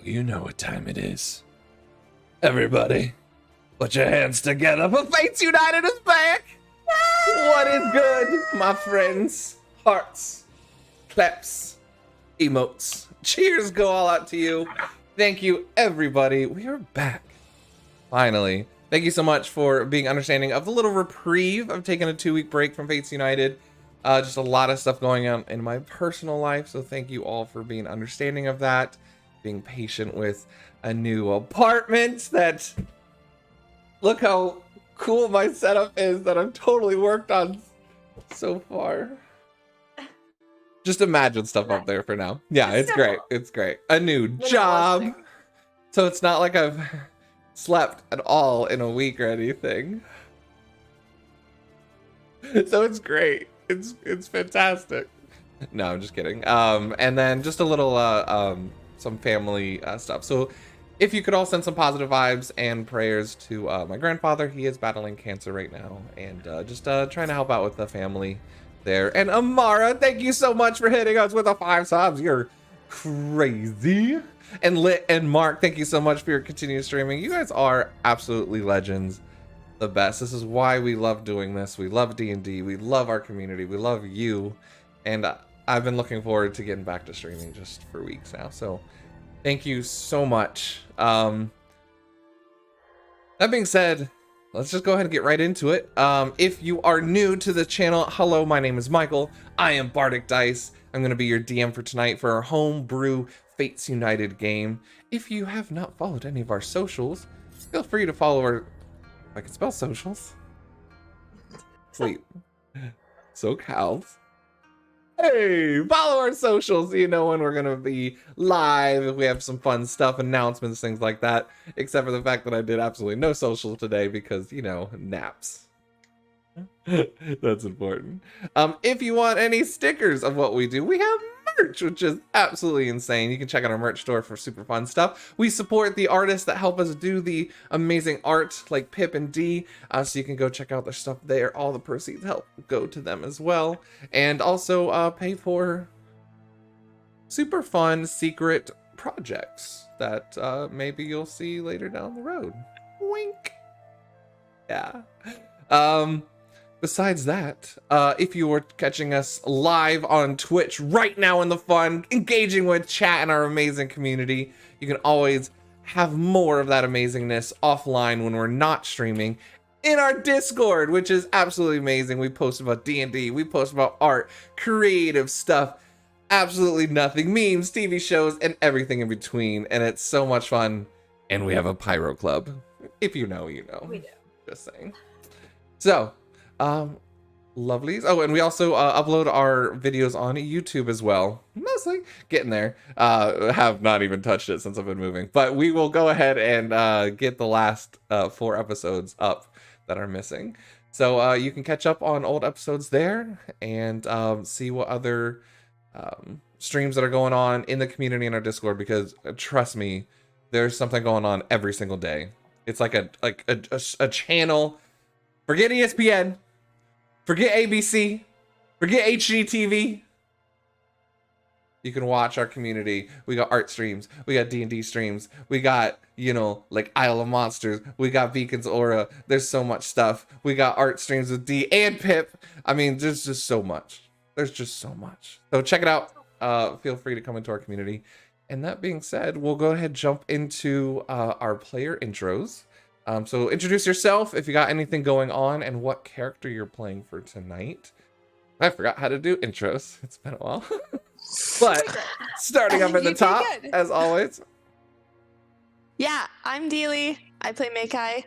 You know what time it is. Everybody, put your hands together for Fates United is back! What is good, my friends? Hearts, claps, emotes, cheers go all out to you. Thank you, everybody. We are back. Finally. Thank you so much for being understanding of the little reprieve. I've taken a 2-week break from Fates United. Just a lot of stuff going on in my personal life, so thank you all for being understanding of that. Being patient with a new apartment that, look how cool my setup is that I've totally worked on so far. Just imagine stuff up there for now. Yeah, it's great. It's great. A new job. So it's not like I've slept at all in a week or anything. So it's great. It's fantastic. No, I'm just kidding. And then just a little some family stuff. So if you could all send some positive vibes and prayers to my grandfather. He is battling cancer right now, and just trying to help out with the family there. And Amara, thank you so much for hitting us with a 5 subs. You're crazy. And Lit and Mark, thank you so much for your continued streaming. You guys are absolutely legends. The best. This is why we love doing this. We love D&D. We love our community. We love you. And I've been looking forward to getting back to streaming just for weeks now. So thank you so much. That being said, let's just go ahead and get right into it. If you are new to the channel, hello, my name is Michael. I am Bardicdice. I'm going to be your DM for tonight for our homebrew Fates United game. If you have not followed any of our socials, feel free to follow our... I can spell socials. Sleep. So cows. Hey, follow our socials so you know when we're gonna be live, if we have some fun stuff, announcements, things like that. Except for the fact that I did absolutely no social today because, you know, naps. That's important. If you want any stickers of what we do, we have merch, which is absolutely insane. You can check out our merch store for super fun stuff. We support the artists that help us do the amazing art, like Pip and D, so you can go check out their stuff there. All the proceeds help go to them as well, and also pay for super fun secret projects that maybe you'll see later down the road. Wink. Yeah. Besides that, if you were catching us live on Twitch right now in the fun, engaging with chat and our amazing community, you can always have more of that amazingness offline when we're not streaming in our Discord, which is absolutely amazing. We post about D&D, we post about art, creative stuff, absolutely nothing, memes, TV shows, and everything in between, and it's so much fun. And we have a pyro club. If you know, you know. We do. Just saying. So, lovelies. Oh, and we also upload our videos on YouTube as well. Mostly getting there. Have not even touched it since I've been moving, but we will go ahead and get the last 4 episodes up that are missing. So you can catch up on old episodes there and see what other streams that are going on in the community in our Discord, because trust me, there's something going on every single day. It's like a channel. Forget ESPN. Forget ABC. Forget HGTV. You can watch our community. We got art streams. We got D&D streams. We got, you know, like Isle of Monsters. We got Beacon's Aura. There's so much stuff. We got art streams with D and Pip. I mean, there's just so much. There's just so much. So check it out. Feel free to come into our community. And that being said, we'll go ahead and jump into our player intros. So introduce yourself if you got anything going on and what character you're playing for tonight. I forgot how to do intros. It's been a while. But starting up at the top, as always. Yeah, I'm Deely. I play Makai.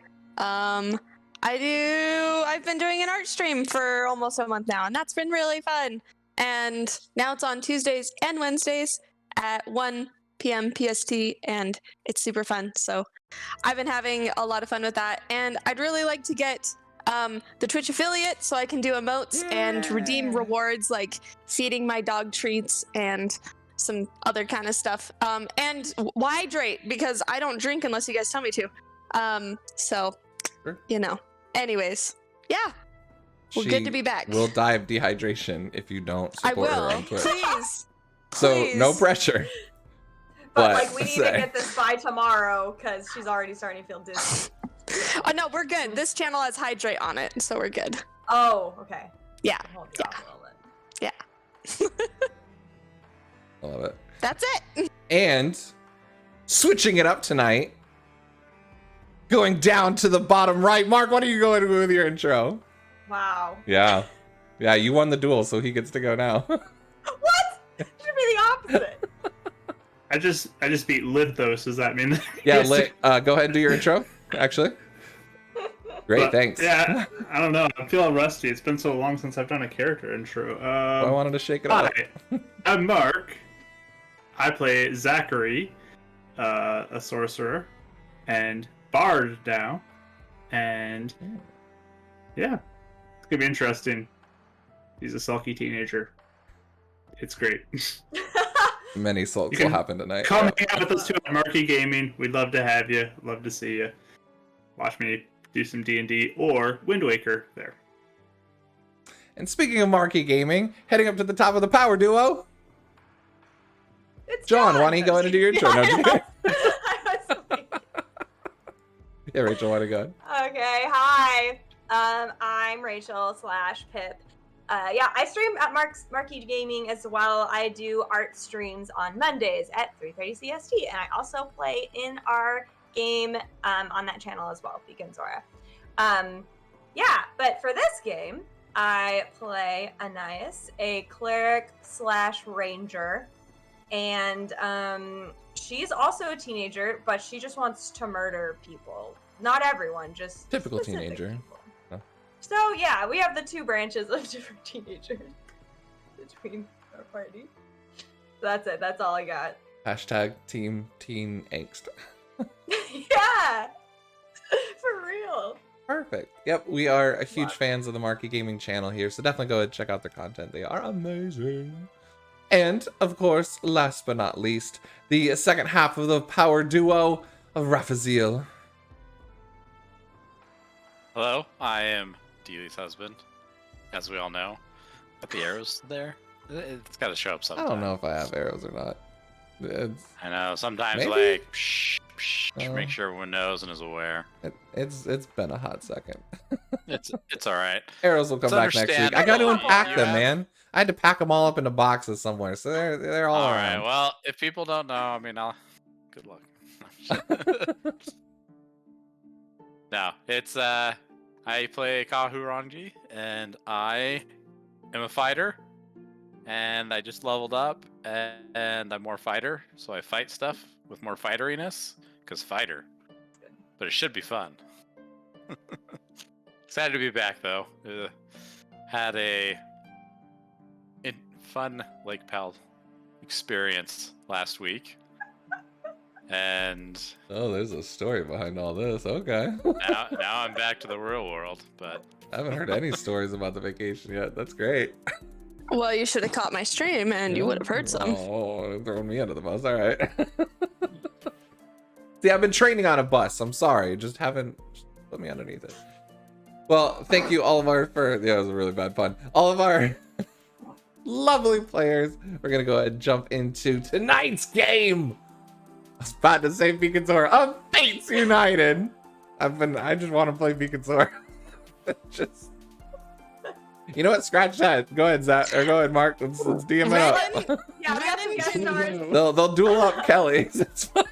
I've been doing an art stream for almost a month now, and that's been really fun. And now it's on Tuesdays and Wednesdays at 1 p.m. PST, and it's super fun. So I've been having a lot of fun with that, and I'd really like to get the Twitch affiliate so I can do emotes and redeem rewards like feeding my dog treats and some other kind of stuff. And hydrate, because I don't drink unless you guys tell me to. So, sure. You know. Anyways, yeah. Well, good to be back. We'll dive dehydration if you don't support her on Twitch. Please. So Please. no pressure. But like, we need to get this by tomorrow because she's already starting to feel dizzy. Oh no, we're good. This channel has hydrate on it, so we're good. Oh, okay. Yeah. Hold you off a little bit. Yeah. I love it. That's it. And switching it up tonight, going down to the bottom right. Mark, what are you going with your intro? Wow. Yeah. Yeah, you won the duel, so he gets to go now. What? It should be the opposite. I just beat Lithos. Does that mean that? Yeah, go ahead and do your intro, actually. Great, But, thanks. Yeah, I don't know. I'm feeling rusty. It's been so long since I've done a character intro. I wanted to shake it up. Hi, I'm Mark. I play Zachary, a sorcerer, and Bard now. And yeah, it's gonna be interesting. He's a sulky teenager. It's great. Many salts You can will happen tonight. Come Yeah. hang out with us too at Marky Gaming. We'd love to have you. Love to see you. Watch me do some D&D or Wind Waker there. And speaking of Marky Gaming, heading up to the top of the power duo, It's John, John. why don't you go in and do your intro? No, I just know. kidding. I was like, Yeah, Rachel, why don't you go? okay, hi. I'm Rachel / Pip. Yeah, I stream at Marky Gaming as well. I do art streams on Mondays at 3:30 CST, and I also play in our game on that channel as well, Beacon Zora. Yeah, but for this game, I play Anais, a cleric / ranger, and she's also a teenager, but she just wants to murder people. Not everyone, just Typical specific teenager. people. Oh. So yeah, we have the two branches of different teenagers between our party. That's it. That's all I got. Hashtag team teen angst. Yeah, for real. Perfect. Yep, we are huge Love. fans of the Marky Gaming channel here, so definitely go ahead and check out their content. They are amazing. And, of course, last but not least, the second half of the power duo of Raphaziel. Hello, I am Deely's husband, as we all know. But the arrows there, it's got to show up I sometime. don't know if I have arrows or not. I know, sometimes Maybe? like, psh, psh, Oh. make sure everyone knows and is aware. It's been a hot second. It's alright. Arrows will come It's back next week. I got to understandable. unpack You them, have- man. I had to pack them all up into boxes somewhere, so they're all Alright, around. well, if people don't know, I mean, good luck. No, it's, I play Kahurangi, and I am a fighter, and I just leveled up, and I'm more fighter, so I fight stuff with more fighteriness, because fighter. But it should be fun. Excited to be back, though. Had a fun Lake Pal experience last week. And Oh, there's a story behind all this. Okay. now I'm back to the real world, but I haven't heard any stories about the vacation yet. That's great. Well, you should have caught my stream and you would have heard some. Oh, throwing me under the bus. All right. See, I've been training on a bus. I'm sorry. Just put me underneath it. Well, thank you all of our it was a really bad pun. All of our lovely players. We're gonna go ahead and jump into tonight's game. I was about to say Beacon Zora of Fates United. I just want to play Beacon Zora. Just, you know what? Scratch that. Go ahead, Zach, or go ahead, Mark. Let's DM it up. Yeah, we have some guest stars. They'll duel up Kelly. It's fine.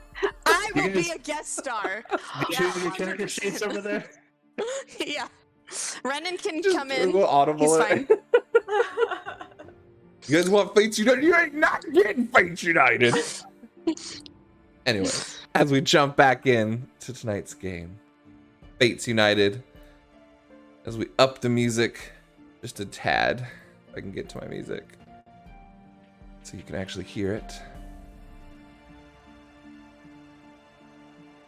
I will You be guys- a guest star. Did you your character sheets over there? Yeah. Renan can Just come in. Google audible He's it. fine. You guys want Fates United? You ain't not getting Fates United. Anyway, as we jump back in to tonight's game, Fates United, as we up the music just a tad, if I can get to my music, so you can actually hear it.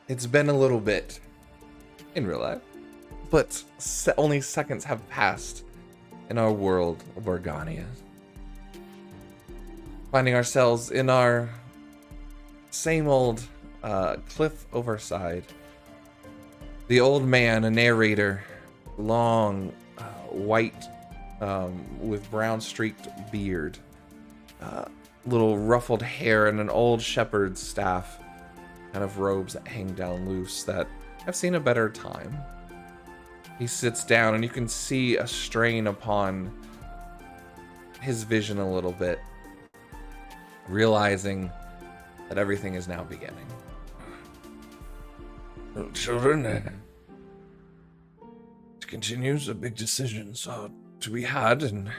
It's been a little bit in real life, but only seconds have passed in our world of Organia. Finding ourselves in our same old cliff overside. The old man, a narrator, long, white, with brown streaked beard, little ruffled hair, and an old shepherd's staff, kind of robes that hang down loose that have seen a better time. He sits down and you can see a strain upon his vision a little bit, realizing that everything is now beginning. Well, children, it continues. The big decisions are to be had and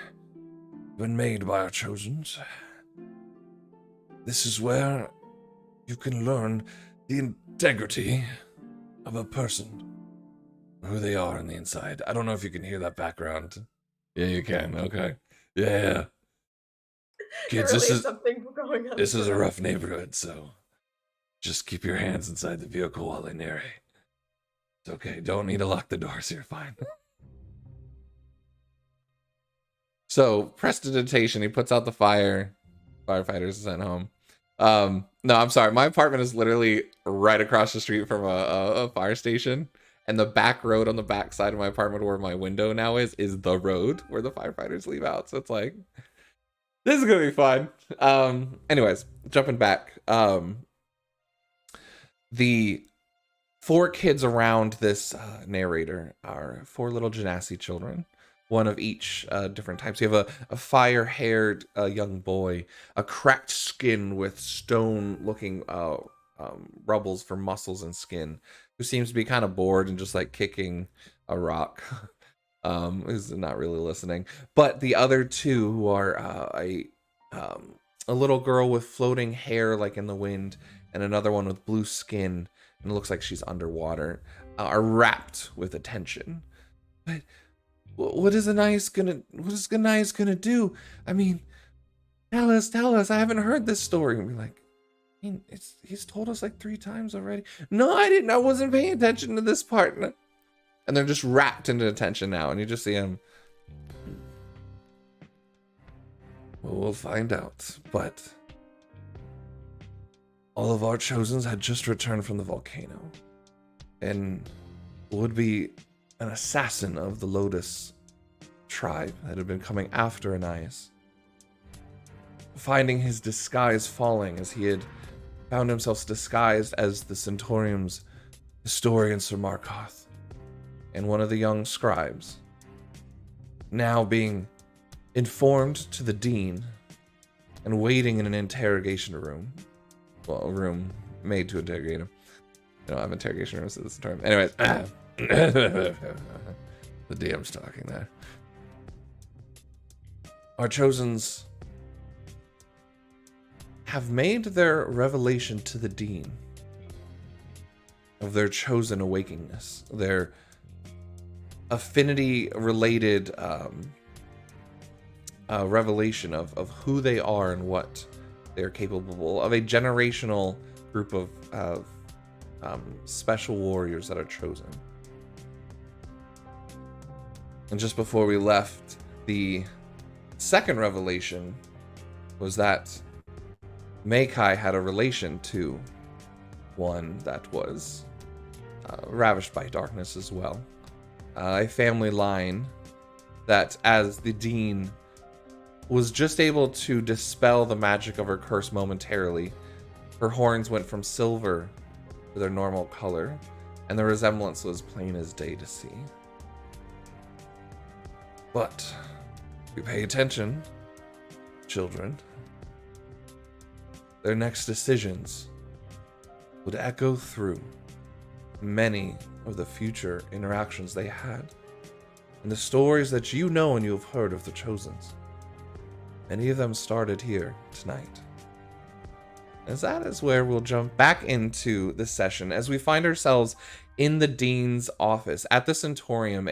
been made by our chosens. This is where you can learn the integrity of a person, who they are on the inside. I don't know if you can hear that background. Yeah, you can. Okay. Yeah. Kids, There this really is something going on. this is a rough neighborhood, so just keep your hands inside the vehicle while I narrate. It's okay. Don't need to lock the doors. You're fine. So, prestidigitation. He puts out the fire. Firefighters are sent home. No, I'm sorry. My apartment is literally right across the street from a fire station. And the back road on the back side of my apartment where my window now is the road where the firefighters leave out. So it's like, this is gonna be fun. Anyways, jumping back. The 4 kids around this narrator are 4 little genasi children, one of each different types. You have a fire-haired young boy, a cracked skin with stone-looking rubbles for muscles and skin, who seems to be kind of bored and just like kicking a rock. Who's not really listening. But the other 2 who are a little girl with floating hair like in the wind, and another one with blue skin, and it looks like she's underwater, are rapt with attention. But what is Anais gonna do? I mean, tell us. I haven't heard this story. And we're like, I mean, he's told us like 3 times already. No, I didn't. I wasn't paying attention to this part. And they're just wrapped into attention now, and you just see him. Well, we'll find out, but all of our chosens had just returned from the volcano, and would be an assassin of the Lotus tribe that had been coming after Anais, finding his disguise falling as he had found himself disguised as the Centaurium's historian Sir Markarth, and one of the young scribes, now being informed to the dean and waiting in an interrogation room. Well, a room made to interrogate him. They don't have interrogation rooms at this term. Anyways, the DM's talking there. Our chosens have made their revelation to the dean of their chosen awakeness, their affinity related revelation of who they are and what they're capable of, a generational group of special warriors that are chosen. And just before we left, the second revelation was that Meikai had a relation to one that was ravished by darkness as well. A family line that, as the dean was just able to dispel the magic of her curse momentarily, her horns went from silver to their normal color, and the resemblance was plain as day to see. But if you pay attention, children, their next decisions would echo through many of the future interactions they had, and the stories that you know and you have heard of the Chosens. Many of them started here tonight. As that is where we'll jump back into the session as we find ourselves in the dean's office at the Centaurium,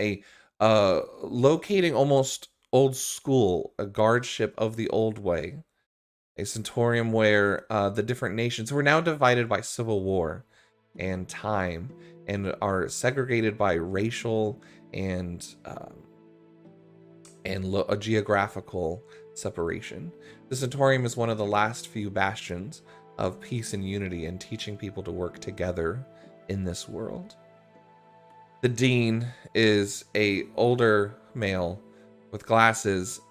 a locating almost old school, a guardship of the old way, a Centaurium where the different nations who are now divided by civil war and time and are segregated by racial and a geographical separation. The Centaurium is one of the last few bastions of peace and unity and teaching people to work together in this world. The dean is a older male with glasses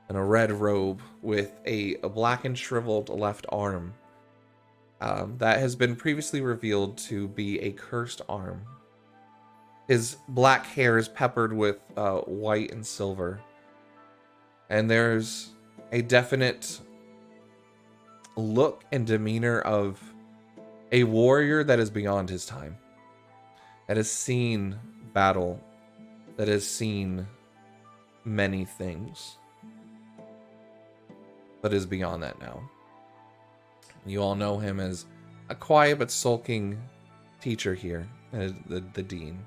and a red robe with a black and shriveled left arm that has been previously revealed to be a cursed arm. His black hair is peppered with white and silver, and there's a definite look and demeanor of a warrior that is beyond his time, that has seen battle, that has seen many things, but is beyond that now. You all know him as a quiet but sulking teacher here, the dean.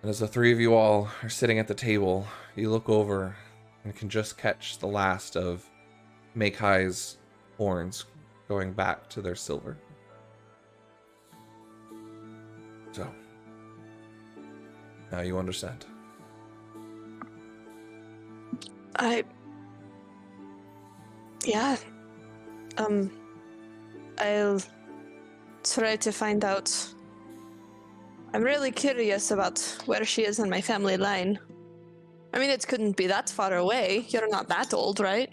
And as the three of you all are sitting at the table, you look over and can just catch the last of Meikai's horns going back to their silver. So, now you understand. Yeah. I'll try to find out. I'm really curious about where she is in my family line. I mean, it couldn't be that far away. You're not that old, right?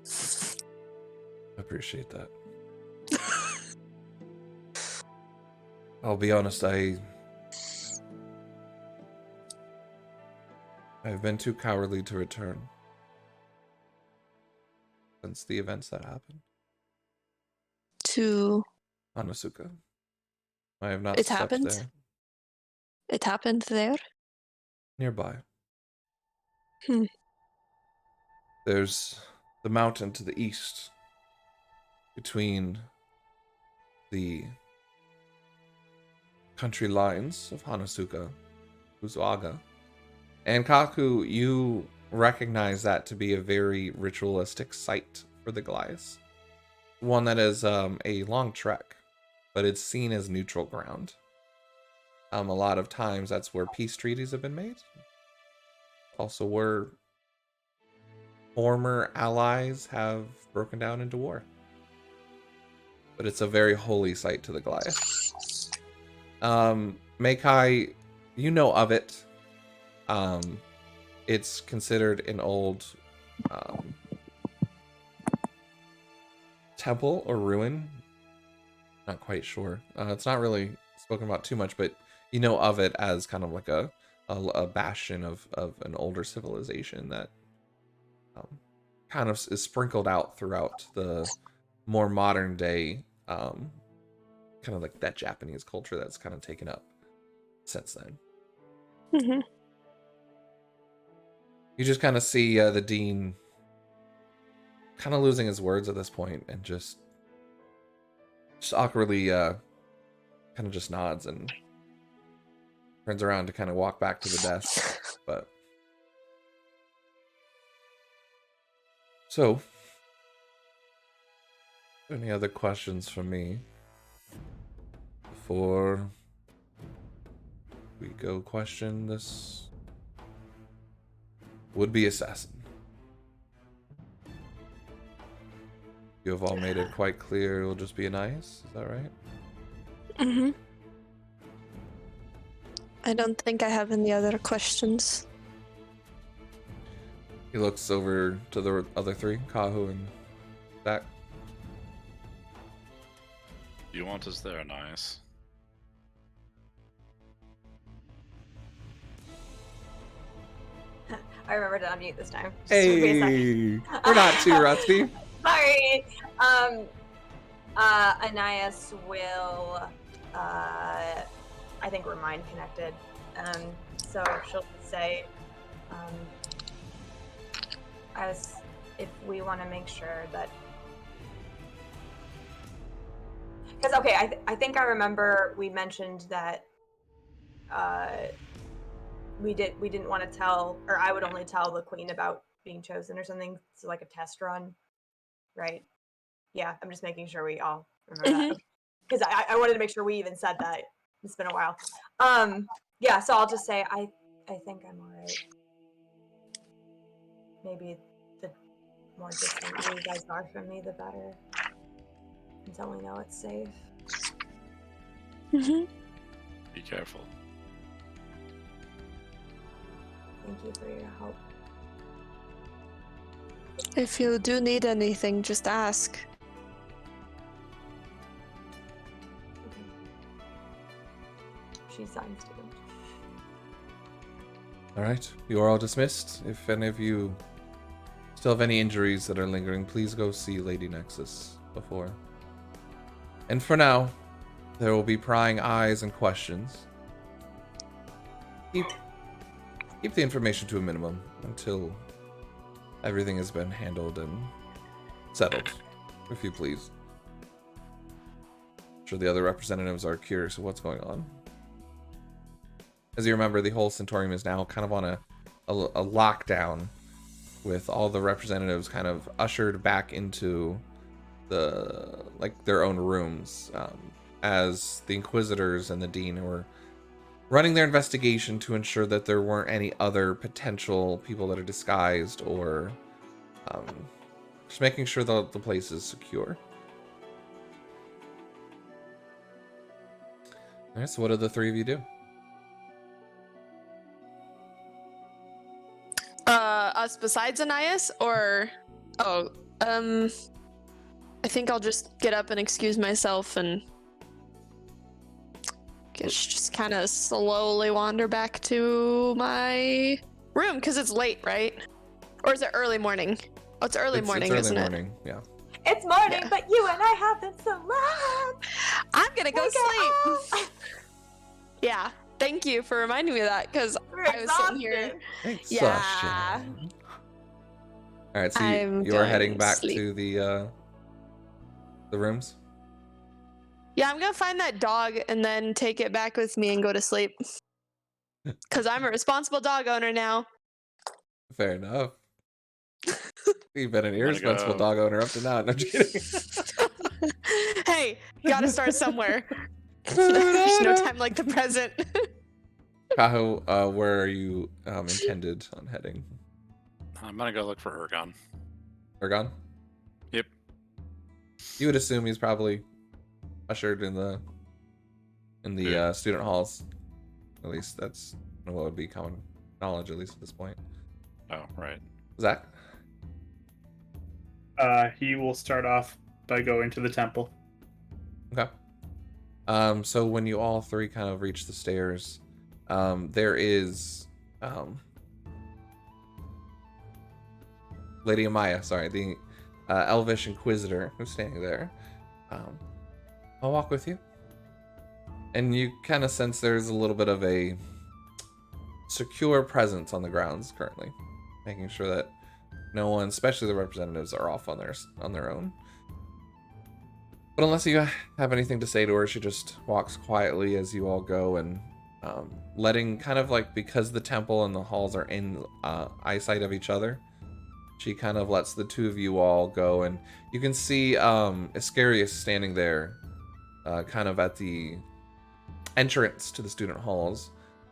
I appreciate that. I'll be honest, I've been too cowardly to return since the events that happened. To... Hanasuka. I have not It stepped happened? there. It happened there? Nearby. Hmm. There's the mountain to the east between the country lines of Hanasuka, Uzuaga. And Kaku, you recognize that to be a very ritualistic site for the Goliaths. One that is a long trek, but it's seen as neutral ground. A lot of times that's where peace treaties have been made. Also where former allies have broken down into war. But it's a very holy site to the Goliath. Meikai, you know of it. It's considered an old temple or ruin. Not quite sure. It's not really spoken about too much, but you know of it as kind of like a bastion of an older civilization that kind of is sprinkled out throughout the more modern day, kind of like that Japanese culture that's kind of taken up since then. Mm-hmm. You just kind of see the dean kind of losing his words at this point and just awkwardly kind of just nods and turns around to kind of walk back to the desk. But so, any other questions from me before we go question this would-be assassin? You have all made it quite clear it will just be an ice, is that right? Mm-hmm. I don't think I have any other questions. He looks over to the other three, Kahu and Zach. You want us there, nice. I remember to unmute this time. Just took me a second. Hey, we're not too rusty. Sorry. Anais will, I think we're mind connected. So she'll say, if we want to make sure that, because okay, I think I remember we mentioned that we didn't want to tell, or I would only tell the queen about being chosen or something. So like a test run, right? Yeah, I'm just making sure we all remember that, because I wanted to make sure we even said that. It's been a while. Yeah, so I'll just say I think I'm alright. Maybe the more distant you guys are from me, the better. Until we know it's safe. Mm-hmm. Be careful. Thank you for your help. If you do need anything, just ask. Okay. She signs to them. Alright, you are all dismissed. If any of you still have any injuries that are lingering, please go see Lady Nexus before. And for now, there will be prying eyes and questions. Keep the information to a minimum until everything has been handled and settled, if you please. I'm sure the other representatives are curious of what's going on. As you remember, the whole Centaurium is now kind of on a lockdown, with all the representatives kind of ushered back into their own rooms, as the Inquisitors and the Dean were running their investigation to ensure that there weren't any other potential people that are disguised or Just making sure the place is secure. All right, so what do the three of you do? Us besides Anais, or I think I'll just get up and excuse myself and just kind of slowly wander back to my room because it's late, right? Or is it early morning? Oh, it's early morning, it's early isn't morning, it? Yeah. It's morning, Yeah. but you and I have been so long. I'm gonna go Wake sleep. up. Yeah, thank you for reminding me of that because We're I was sitting here. exhausted. Yeah. All right, so I'm you're heading going back sleep. to the rooms. Yeah, I'm gonna find that dog and then take it back with me and go to sleep. Because I'm a responsible dog owner now. Fair enough. You've been an I'm gonna irresponsible go. dog owner up to now. No, I'm just kidding. Hey, gotta start somewhere. There's no time like the present. Kaho, where are you intended on heading? I'm gonna go look for Ergon. Ergon? Yep. You would assume he's probably ushered in the student halls. At least that's what would be common knowledge, at least at this point. Oh, right. Zach? He will start off by going to the temple. Okay. So when you all three kind of reach the stairs, there is Lady Amaya, sorry, the Elvish Inquisitor who's standing there. I'll walk with you. And you kind of sense there's a little bit of a secure presence on the grounds currently, making sure that no one, especially the representatives, are off on their own. But unless you have anything to say to her, she just walks quietly as you all go, and letting kind of like, because the temple and the halls are in eyesight of each other, she kind of lets the two of you all go, and you can see Iscarius standing there, kind of at the entrance to the student halls,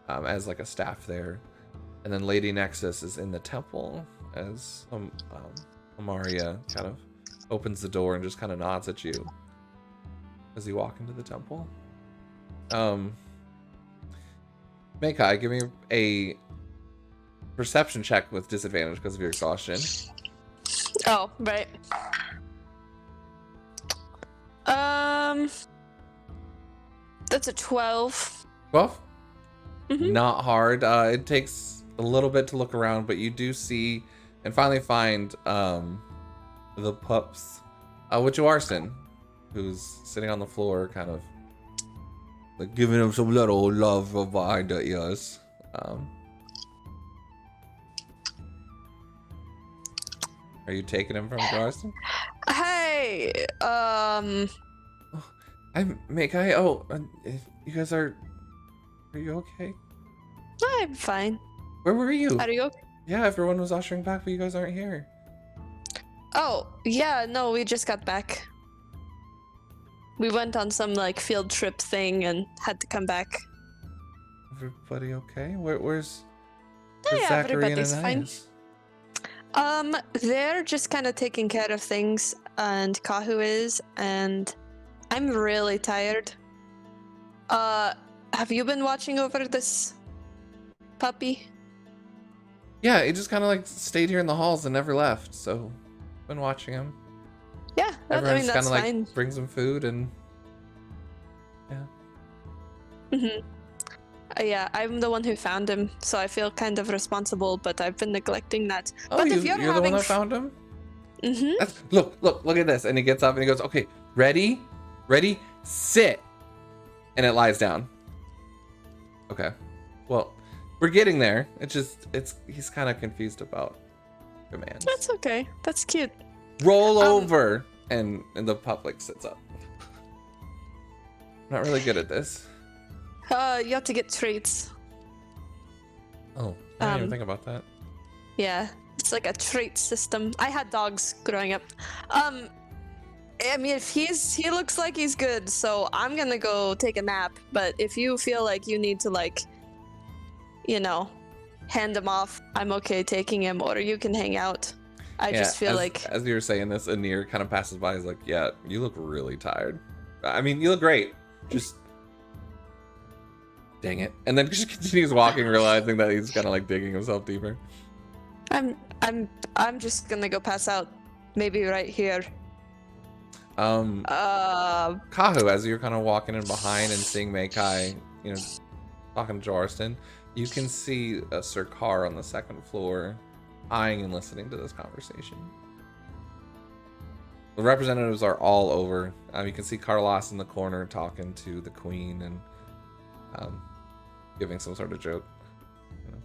as like a staff there, and then Lady Nexus is in the temple as Amaria kind of opens the door and just kind of nods at you as you walk into the temple. Meikai, give me a perception check with disadvantage because of your exhaustion. Oh, right. That's a 12. 12? Mhm. Not hard. It takes a little bit to look around, but you do see and finally find the pups, which Arson, who's sitting on the floor, kind of like giving him some little love behind the ears. Are you taking him from Arson? Hey, I'm Meikai. Oh, you guys are you okay? I'm fine. Where were you? How do you go? Yeah, everyone was ushering back, but you guys aren't here. Oh, yeah, no, we just got back. We went on some like field trip thing and had to come back. Everybody okay? Where's Yeah, Zachary and everybody's fine. Anais? They're just kind of taking care of things, and Kahu is, and I'm really tired. Have you been watching over this puppy? Yeah, he just kind of like stayed here in the halls and never left. So, been watching him. Yeah, Everyone I mean just that's kind of fine. like brings him food and Mm-hmm. Yeah, I'm the one who found him, so I feel kind of responsible, but I've been neglecting that. oh, But if you're you're the one having that found him. Mm-hmm. Look at this, and he gets up and he goes, "Okay, ready, sit," and it lies down. Okay, well, we're getting there. He's kind of confused about commands. That's okay. That's cute. Roll over, and the pup like sits up. Not really good at this. You have to get treats. Oh, I didn't even think about that. Yeah, it's like a trait system. I had dogs growing up. I mean, if he looks like he's good, so I'm gonna go take a nap. But if you feel like you need to, like, you know, hand him off, I'm okay taking him, or you can hang out. I just feel like as you were saying this, Anir kind of passes by. He's like, "Yeah, you look really tired. I mean, you look great. Just dang it." And then just continues walking, realizing that he's kind of like digging himself deeper. I'm just gonna go pass out. Maybe right here. Kahu, as you're kind of walking in behind and seeing Meikai, you know, talking to Jarston, you can see Sir Kar on the second floor, eyeing and listening to this conversation. The representatives are all over. You can see Carlos in the corner talking to the queen and giving some sort of joke. You know.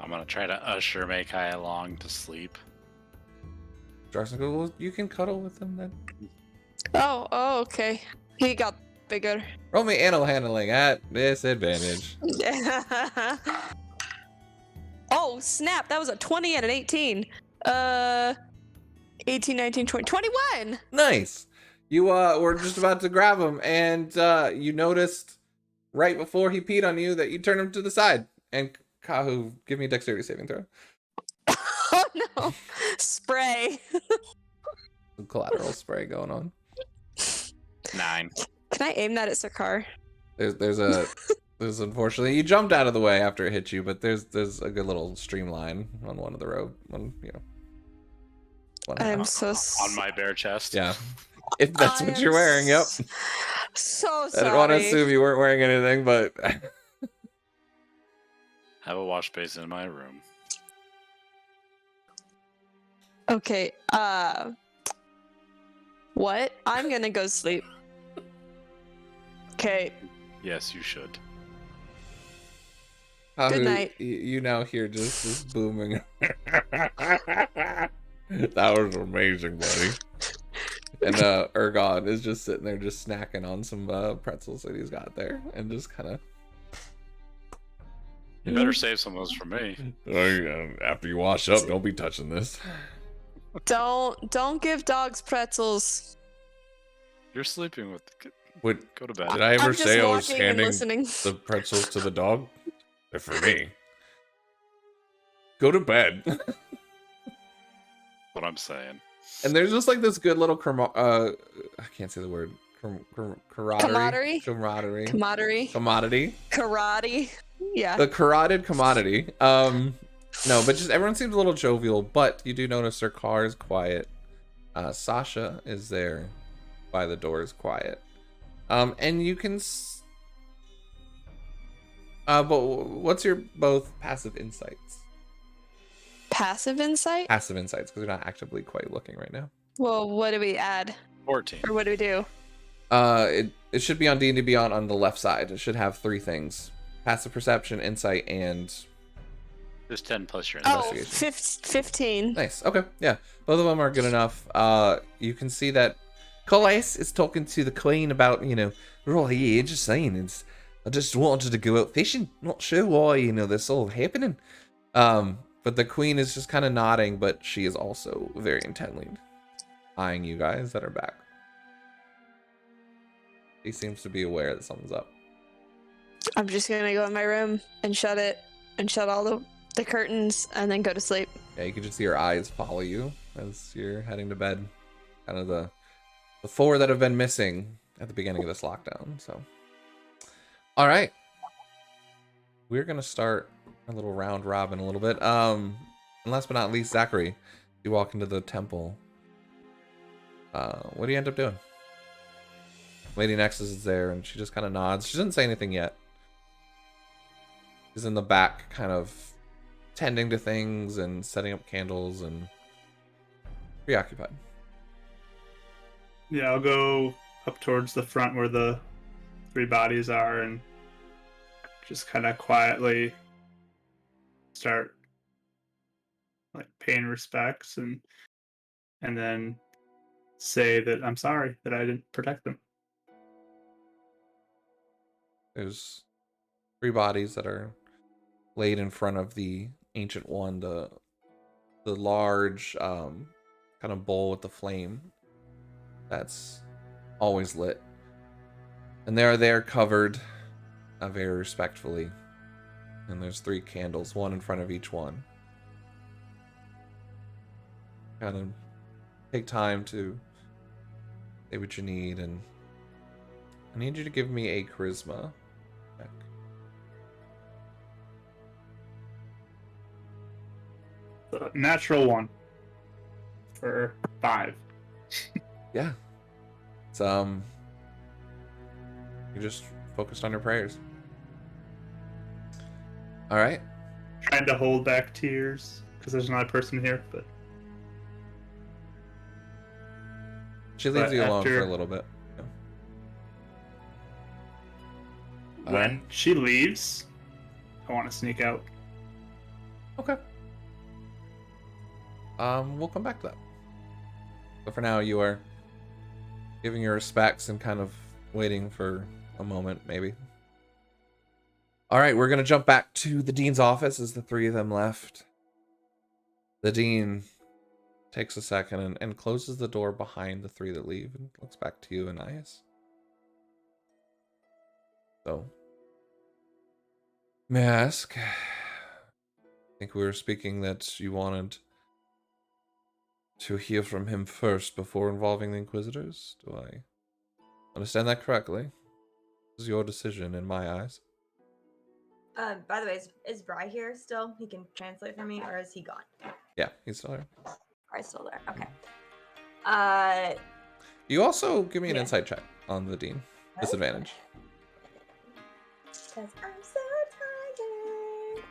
I'm gonna try to usher Meikai along to sleep. Jarston goes, "Well, you can cuddle with him then." Oh, okay. He got bigger. Roll me animal handling at disadvantage. Oh, snap. That was a 20 and an 18. 18, 19, 20. 21! Nice. You were just about to grab him, and you noticed right before he peed on you that you turned him to the side. And Kahu, give me a dexterity saving throw. Oh, no. Spray. Some collateral spray going on. 9. Can I aim that at Sakar? There's unfortunately, you jumped out of the way after it hit you, but there's a good little streamline on one of the road. One I'm so on my bare chest. Yeah. If that's what you're wearing, yep. So sorry. I didn't want to assume you weren't wearing anything, but Have a wash basin in my room. Okay, what? I'm gonna go sleep. Okay. Yes, you should. Good night. You now hear just this booming. That was amazing, buddy. And Ergon is just sitting there just snacking on some pretzels that he's got there and just kind of. You better save some of those for me. After you wash up, don't be touching this. Don't give dogs pretzels. You're sleeping with. Go to bed. Did I ever say I was walking and handing listening. the pretzels to the dog? They're for me. Go to bed. What I'm saying. And there's just like this good little I can't say the word. Camaraderie. Commodity. Karate. Yeah. The carotid commodity. No, but just everyone seems a little jovial, but you do notice their car is quiet. Sasha is there by the doors quiet. And you can but what's your both passive insights? Passive insight? Passive insights, because you're not actively quite looking right now. Well, what do we add? 14. Or what do we do? It should be on D&D Beyond on the left side. It should have 3 things: passive perception, insight, and There's 10 plus your Oh, investigation. 15. nice. Okay, yeah, both of them are good enough. You can see that Colas is talking to the queen about, right here, just saying, I just wanted to go out fishing. Not sure why, this all happening. But the queen is just kind of nodding, but she is also very intently eyeing you guys that are back. He seems to be aware that something's up. I'm just gonna go in my room and shut it and shut all the curtains and then go to sleep. Yeah, you can just see her eyes follow you as you're heading to bed. Kind of the 4 that have been missing at the beginning of this lockdown. So, all right, we're gonna start a little round robin a little bit. And last but not least, Zachary, you walk into the temple. What do you end up doing? Lady Nexus is there, and she just kind of nods. She doesn't say anything yet. She's in the back, kind of tending to things and setting up candles and preoccupied. Yeah, I'll go up towards the front where the 3 bodies are and just kind of quietly start like paying respects and then say that I'm sorry that I didn't protect them. There's 3 bodies that are laid in front of the ancient one, the large kind of bowl with the flame that's always lit. And they are there covered very respectfully. And there's 3 candles, one in front of each one. kind of take time to say what you need, and I need you to give me a charisma check. Natural 1 for 5. Yeah. It's you just focused on your prayers. All right. Trying to hold back tears because there's another person here, but She leaves But you alone for after- a little bit. Yeah. All when right. she leaves, I want to sneak out. Okay. We'll come back to that. But for now, you are giving your respects and kind of waiting for a moment, maybe. All right, we're gonna jump back to the dean's office as the three of them left. The dean takes a second and closes the door behind the three that leave and looks back to you, Anais. So, may I ask? I think we were speaking that you wanted to hear from him first before involving the Inquisitors. Do I understand that correctly? This is your decision in my eyes. By the way, is Bry here still? He can translate for me, or is he gone? Yeah, he's still here. Bry's still there. Okay. You also give me an Yeah. insight check on the dean. Disadvantage. Because I'm so tired.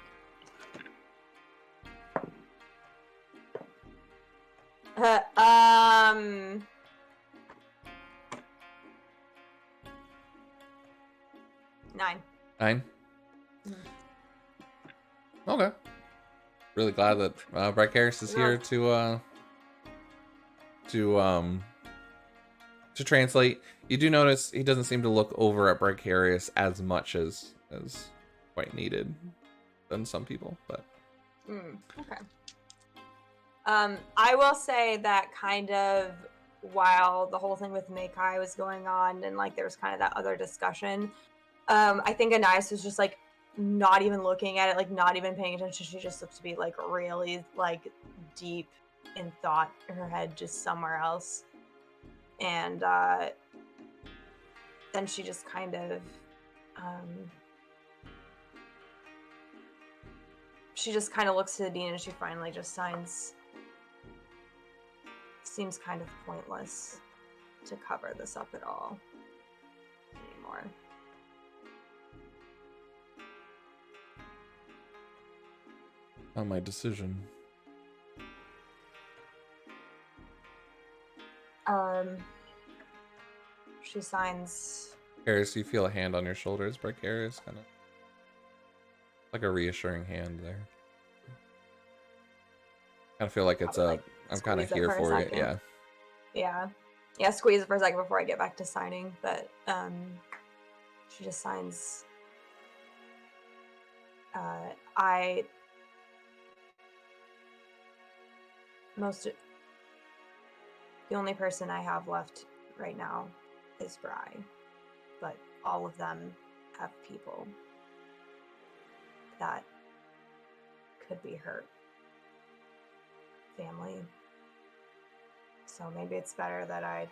9. 9. Mhm. Okay. Really glad that Brycaris is here to translate. You do notice he doesn't seem to look over at Brycarius as much as quite needed than some people, but Okay. I will say that kind of while the whole thing with Makai was going on and like there was kind of that other discussion, I think Anais was just like not even looking at it, like not even paying attention. She just looked to be like really like deep in thought, her head just somewhere else. And then she just kind of looks to the dean and she finally just signs. Seems kind of pointless to cover this up at all anymore. not my decision. She signs. Karis, you feel a hand on your shoulders, Brycarius, kind of like a reassuring hand there. Kind of feel like it's Probably, like, I'm kind of squeeze it here for a for you. second. Yeah. Yeah, squeeze it for a second before I get back to signing, but she just signs. The only person I have left right now is Bry, but all of them have people that could be hurt. Family. So maybe it's better that I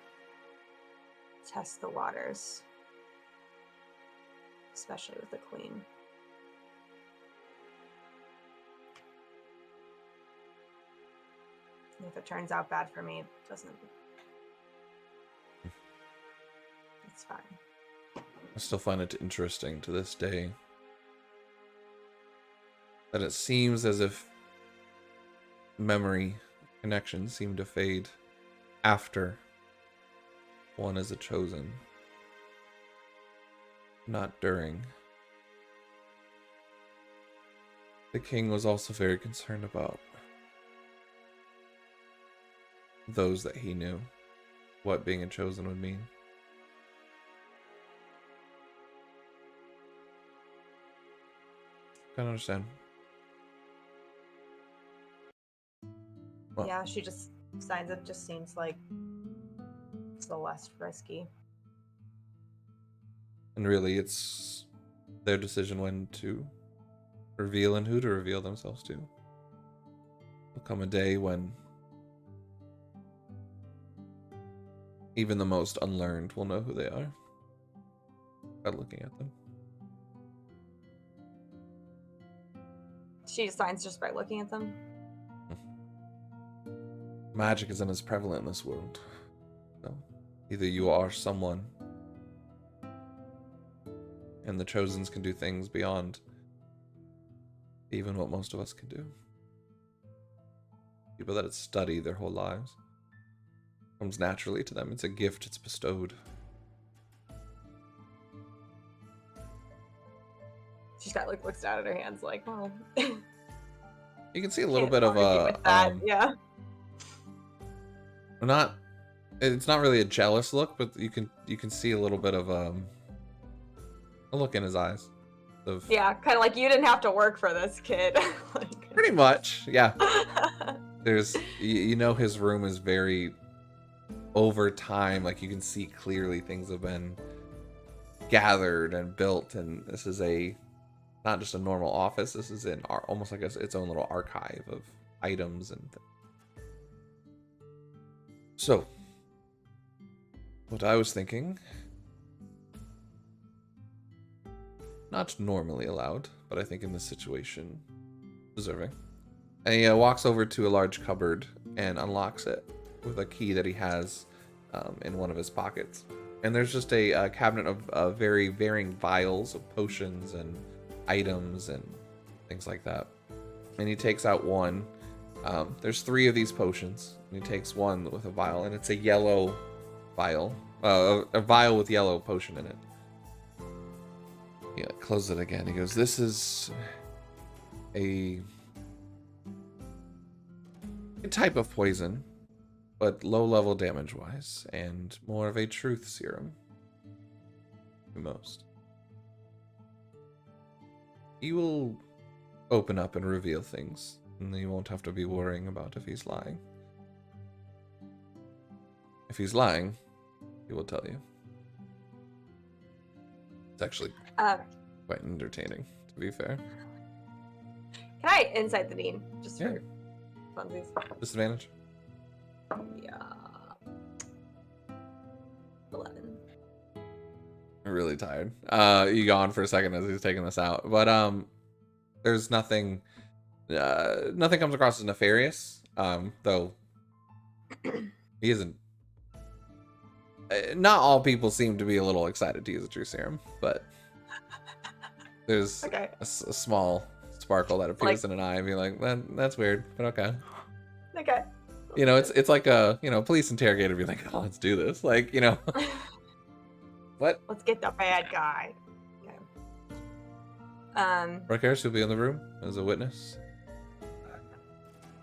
test the waters, especially with the queen. And if it turns out bad for me, it doesn't. It's fine. I still find it interesting to this day that it seems as if memory connections seem to fade after one is a chosen, not during. The king was also very concerned about those that he knew, what being a chosen would mean. Can understand. Well, Yeah, she just signs it. Just seems like it's the less risky. and really, it's their decision when to reveal and who to reveal themselves to. There'll come a day when Even the most unlearned will know who they are by looking at them. She signs just by looking at them. Magic isn't as prevalent in this world. So either you are someone, and the Chosens can do things beyond even what most of us can do. People that study their whole lives. Comes naturally to them. It's a gift, it's bestowed. She's got like looks down at her hands like, oh. You can see a little bit of a yeah. not it's not really a jealous look, but you can see a little bit of a look in his eyes. Yeah, kind of like you didn't have to work for this, kid. Like... Pretty much, yeah. There's you know his room is very over time, like you can see clearly things have been gathered and built, and this is not just a normal office. This is almost like its own little archive of items and things. So, what I was thinking, not normally allowed, but I think in this situation, deserving. And he walks over to a large cupboard and unlocks it with a key that he has in one of his pockets. And there's just a cabinet of very varying vials of potions and items and things like that. And he takes out one. There's 3 of these potions. And he takes one with a vial, and it's a yellow vial. A vial with yellow potion in it. Yeah, close it again. He goes, this is a type of poison, but low level damage wise, and more of a truth serum. The most. He will open up and reveal things, and you won't have to be worrying about if he's lying. If he's lying, he will tell you. It's actually quite entertaining, to be fair. Can I insight the dean? Just Yeah. for funsies. Disadvantage? Yeah. 11. I'm really tired. You go on for a second as he's taking this out, but there's nothing. Nothing comes across as nefarious. Though he isn't. Not all people seem to be a little excited to use a true serum, but there's Okay. a small sparkle that appears in an eye, and be like, that's weird, but okay. Okay. You know, it's like a police interrogator be like, oh, let's do this, like what? Let's get the bad guy. Okay. Rakesh will be in the room as a witness.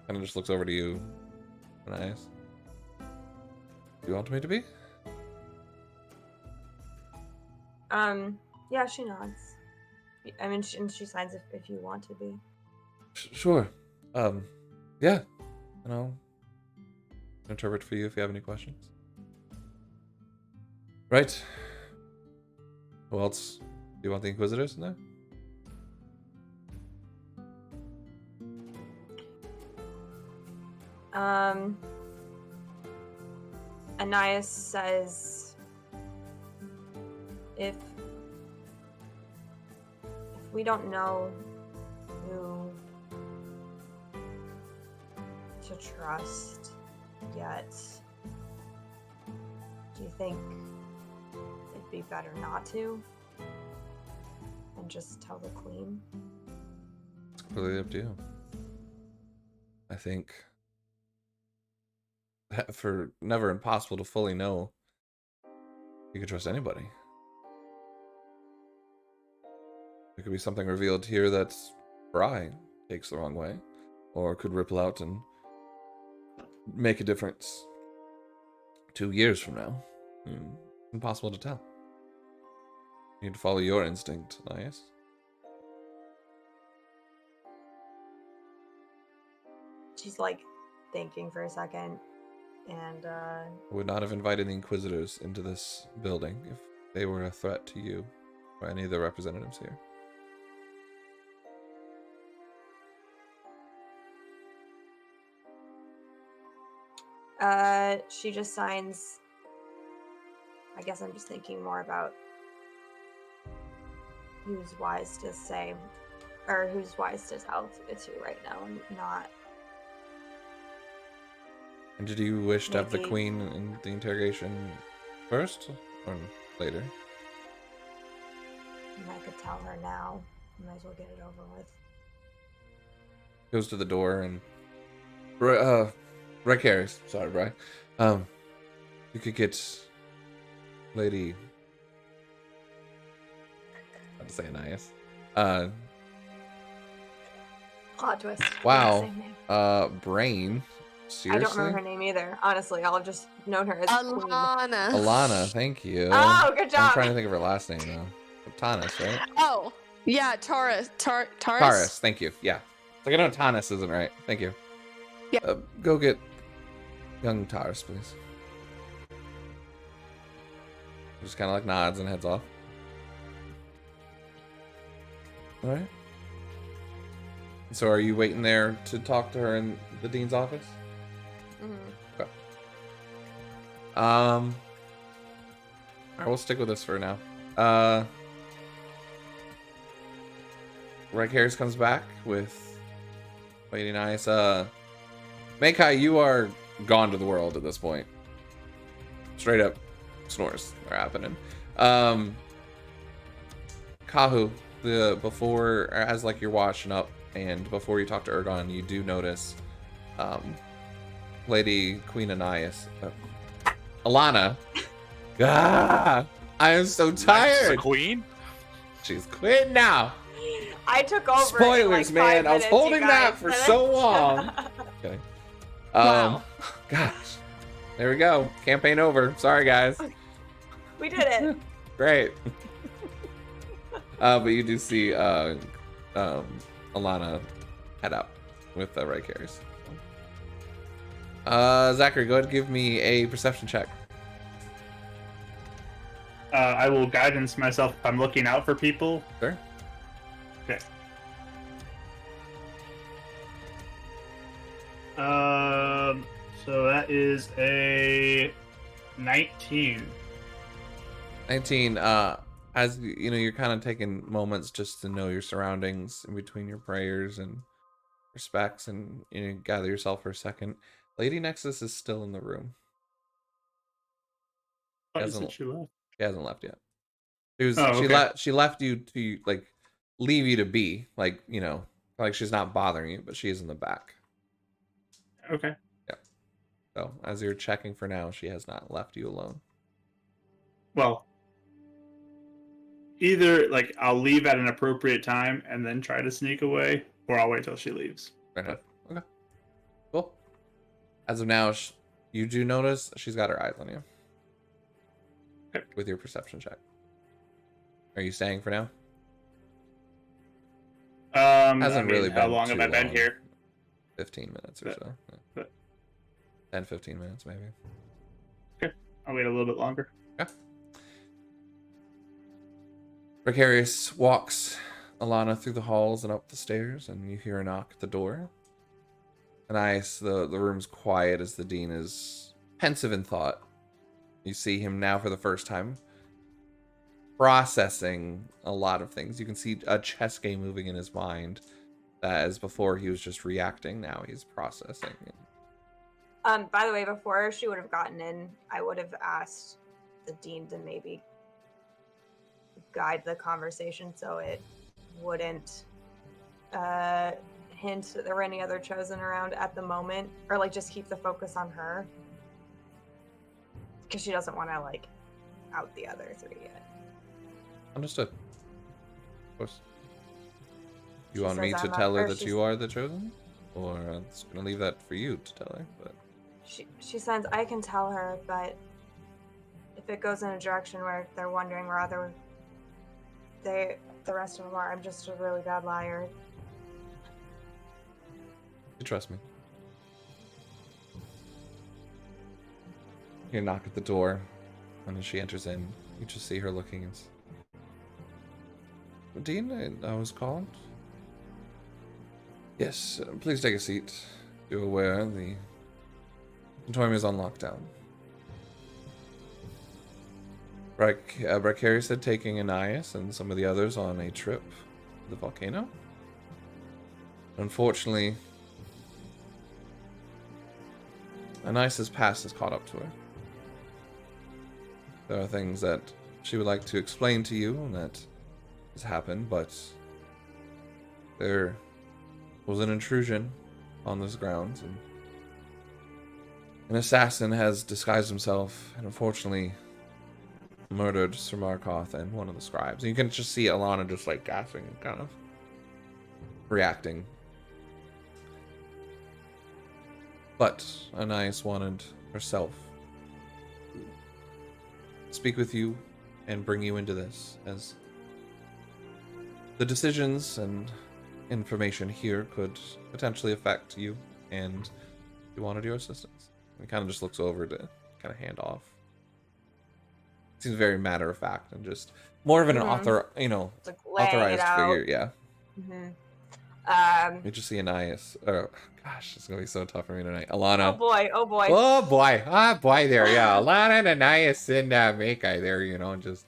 Kind of just looks over to you and asks, "Do you want me to be?" Yeah, she nods. I mean, she signs if you want to be. Sure. Yeah. And I'll interpret for you if you have any questions. Right. Who else? Do you want the Inquisitors in there? Anais says if we don't know who to trust yet, do you think it'd be better not to? And just tell the queen? It's completely up to you. I think that for never impossible to fully know, you could trust anybody. There could be something revealed here that's Bri takes the wrong way, or could ripple out and make a difference 2 years from now. Impossible to tell. You need to follow your instinct, Nias. She's like thinking for a second, and I would not have invited the Inquisitors into this building if they were a threat to you or any of the representatives here. she just signs I guess I'm just thinking more about who's wise to say, or who's wise to tell it to right now, and not. And did you wish to have the Maybe- queen in the interrogation first or later? And I could tell her now. Might as well get it over with. Goes to the door and Red carries. Sorry, Brian. You could get Lady. I'd say Anais. Plot twist. Wow. Same name. Brain. Seriously? I don't remember her name either. Honestly, I'll have just known her as Queen. Alana. Alana, thank you. Oh, good job. I'm trying to think of her last name now. Tanis, right? Oh, yeah, Taurus. Taurus? Taurus, thank you. Yeah. It's like I know Tanis isn't right. Thank you. Yeah. Go get young Taurus, please. Just kind of like nods and heads off. All right. So are you waiting there to talk to her in the dean's office? Mhm. Okay. All right, we'll stick with this for now. Red Harris comes back with Lady Nice. Meikai, you are gone to the world at this point. Straight up snores are happening. Kahu, before, as like you're washing up and before you talk to Ergon, you do notice Lady Queen Anais. Alana. I am so tired. Queen? She's queen now. I took over. Spoilers, in like 5 man. I was minutes, holding you that guys. for so long. Okay. Wow. Gosh. There we go. Campaign over. Sorry, guys. We did it. Great. But you do see Alana head out with the right carries. Zachary, go ahead and give me a perception check. I will guidance myself if I'm looking out for people. Sure. Okay. So that is a 19. 19. As you know, you're kind of taking moments just to know your surroundings in between your prayers and respects, and you know, gather yourself for a second. Lady Nexus is still in the room. Oh, you Hasn't- said she left. She hasn't left yet. She was. Oh, okay. She left you to like leave you to be, like, you know, like she's not bothering you, but she is in the back. Okay. So as you're checking for now, she has not left you alone. Well, either like I'll leave at an appropriate time and then try to sneak away, or I'll wait till she leaves. Fair enough. Okay. Cool. As of now, you do notice she's got her eyes on you. Okay. With your perception check. Are you staying for now? Hasn't really how been long have too I been long. here? 15 minutes or But- so. Yeah. but- 10, 15 minutes maybe. I'll wait a little bit longer. Precarious walks Alana through the halls and up the stairs, and you hear a knock at the door. And the room's quiet as the dean is pensive in thought. You see him now for the first time, processing a lot of things. You can see a chess game moving in his mind. That as before he was just reacting, now he's processing. By the way, before she would have gotten in, I would have asked the dean to maybe guide the conversation so it wouldn't hint that there were any other chosen around at the moment, or like just keep the focus on her, because she doesn't want to like out the other three yet. Understood. Of course. You She want me says to I'm tell her or that she's- you are the chosen? Or I'm just gonna leave that for you to tell her, but She says I can tell her, but if it goes in a direction where they're wondering whether the rest of them are, I'm just a really bad liar. you trust me. You knock at the door, and as she enters in, you just see her looking. Dean, I was called. Yes, please take a seat. You're aware the auditorium is on lockdown. Bracarius said taking Anais and some of the others on a trip to the volcano. Unfortunately, Anais' past has caught up to her. There are things that she would like to explain to you that has happened, but there was an intrusion on this grounds, and an assassin has disguised himself and unfortunately murdered Sir Markoth and one of the scribes. And you can just see Alana just like gasping and kind of reacting. But Anais wanted herself to speak with you and bring you into this, as the decisions and information here could potentially affect you, and you wanted your assistance. He kind of just looks over to kind of hand off. Seems very matter of fact and just more of an author, It's like laying it authorized out. figure. Yeah. Mm-hmm. You just see Anais. Oh gosh, it's gonna be so tough for me tonight. Alana. Oh boy. Oh boy. Oh boy. Ah boy there. Yeah. Alana and Anais and Makai there. Just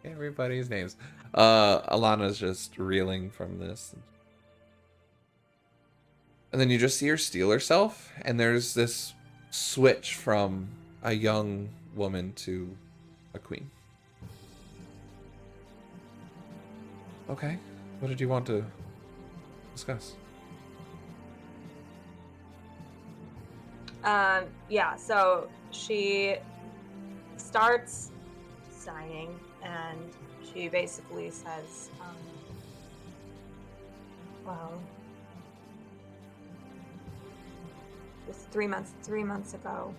everybody's names. Alana's just reeling from this. And then you just see her steel herself, and there's this switch from a young woman to a queen. Okay. What did you want to discuss? Yeah, so she starts signing and she basically says, well, just 3 months ago,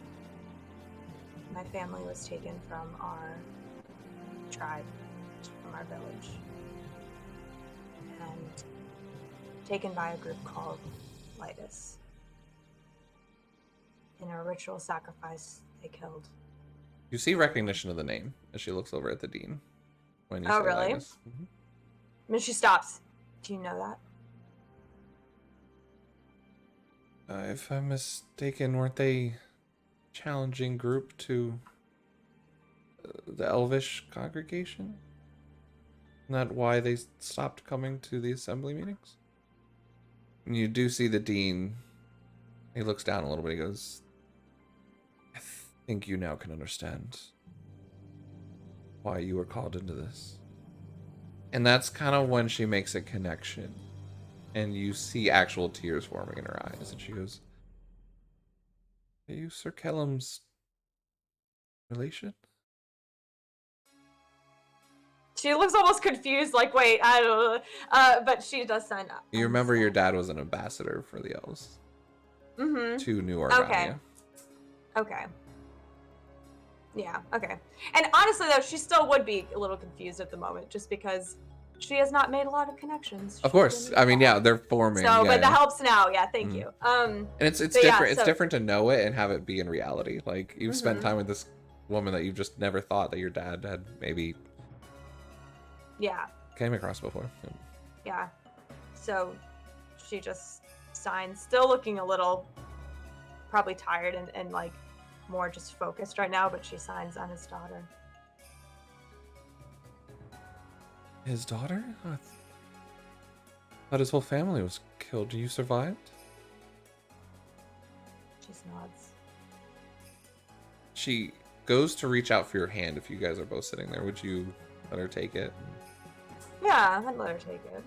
my family was taken from our tribe, from our village, and taken by a group called Lightus. In a ritual sacrifice, they killed. You see recognition of the name as she looks over at the dean. When you Oh, say really? Linus. Mhm. I mean, she stops. Do you know that? If I'm mistaken, weren't they challenging group to the Elvish congregation? Isn't that why they stopped coming to the assembly meetings? And you do see the dean. He looks down a little bit. He goes, I think you now can understand why you were called into this. And that's kind of when she makes a connection. And you see actual tears forming in her eyes. And she goes, are you Sir Kellum's relation? She looks almost confused, like, wait, I don't know. But she does sign up. You remember your dad was an ambassador for the elves to New Organia. Okay. Yeah, okay. And honestly, though, she still would be a little confused at the moment, just because she has not made a lot of connections. Of course. I mean, yeah, they're forming. So, yeah, but that helps now. Yeah, thank you. And it's but different. yeah, It's different to know it and have it be in reality. Like, you've spent time with this woman that you've just never thought that your dad had maybe came across before. Yeah. So she just signs, still looking a little probably tired and like more just focused right now, but she signs on his daughter. His daughter? I thought his whole family was killed. You survived? She nods. She goes to reach out for your hand if you guys are both sitting there. Would you let her take it? Yeah, I'd let her take it.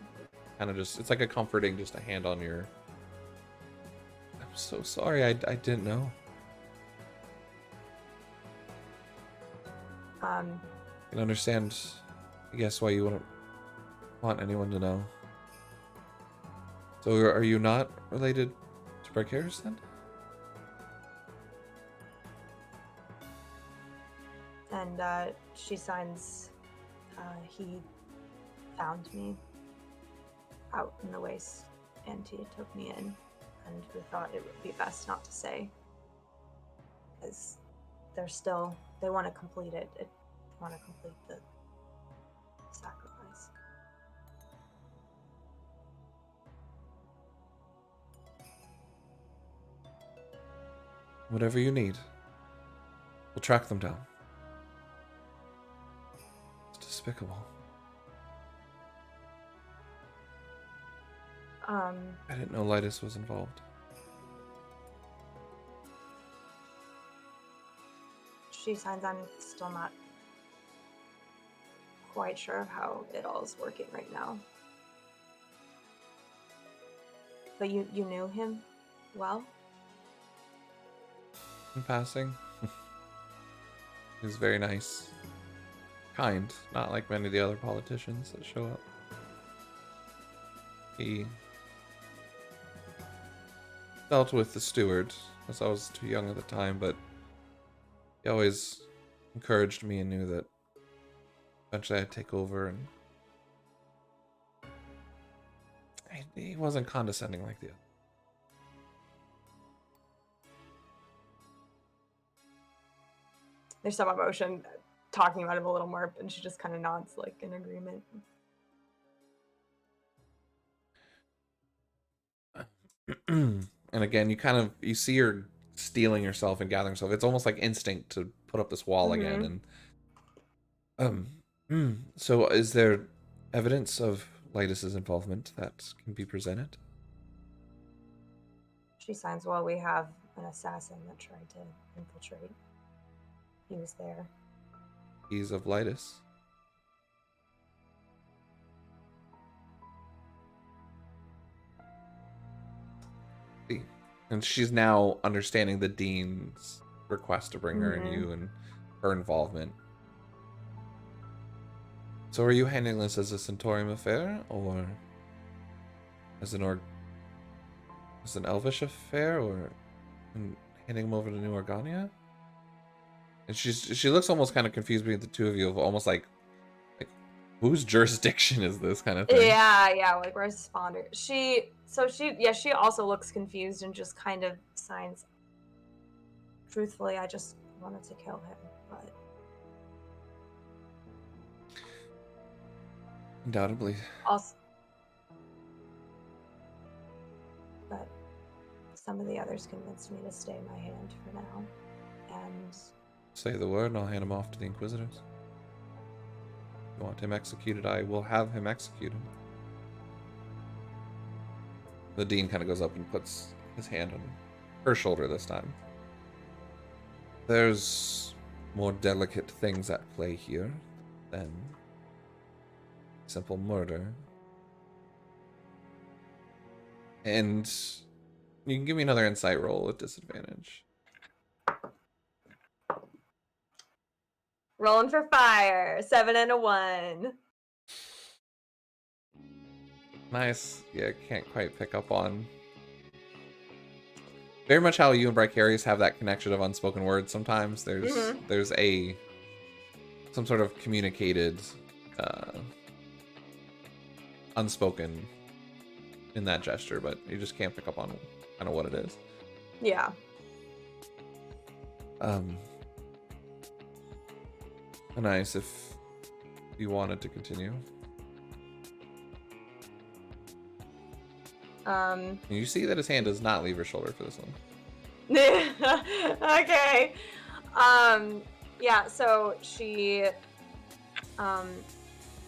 Kind of just, it's like a comforting, just a hand on your... I'm so sorry, I didn't know. I can understand, I guess, why you wouldn't want anyone to know. So are you not related to Bardicdice then? And she signs, he found me out in the waste and he took me in, and we thought it would be best not to say, because they want to complete it. They want to complete the sacrifice. Whatever you need, we'll track them down. despicable. Um, I didn't know Lytus was involved. she signs. I'm still not quite sure of how it all is working right now. But you knew him well? In passing, he was very nice. Kind, not like many of the other politicians that show up. He dealt with the steward, as I was too young at the time, but he always encouraged me and knew that eventually I'd take over, and he wasn't condescending like the other. There's some emotion talking about him a little more, and she just kind of nods like in agreement. And again, you see her steeling herself and gathering herself. It's almost like instinct to put up this wall again. And so is there evidence of Lytus's involvement that can be presented? She signs, well, we have an assassin that tried to infiltrate. He was there. He's of Lytus. See. And she's now understanding the dean's request to bring her and you and her involvement. So are you handling this as a Centaurium affair, or as an elvish affair, or handing him over to New Organia? And she looks almost kind of confused between the two of you, of almost like whose jurisdiction is this kind of thing? Yeah, like responder. She also looks confused and just kind of signs. Truthfully, I just wanted to kill him, but Undoubtedly. also, but some of the others convinced me to stay my hand for now, and Say the word and I'll hand him off to the Inquisitors. If you want him executed, I will have him executed. The dean kind of goes up and puts his hand on her shoulder this time. There's more delicate things at play here than simple murder. And you can give me another insight roll with disadvantage. rolling for fire. 7 and a 1. Nice. Yeah, can't quite pick up on very much how you and Bricarius have that connection of unspoken words. Sometimes there's some sort of communicated unspoken in that gesture, but you just can't pick up on kind of what it is. Yeah. Nice if you wanted to continue. You see that his hand does not leave her shoulder for this one. Okay. Yeah, so she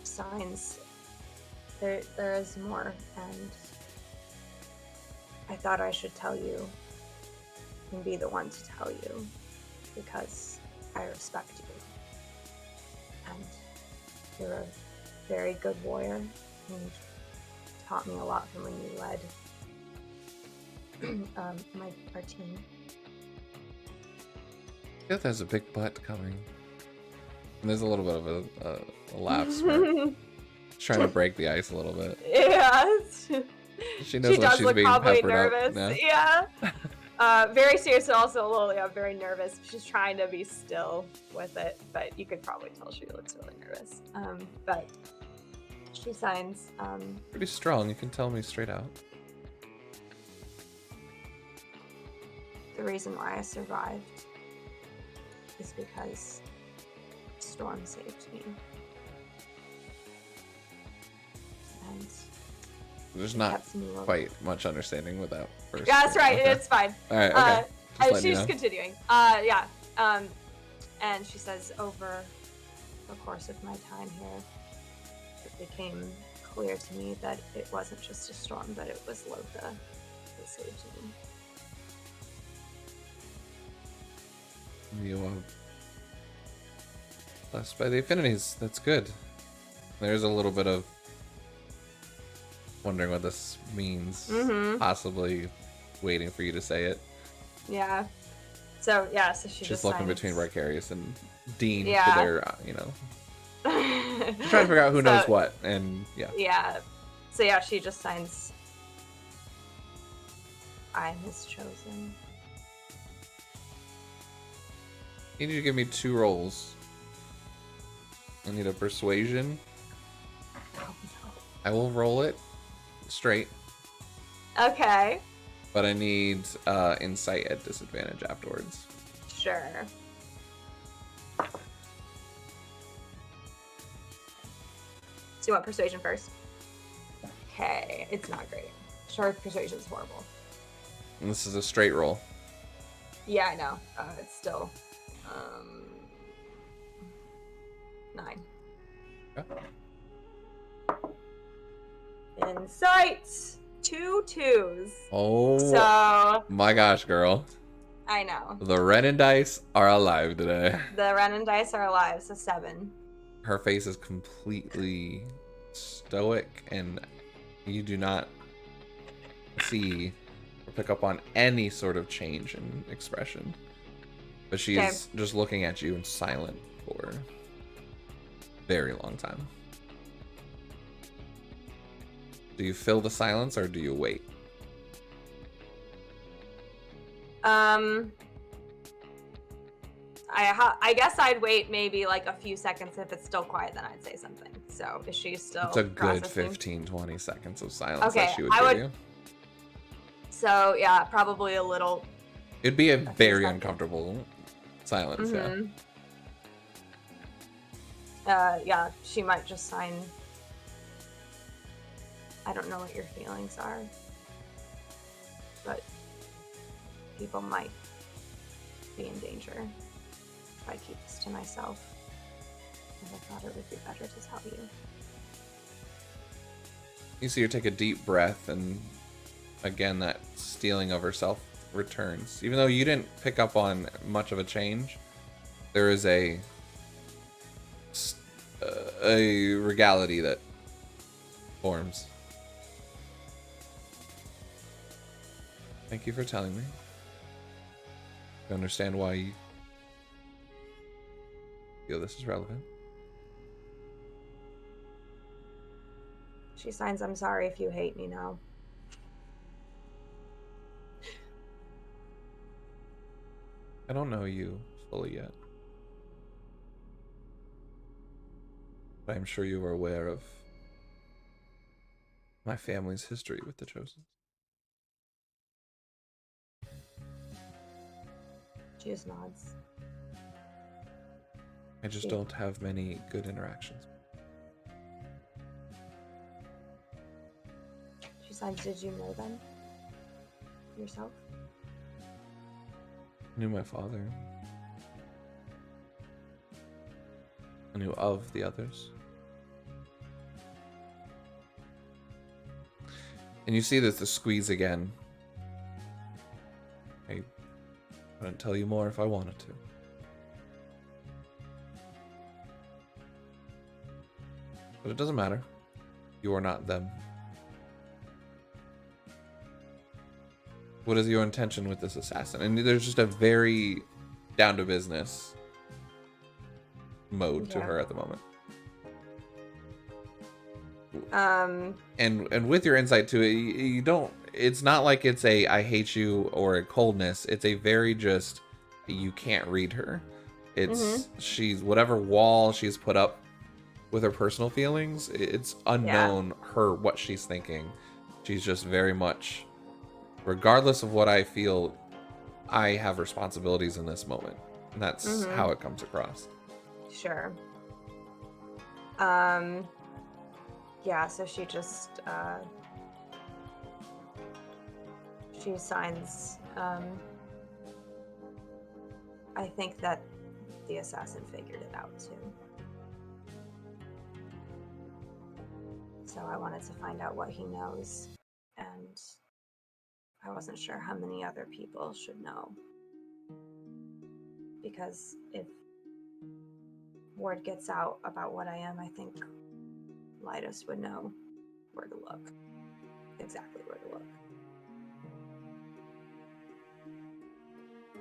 signs there is more, and I thought I should tell you and be the one to tell you because I respect you. And you're a very good warrior and taught me a lot from when you led our team. Yeah, there's a big butt coming. And there's a little bit of a laugh smirk. Trying to break the ice a little bit. Yeah. She knows she when does she's look being probably peppered nervous. up. Yeah. Very serious and also a little very nervous. She's trying to be still with it, but you could probably tell she looks really nervous. But she signs. Pretty strong, you can tell me straight out. The reason why I survived is because Storm saved me. And There's she not kept me alive. quite much understanding with that first. Yeah, that's right. Okay. It's fine. All right, okay. Just letting you She's know. continuing. And she says, over the course of my time here, it became clear to me that it wasn't just a storm, but it was Loka that saved me. You blessed by the affinities. That's good. There's a little bit of wondering what this means. Possibly waiting for you to say it. Yeah. So yeah, so she She's just looking signs. between Vicarious and Dean Yeah. for their, trying to figure out who knows what. And yeah. Yeah. So yeah, she just signs. I am his chosen. You need to give me 2 rolls. I need a persuasion. Oh I will roll it straight, no. Okay. but I need insight at disadvantage afterwards. Sure. So you want persuasion first? Okay, it's not great. Sure, persuasion's horrible. And this is a straight roll. Yeah, I know. It's still 9. Okay. Insight, 2 2s. Oh So my gosh, girl. I know The Renin dice are alive today. the Renin dice are alive. So 7. Her face is completely stoic, and you do not see or pick up on any sort of change in expression. But she is just looking at you in silent for a very long time. Do you fill the silence or do you wait? I guess I'd wait maybe like a few seconds. If it's still quiet, then I'd say something. So is she still It's a good processing? 15-20 seconds of silence Okay, that she would I give would- you. So yeah, probably a little. It'd be a few very seconds. uncomfortable silence, yeah. Mhm. Yeah, she might just sign. I don't know what your feelings are, but people might be in danger if I keep this to myself. And I thought it would be better to tell you. You see her take a deep breath, and again, that stealing of herself returns. Even though you didn't pick up on much of a change, there is a regality that forms. Thank you for telling me. I understand why you feel this is relevant. She signs, I'm sorry if you hate me now. I don't know you fully yet, but I'm sure you are aware of my family's history with the Chosen. She just nods. I just don't have many good interactions. She signs, did you know them? Yourself? I knew my father. I knew of the others. And you see that the squeeze again. I couldn't tell you more if I wanted to. But it doesn't matter. You are not them. What is your intention with this assassin? And there's just a very down to business mode to her at the moment. And with your insight to it, you don't. It's not like it's a I hate you or a coldness. It's a very just you can't read her. It's she's whatever wall she's put up with her personal feelings. It's unknown her what she's thinking. She's just very much, regardless of what I feel, I have responsibilities in this moment, and that's how it comes across. Sure. Yeah, so she just she signs I think that the assassin figured it out too. so I wanted to find out what he knows, and I wasn't sure how many other people should know. Because if word gets out about what I am, I think Lytus would know where to look. Exactly where to look.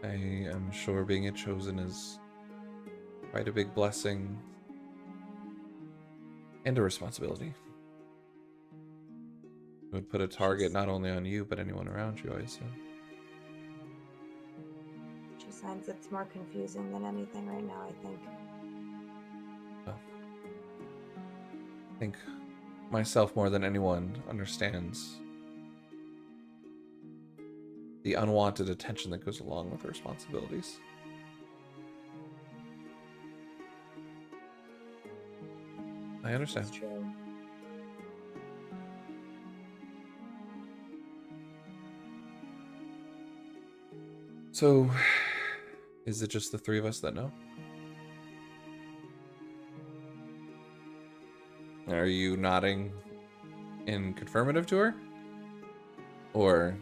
I am sure being a chosen is quite a big blessing and a responsibility. It would put a target not only on you, but anyone around you, I assume. She finds it's more confusing than anything right now, I think. Well, I think myself more than anyone understands the unwanted attention that goes along with responsibilities. I understand. That's true. So, is it just the three of us that know? Are you nodding in confirmative to her? Or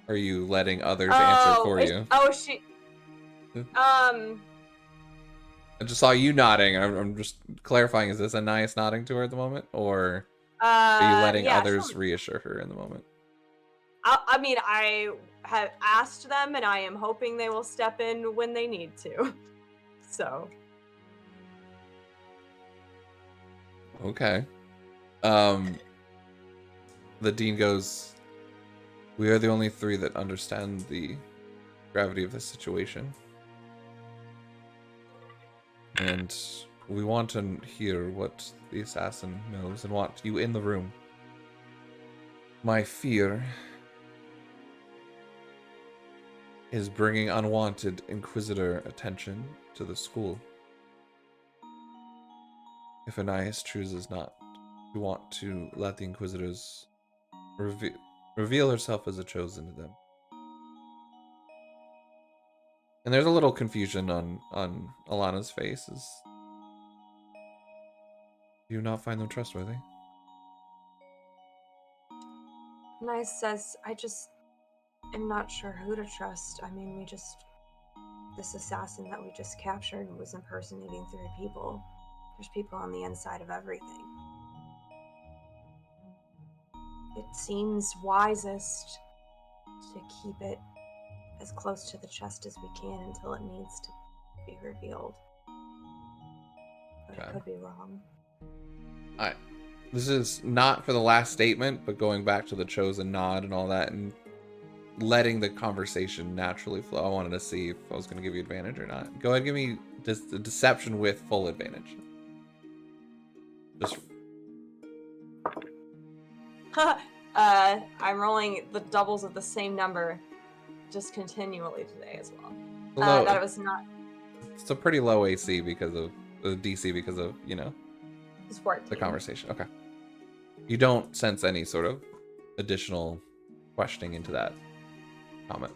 are you letting others answer for you? She... I just saw you nodding. I'm just clarifying, is this Anais nodding to her at the moment? Or are you letting others reassure her in the moment? I mean, I have asked them, and I am hoping they will step in when they need to. So. Okay. The dean goes, we are the only three that understand the gravity of this situation. And we want to hear what the assassin knows and want you in the room. My fear is bringing unwanted Inquisitor attention to the school. If Anais chooses not to want to let the Inquisitors reveal herself as a chosen to them. And there's a little confusion on Alana's face. Do you not find them trustworthy? Nice says, I just am not sure who to trust. I mean, this assassin that we just captured was impersonating 3 people. There's people on the inside of everything. It seems wisest to keep it as close to the chest as we can until it needs to be revealed. But Okay. I could be wrong. This is not for the last statement, but going back to the chosen nod and all that, and letting the conversation naturally flow. I wanted to see if I was going to give you advantage or not. Go ahead and give me the deception with full advantage. Just I'm rolling the doubles of the same number just continually today as well. low, That it was not. It's a pretty low AC because of the DC because of, It's 14. the conversation. Okay. You don't sense any sort of additional questioning into that comment.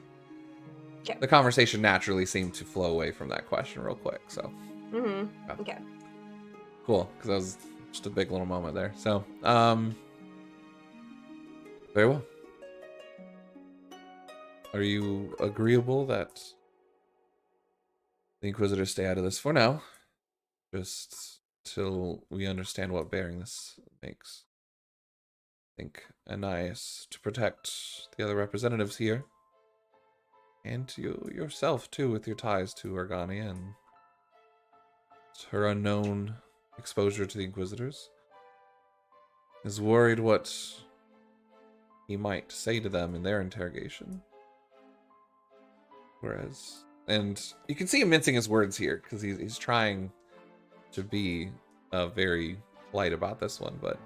Okay. The conversation naturally seemed to flow away from that question real quick, so. Mm-hmm. Okay. Cool, because that was just a big little moment there. So, very well. Are you agreeable that the Inquisitors stay out of this for now? Just till we understand what bearing this makes. I think Anais, to protect the other representatives here, and you yourself too, with your ties to Organia and her unknown exposure to the Inquisitors, is worried what he might say to them in their interrogation. Whereas, and you can see him mincing his words here, because he's trying to be very polite about this one, but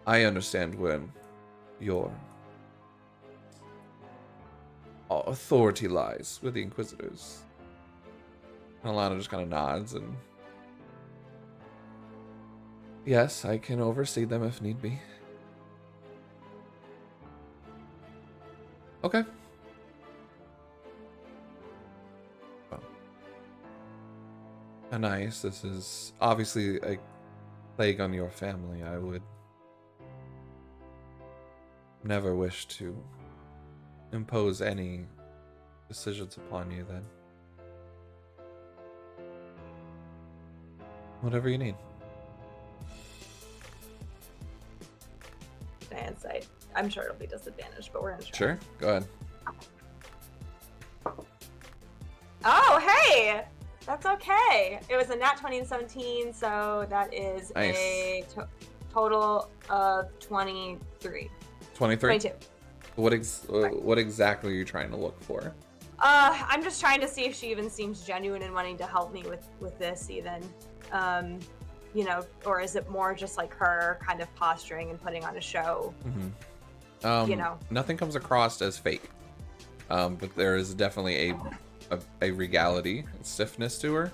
I understand when your authority lies with the Inquisitors. And Alana just kind of nods and... Yes, I can oversee them if need be. Okay. Well. Anais, this is obviously a plague on your family. I would never wish to impose any decisions upon you then. Whatever you need. Insight. I'm sure it'll be disadvantaged, but we're gonna try. Sure, go ahead. Oh, hey! That's okay. It was a nat 20 and 17, so that is Nice. a total of 23. 23? 22. What exactly are you trying to look for? I'm just trying to see if she even seems genuine in wanting to help me with this even. You know, or is it more just like her kind of posturing and putting on a show? Mm-hmm. You know, nothing comes across as fake, but there is definitely a regality and stiffness to her.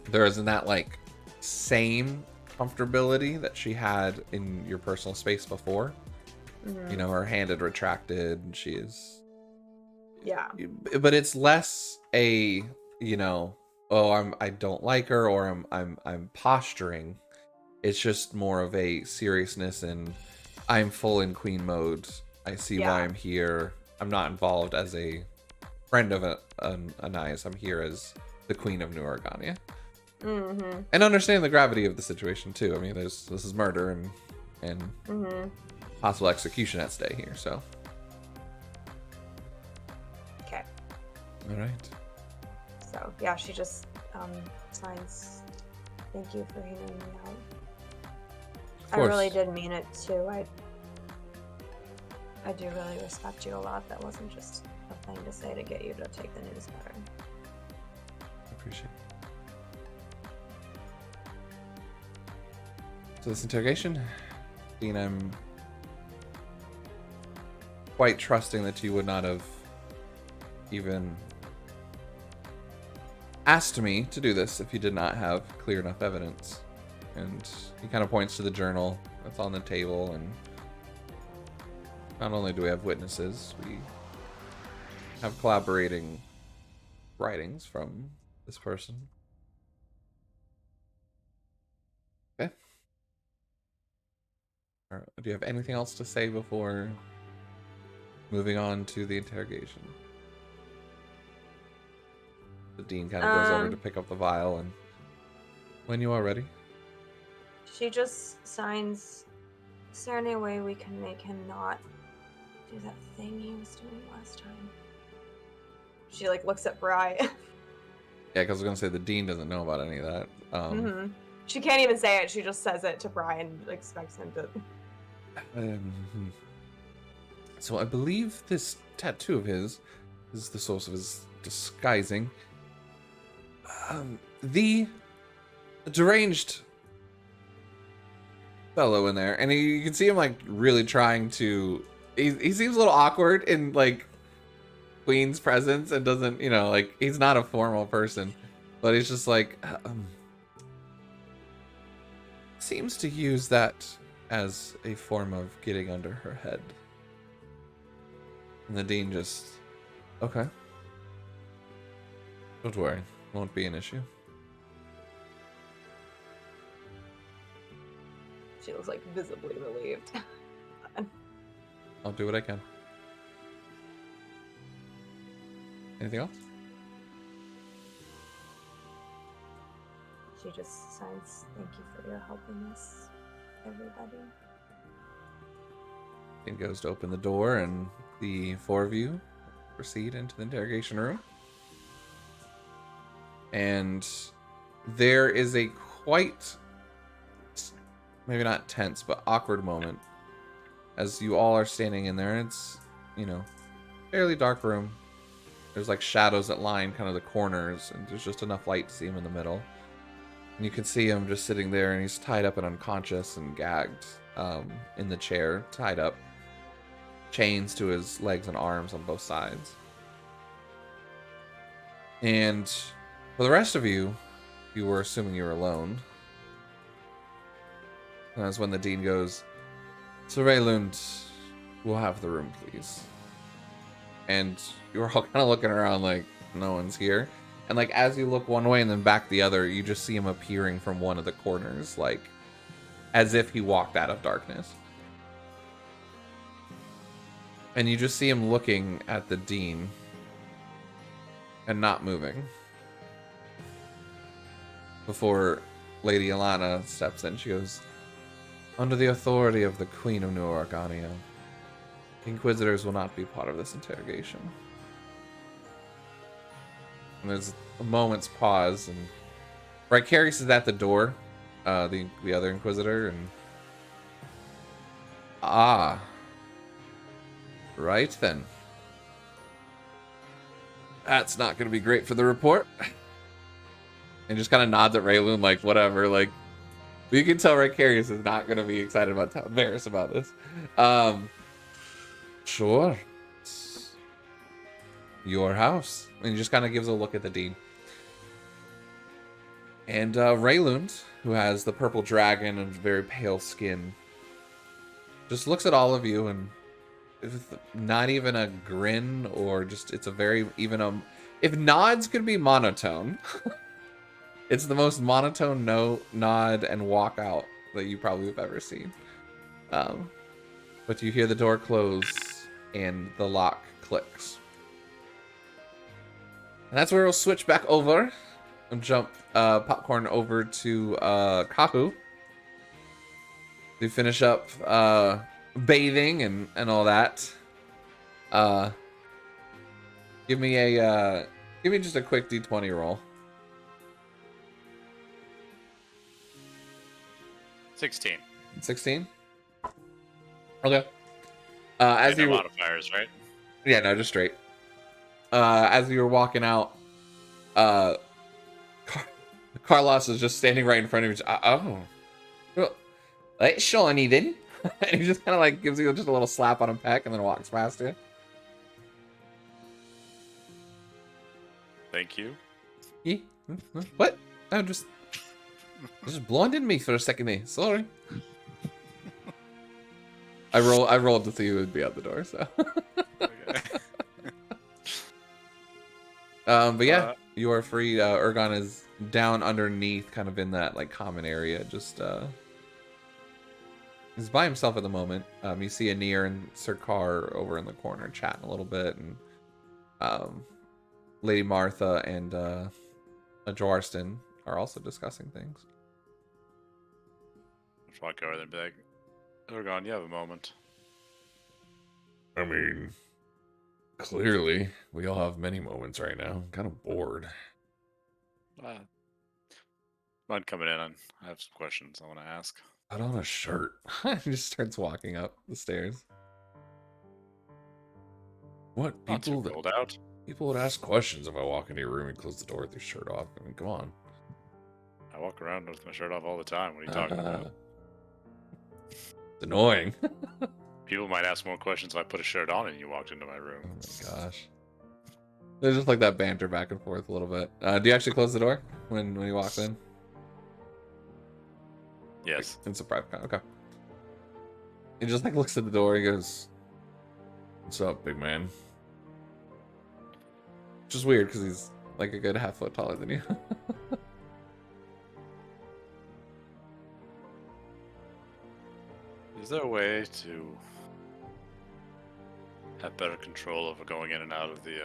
There isn't that like same comfortability that she had in your personal space before. You know, her hand had retracted and she is, yeah, but it's less a, you know, oh, I don't like her, or I'm posturing. It's just more of a seriousness, and I'm full in queen mode. I see why I'm here. I'm not involved as a friend of Anais. I'm here as the queen of New Organia. And understanding the gravity of the situation too. I mean, this is murder and possible execution at stake here. So. Okay. All right. So yeah, she just signs. Thank you for hearing me out. I really did mean it too. I do really respect you a lot. That wasn't just a thing to say to get you to take the news better. I appreciate it. So this interrogation, Dean, I'm quite trusting that you would not have even asked me to do this if you did not have clear enough evidence. And he kind of points to the journal that's on the table, and not only do we have witnesses, we have collaborating writings from this person. Okay. Do you have anything else to say before moving on to the interrogation? The dean kind of goes over to pick up the vial, and when you are ready. She just signs, is there any way we can make him not do that thing he was doing last time? She like looks at Bri. Yeah, because I was going to say the dean doesn't know about any of that. She can't even say it. She just says it to Bri and expects him to. So I believe this tattoo of his is the source of his disguising. The deranged fellow in there, and you can see him like really trying to. He seems a little awkward in like Queen's presence, and doesn't, you know, like he's not a formal person, but he's just like seems to use that as a form of getting under her head. And the dean just, okay, don't worry, won't be an issue. She looks like visibly relieved. I'll do what I can. Anything else? She just signs, thank you for your help in this, everybody. Dean goes to open the door, and the four of you proceed into the interrogation room. And there is a quite, maybe not tense, but awkward moment as you all are standing in there. It's, you know, fairly dark room. There's like shadows that line kind of the corners, and there's just enough light to see him in the middle. And you can see him just sitting there, and he's tied up and unconscious and gagged in the chair, tied up. Chains to his legs and arms on both sides. And for the rest of you, you were assuming you were alone. And that's when the dean goes, Sir Vaylund, we'll have the room, please. And you're all kind of looking around like no one's here. And like as you look one way and then back the other, you just see him appearing from one of the corners, like as if he walked out of darkness. And you just see him looking at the dean and not moving. Before Lady Alana steps in, she goes, "Under the authority of the Queen of New Organia, Inquisitors will not be part of this interrogation." And there's a moment's pause, and Ricarius is at the door, the other Inquisitor, and right then. That's not going to be great for the report. And just kind of nods at Rayloon, like, whatever, like, you can tell Ricarius is not going to be excited about telling Varys about this. Sure. It's your house. And he just kind of gives a look at the dean. And Rayloon, who has the purple dragon and very pale skin, just looks at all of you, and with not even a grin, or just, it's a very, even a, if nods could be monotone, it's the most monotone nod and walk out that you probably have ever seen. But you hear the door close and the lock clicks. And that's where we'll switch back over and jump Popcorn over to Kahu to finish up bathing and all that. Give me just a quick D20 roll. 16. 16? Okay. As no you modifiers, right? Yeah, no, just straight. As you were walking out, Carlos is just standing right in front of you. Well, that's shiny then. And he just kind of like gives you just a little slap on a peck and then walks past you. Thank you. What? No, just blinded me for a second there. Sorry. I rolled to see who would be out the door, so. Okay. But yeah, you are free. Ergon is down underneath, kind of in that like common area. Just he's by himself at the moment. You see Anir and Sirkar over in the corner chatting a little bit, and Lady Martha and Jarston are also discussing things. Just walk over there and be like, Orgon, you have a moment. I mean, clearly, we all have many moments right now. I'm kind of bored. Mind coming in, I have some questions I want to ask. Put on a shirt. He just starts walking up the stairs. What? Not too cold out. People would ask questions if I walk into your room and close the door with your shirt off. I mean, come on. I walk around with my shirt off all the time. What are you talking about? It's annoying. People might ask more questions if I put a shirt on and you walked into my room. Oh my gosh. There's just like that banter back and forth a little bit. Do you actually close the door when he walks in? Yes. It's a private con. Okay. He just like looks at the door. He goes, "What's up, big man?" Which is weird because he's like a good half foot taller than you. Is there a way to have better control over going in and out of the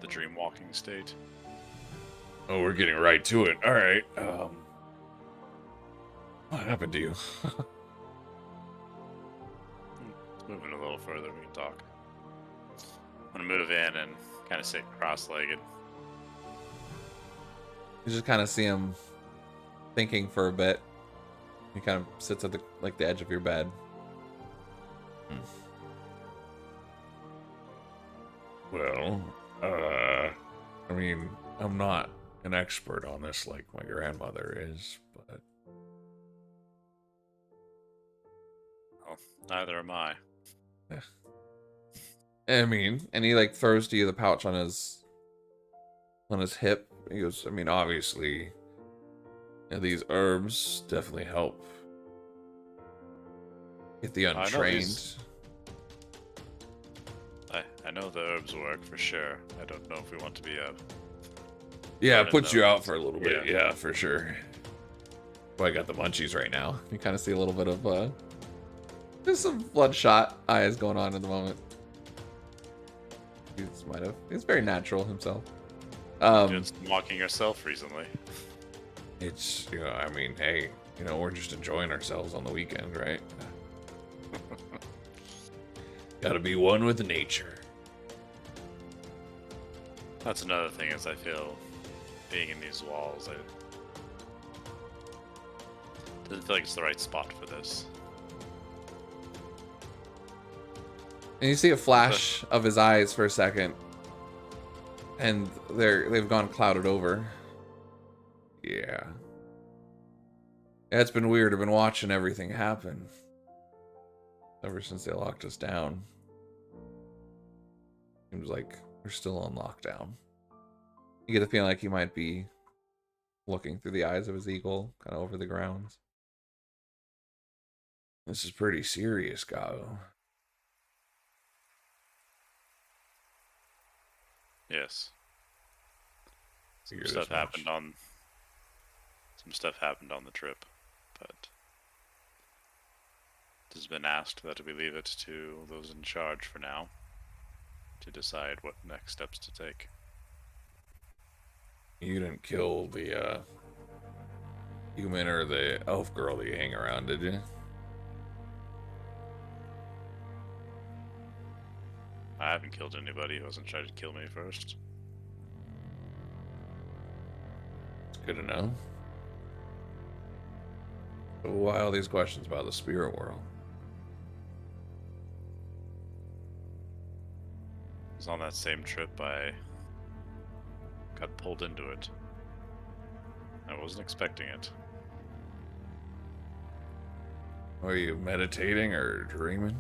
dream walking state? Oh, we're getting right to it. All right. What happened to you? Moving a little further, we can talk. I'm gonna move in and kind of sit cross-legged. You just kind of see him thinking for a bit. He kind of sits at the edge of your bed. Well, I mean, I'm not an expert on this like my grandmother is, but Well, neither am I. I mean, and he like throws to you the pouch on his hip. He goes, I mean, obviously, these herbs definitely help get the untrained. I know the herbs work for sure. I don't know if we want to be Yeah, it learning puts you those. out for a little bit. Yeah, for sure. Well, I got the munchies right now. You kind of see a little bit of There's some bloodshot eyes going on at the moment. He's very natural himself. Just mocking yourself recently. It's, I mean, hey, we're just enjoying ourselves on the weekend, right? Gotta be one with nature. That's another thing is I feel being in these walls, I doesn't feel like it's the right spot for this. And you see a flash of his eyes for a second. And they've gone clouded over. Yeah. Yeah, it's been weird. I've been watching everything happen. Ever since they locked us down. Seems like we're still on lockdown. You get the feeling like he might be looking through the eyes of his eagle, kind of over the grounds. This is pretty serious, Gao. Yes. Some Figured stuff as much. happened on the trip, but it has been asked that we leave it to those in charge for now to decide what next steps to take. You didn't kill the human or the elf girl that you hang around, did you? I haven't killed anybody who hasn't tried to kill me first. It's good to know. So why all these questions about the spirit world? I was on that same trip, I got pulled into it. I wasn't expecting it. Are you meditating or dreaming?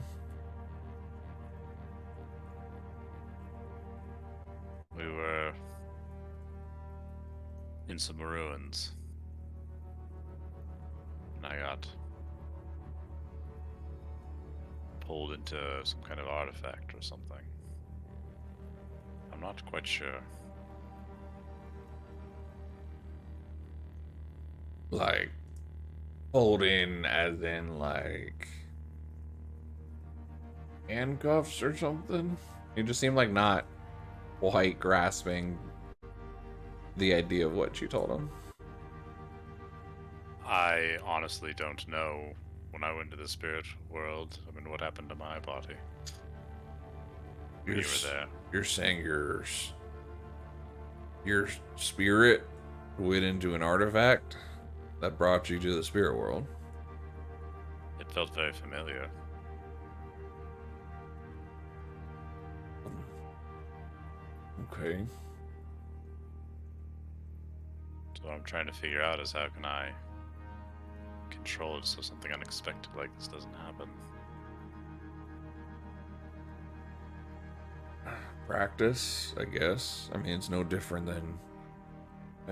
We were in some ruins, and I got pulled into some kind of artifact or something. I'm not quite sure. Like, pulled in as in, like, handcuffs or something? You just seem like not quite grasping the idea of what you told him. I honestly don't know when I went to the spirit world. I mean, what happened to my body? You were there. You're saying your spirit went into an artifact that brought you to the spirit world. It felt very familiar. Okay. So what I'm trying to figure out is how can I control it so something unexpected like this doesn't happen. Practice, I guess. I mean, it's no different than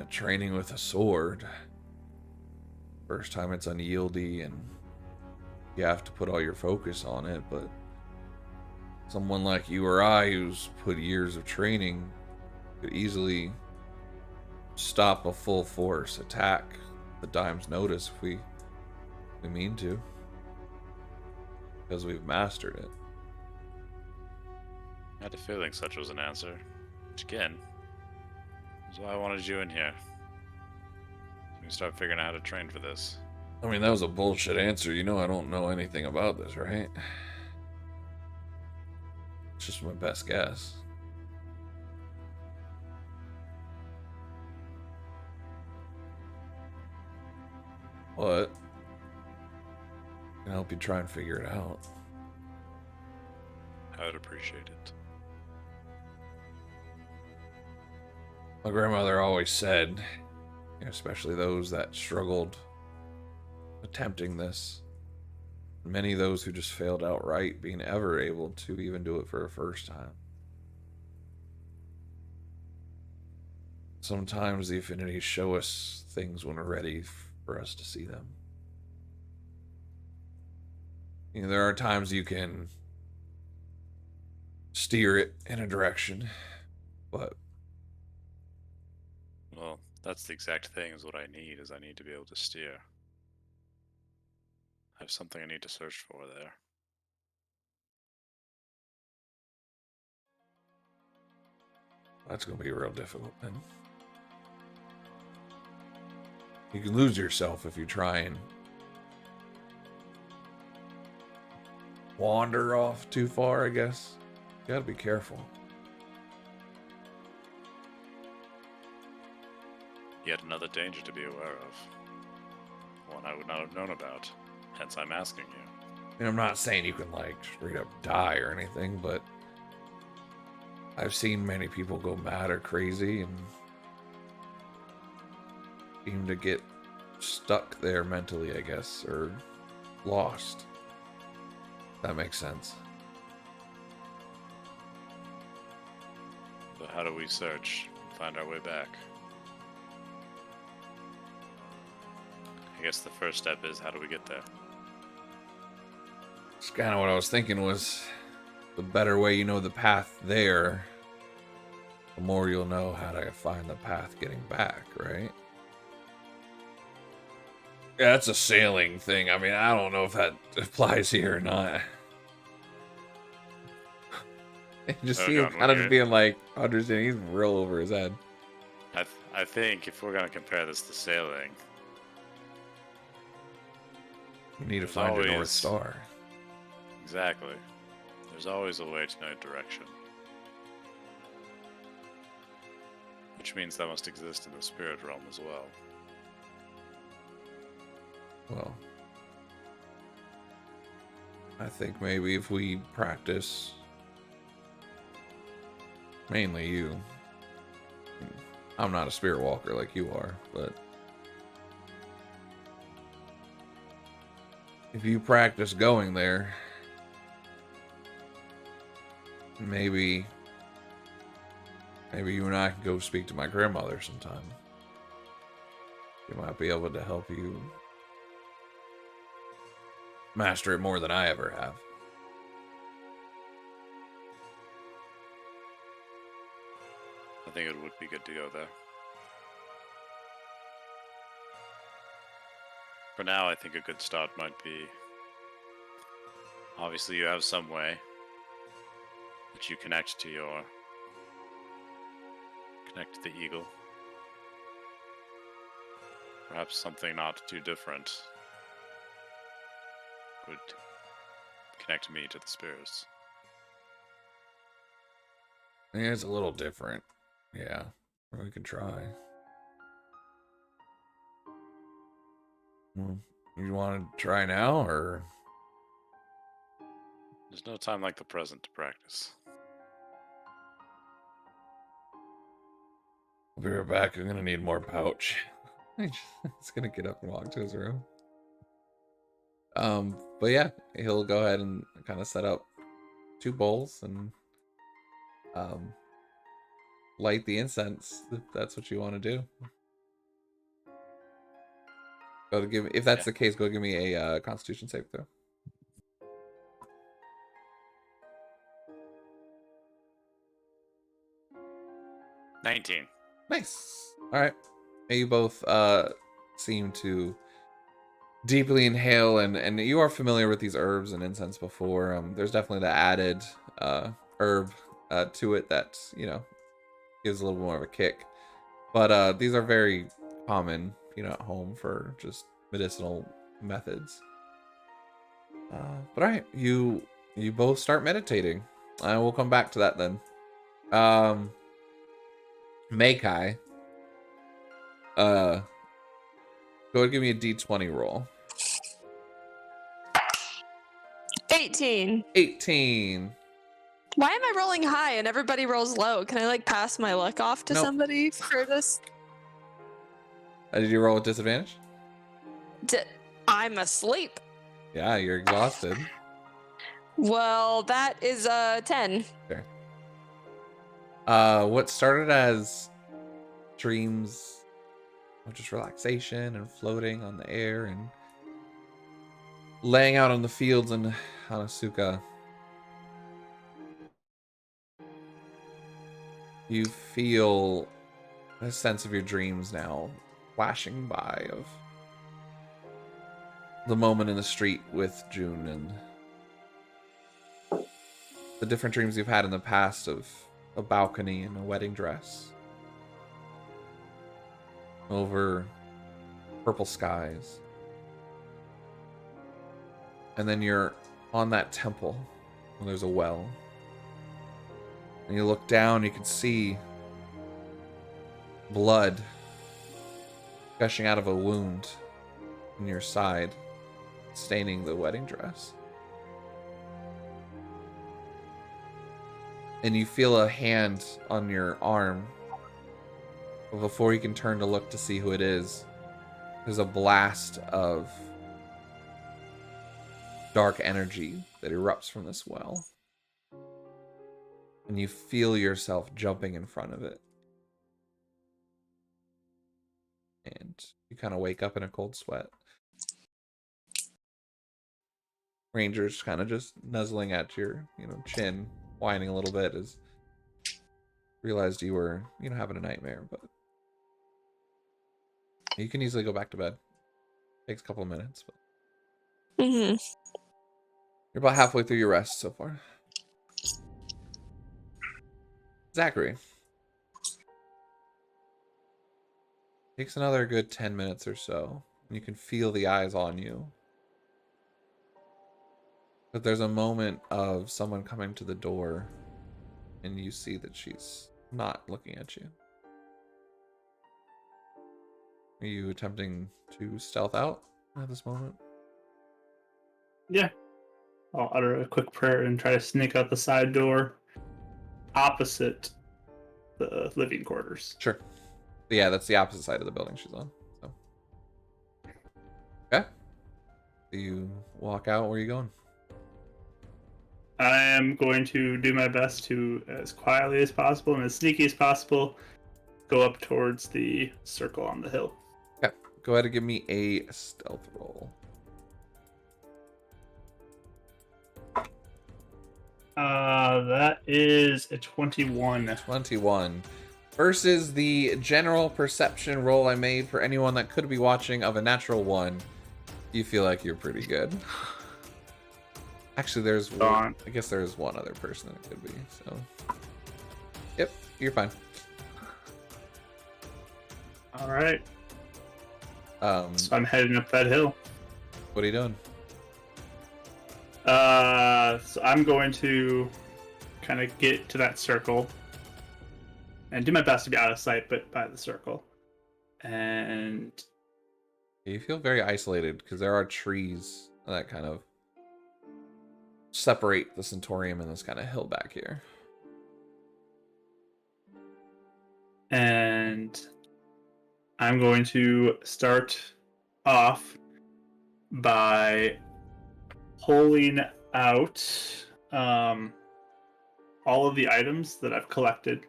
training with a sword. First time it's unyieldy and you have to put all your focus on it, but someone like you or I who's put years of training could easily stop a full force attack at the dime's notice if we mean to, because we've mastered it. I had a feeling such was an answer. Which again, is why I wanted you in here. We can start figuring out how to train for this. I mean, that was a bullshit answer. I don't know anything about this, right? It's just my best guess. But I can help you try and figure it out. I would appreciate it. My grandmother always said, especially those that struggled attempting this, many of those who just failed outright being ever able to even do it for a first time. Sometimes the affinities show us things when we're ready for us to see them. There are times you can steer it in a direction, but Well, that's the exact thing is what I need, is I need to be able to steer. I have something I need to search for there. That's gonna be real difficult then. You can lose yourself if you try and wander off too far, I guess. You gotta be careful. Yet another danger to be aware of. One I would not have known about. Hence I'm asking you. And I'm not saying you can, like, straight up die or anything, but I've seen many people go mad or crazy and seem to get stuck there mentally, I guess, or lost. That makes sense. So how do we search, find our way back? I guess the first step is, how do we get there? It's kind of what I was thinking was, the better way you know the path there, the more you'll know how to find the path getting back, right? Yeah, that's a sailing thing. I mean, I don't know if that applies here or not. It just seems kind of being like, understanding, he's real over his head. I think if we're going to compare this to sailing, You need to find your North Star. Exactly. There's always a way to know direction. Which means that must exist in the spirit realm as well. Well, I think maybe if we practice, mainly you. I'm not a spirit walker like you are, but if you practice going there, maybe you and I can go speak to my grandmother sometime. She might be able to help you master it more than I ever have. I think it would be good to go there. For now, I think a good start might be, obviously you have some way that you connect to the eagle. Perhaps something not too different would connect me to the spirits. Yeah, it's a little different. Yeah, we could try. Well, you want to try now, or? There's no time like the present to practice. I'll be right back. I'm gonna need more pouch. He's gonna get up and walk to his room. But yeah, he'll go ahead and kind of set up 2 bowls and light the incense if that's what you want to do. Go to give, if that's the case, go give me a Constitution save throw. 19. Nice. All right. You both seem to deeply inhale, and you are familiar with these herbs and incense before. There's definitely the added herb to it that, you know, gives a little more of a kick. But these are very common, you know, at home for just medicinal methods. But all right, you both start meditating. We'll come back to that then. Meikai, go ahead and give me a d20 roll. 18. 18. Why am I rolling high and everybody rolls low? Can I like pass my luck off to Nope. somebody for this? Did you roll with disadvantage? I'm asleep. Yeah, you're exhausted. Well, that is 10. Okay. What started as dreams of just relaxation and floating on the air and laying out on the fields in Hanasuka, you feel a sense of your dreams now flashing by, of the moment in the street with June and the different dreams you've had in the past of a balcony in a wedding dress over purple skies. And then you're on that temple where there's a well. And you look down, you can see blood gushing out of a wound in your side, staining the wedding dress. And you feel a hand on your arm. But before you can turn to look to see who it is, there's a blast of dark energy that erupts from this well. And you feel yourself jumping in front of it. And you kind of wake up in a cold sweat. Ranger's kind of just nuzzling at your, chin, whining a little bit as realized you were, having a nightmare, but you can easily go back to bed. Takes a couple of minutes, but you're about halfway through your rest so far. Zachary. Takes another good 10 minutes or so. You can feel the eyes on you. But there's a moment of someone coming to the door, and you see that she's not looking at you. Are you attempting to stealth out at this moment? Yeah. I'll utter a quick prayer and try to sneak out the side door opposite the living quarters. Sure. Yeah, that's the opposite side of the building she's on. So. Okay. Do you walk out? Where are you going? I am going to do my best to, as quietly as possible and as sneaky as possible, go up towards the circle on the hill. Okay. Go ahead and give me a stealth roll. That is a 21. 21. Versus the general perception roll I made for anyone that could be watching of a natural 1. You feel like you're pretty good. Actually, there's one. I guess there's one other person that it could be. So, yep, you're fine. All right. So I'm heading up that hill. What are you doing? So I'm going to kind of get to that circle and do my best to be out of sight, but by the circle. And you feel very isolated because there are trees that kind of separate the Centaurium and this kind of hill back here. And I'm going to start off by pulling out all of the items that I've collected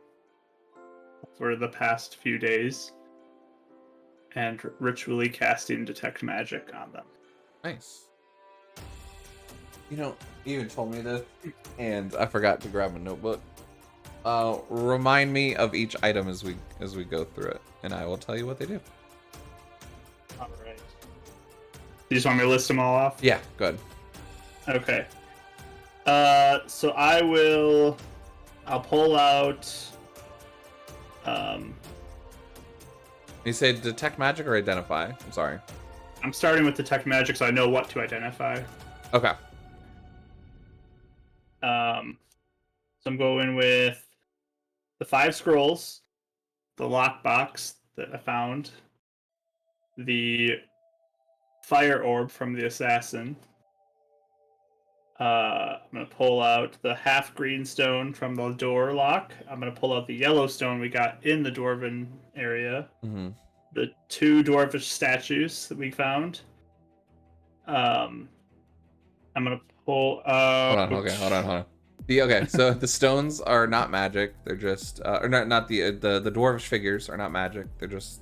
for the past few days and ritually casting Detect Magic on them. Nice. You even told me this, and I forgot to grab a notebook. Remind me of each item as we go through it, and I will tell you what they do. All right. You just want me to list them all off? Yeah, good. Okay. So I'll pull out. You say detect magic or identify? I'm sorry. I'm starting with Detect Magic, so I know what to identify. Okay. So I'm going with the 5 scrolls, the lockbox that I found, the fire orb from the assassin. I'm going to pull out the half green stone from the door lock. I'm going to pull out the yellow stone we got in the dwarven area. Mm-hmm. The 2 dwarvish statues that we found. I'm going to pull out... Hold on. Okay, so the stones are not magic. They're just... or not the dwarvish figures are not magic. They're just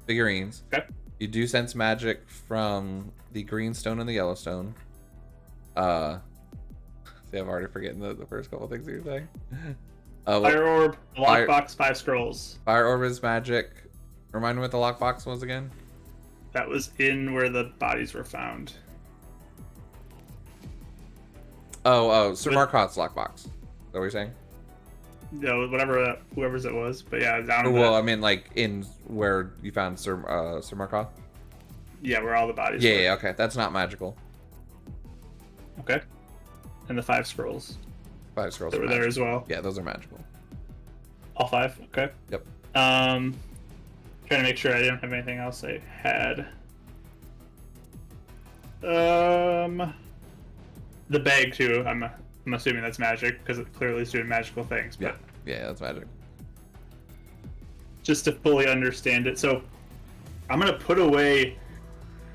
figurines. Okay. You do sense magic from the green stone and the yellow stone. See, I'm already forgetting the first couple things that you're saying. Fire orb, lockbox, 5 scrolls. Fire orb is magic. Remind me what the lockbox was again? That was in where the bodies were found. Oh, Sir Markot's lockbox. Is that what you're saying? whatever whoever's it was. But yeah, down. Well, I mean, like in where you found Sir Markov. Yeah, where all the bodies. Yeah, were. yeah, okay, that's not magical. Okay. And the 5 scrolls. 5 scrolls That are were there magical. as well. Yeah, those are magical. All 5. Okay. Yep. Trying to make sure I didn't have anything else I had. The bag too. I'm assuming that's magic because it clearly is doing magical things. But Yeah, that's magic. just to fully understand it, so I'm gonna put away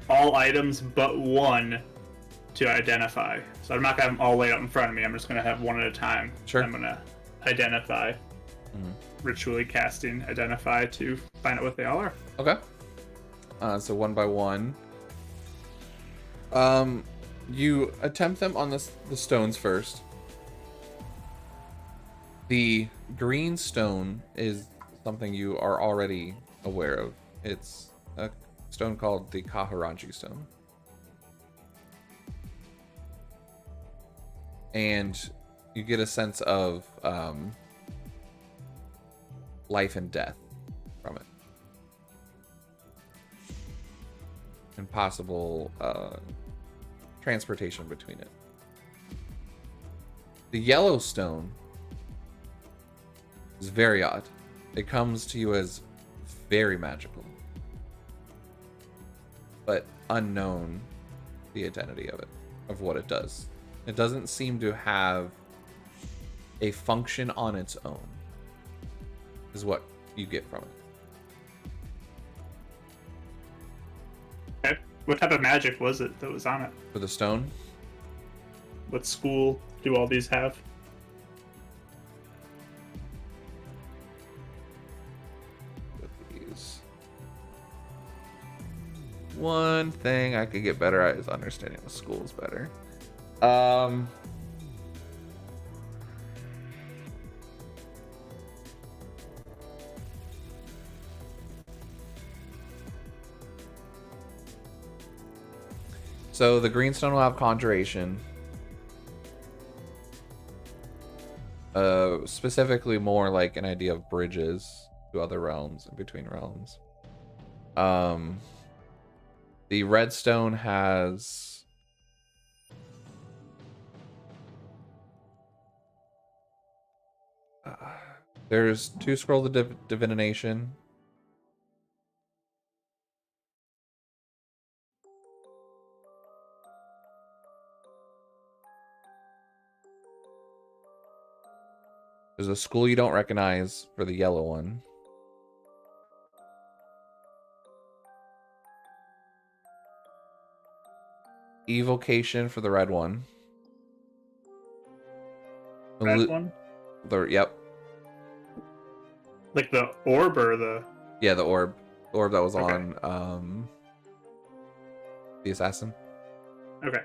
all items but one to identify. So I'm not gonna have them all laid out in front of me. I'm just gonna have one at a time. Sure. I'm gonna identify, ritually casting identify to find out what they all are. Okay. So one by one. You attempt them on the stones first. The green stone is something you are already aware of. It's a stone called the Kaharaji stone. And you get a sense of life and death from it. And possible transportation between it. The yellow stone is very odd. It comes to you as very magical, but unknown the identity of it, of what it does. It doesn't seem to have a function on its own, is what you get from it. Okay. What type of magic was it that was on it? For the stone, What school do all these have? with these, one thing I could get better at is understanding the schools better. So the greenstone will have conjuration. Specifically more like an idea of bridges to other realms and between realms. The redstone has there's 2 scrolls of divination. There's a school you don't recognize for the yellow one. Evocation for the red one. Red one? Yep. Like the orb or the... Yeah, the orb. The orb that was Okay. on the assassin. Okay.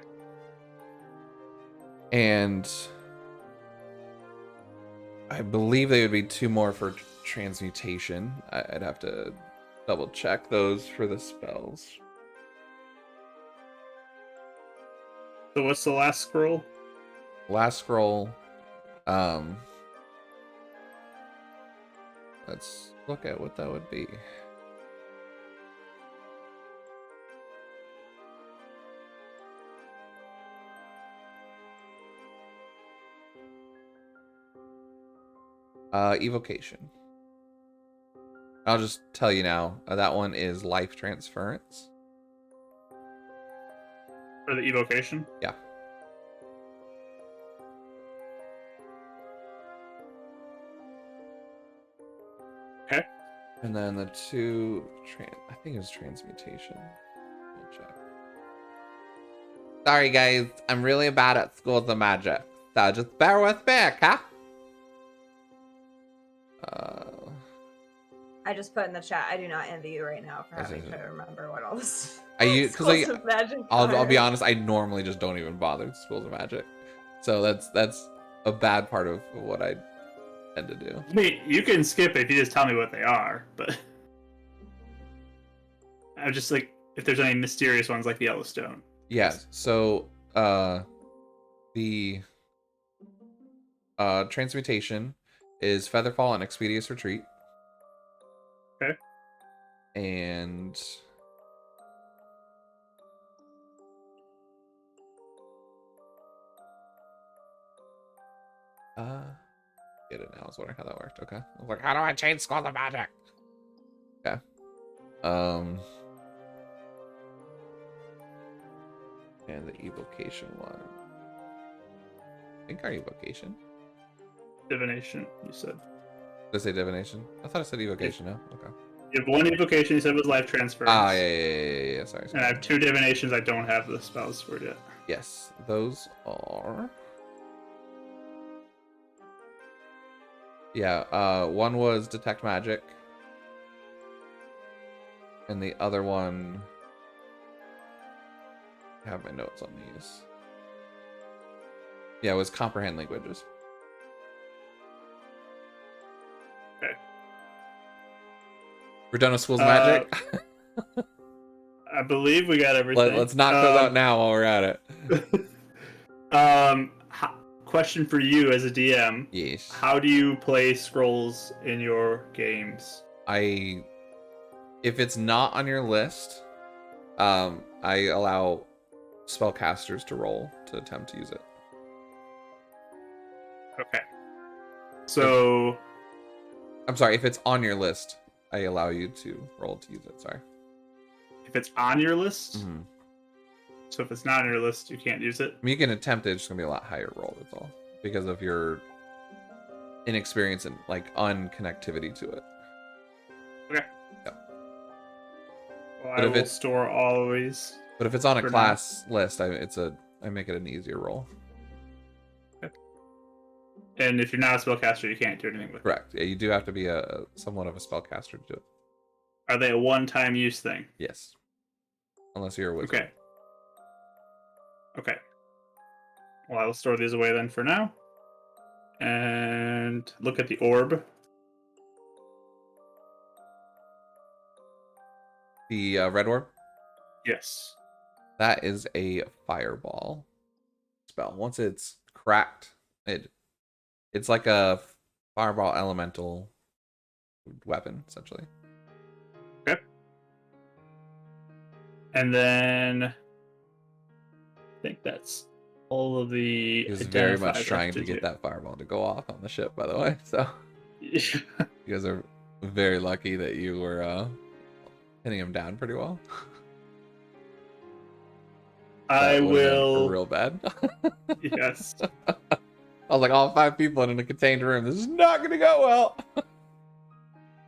And I believe they would be 2 more for transmutation. I'd have to double check those for the spells. So what's the last scroll? Last scroll. Let's look at what that would be. Evocation. I'll just tell you now. That one is life transference. For the evocation? Yeah. Okay. And then the 2, I think it's transmutation. I'll check. Sorry guys, I'm really bad at schools of magic, so just bear with me, okay? I just put in the chat. I do not envy you right now for Yes, having yes, to yes. remember what all this. Because schools of magic I'll be are. honest, I normally just don't even bother with schools of magic, so that's a bad part of what I tend to do. I mean, you can skip it if you just tell me what they are, but... I'm just like, if there's any mysterious ones like the Yellowstone. Yeah, so the transmutation is Featherfall and Expeditious Retreat. Okay. And get it now. I was wondering how that worked. Okay. I was like, how do I change School of Magic? Okay. And the evocation one. I think our evocation. Divination, you said. Did I say divination? I thought I said evocation. No. Okay. You have one evocation. You said was life transference. Ah, yeah. Sorry. And I have 2 divinations. I don't have the spells for it yet. Yes, those are. Yeah, one was detect magic, and the other one. I have my notes on these. Yeah, it was comprehend languages. Okay. We're done with schools of magic. I believe we got everything. Let's knock those out now while we're at it. Question for you as a DM. Yes. How do you play scrolls in your games? If it's not on your list, I allow spellcasters to roll to attempt to use it. Okay. So, I'm sorry, if it's on your list, I allow you to roll to use it. Sorry. if it's on your list, Mm-hmm. so if it's not on your list, you can't use it. I mean, you can attempt it. It's gonna be a lot higher roll. That's all, because of your inexperience and like unconnectivity to it. Okay. Yep. Well, But I if will it's- store always. But if it's on a For now. class list, I make it an easier roll. And if you're not a spellcaster, you can't do anything with it. Correct. Yeah, you do have to be a somewhat of a spellcaster to do it. Are they a one-time use thing? Yes. Unless you're a wizard. Okay. Okay. Well, I will store these away then for now. And look at the orb. The red orb. Yes. That is a fireball spell. Once it's cracked, it's like a fireball elemental weapon, essentially. Okay. And then I think that's all of the. He was very much identifiers trying to do. get that fireball to go off on the ship, by the way. So you guys are very lucky that you were hitting him down pretty well. I That would've been will. real bad. Yes. I was like, all 5 people in a contained room. This is not going to go well.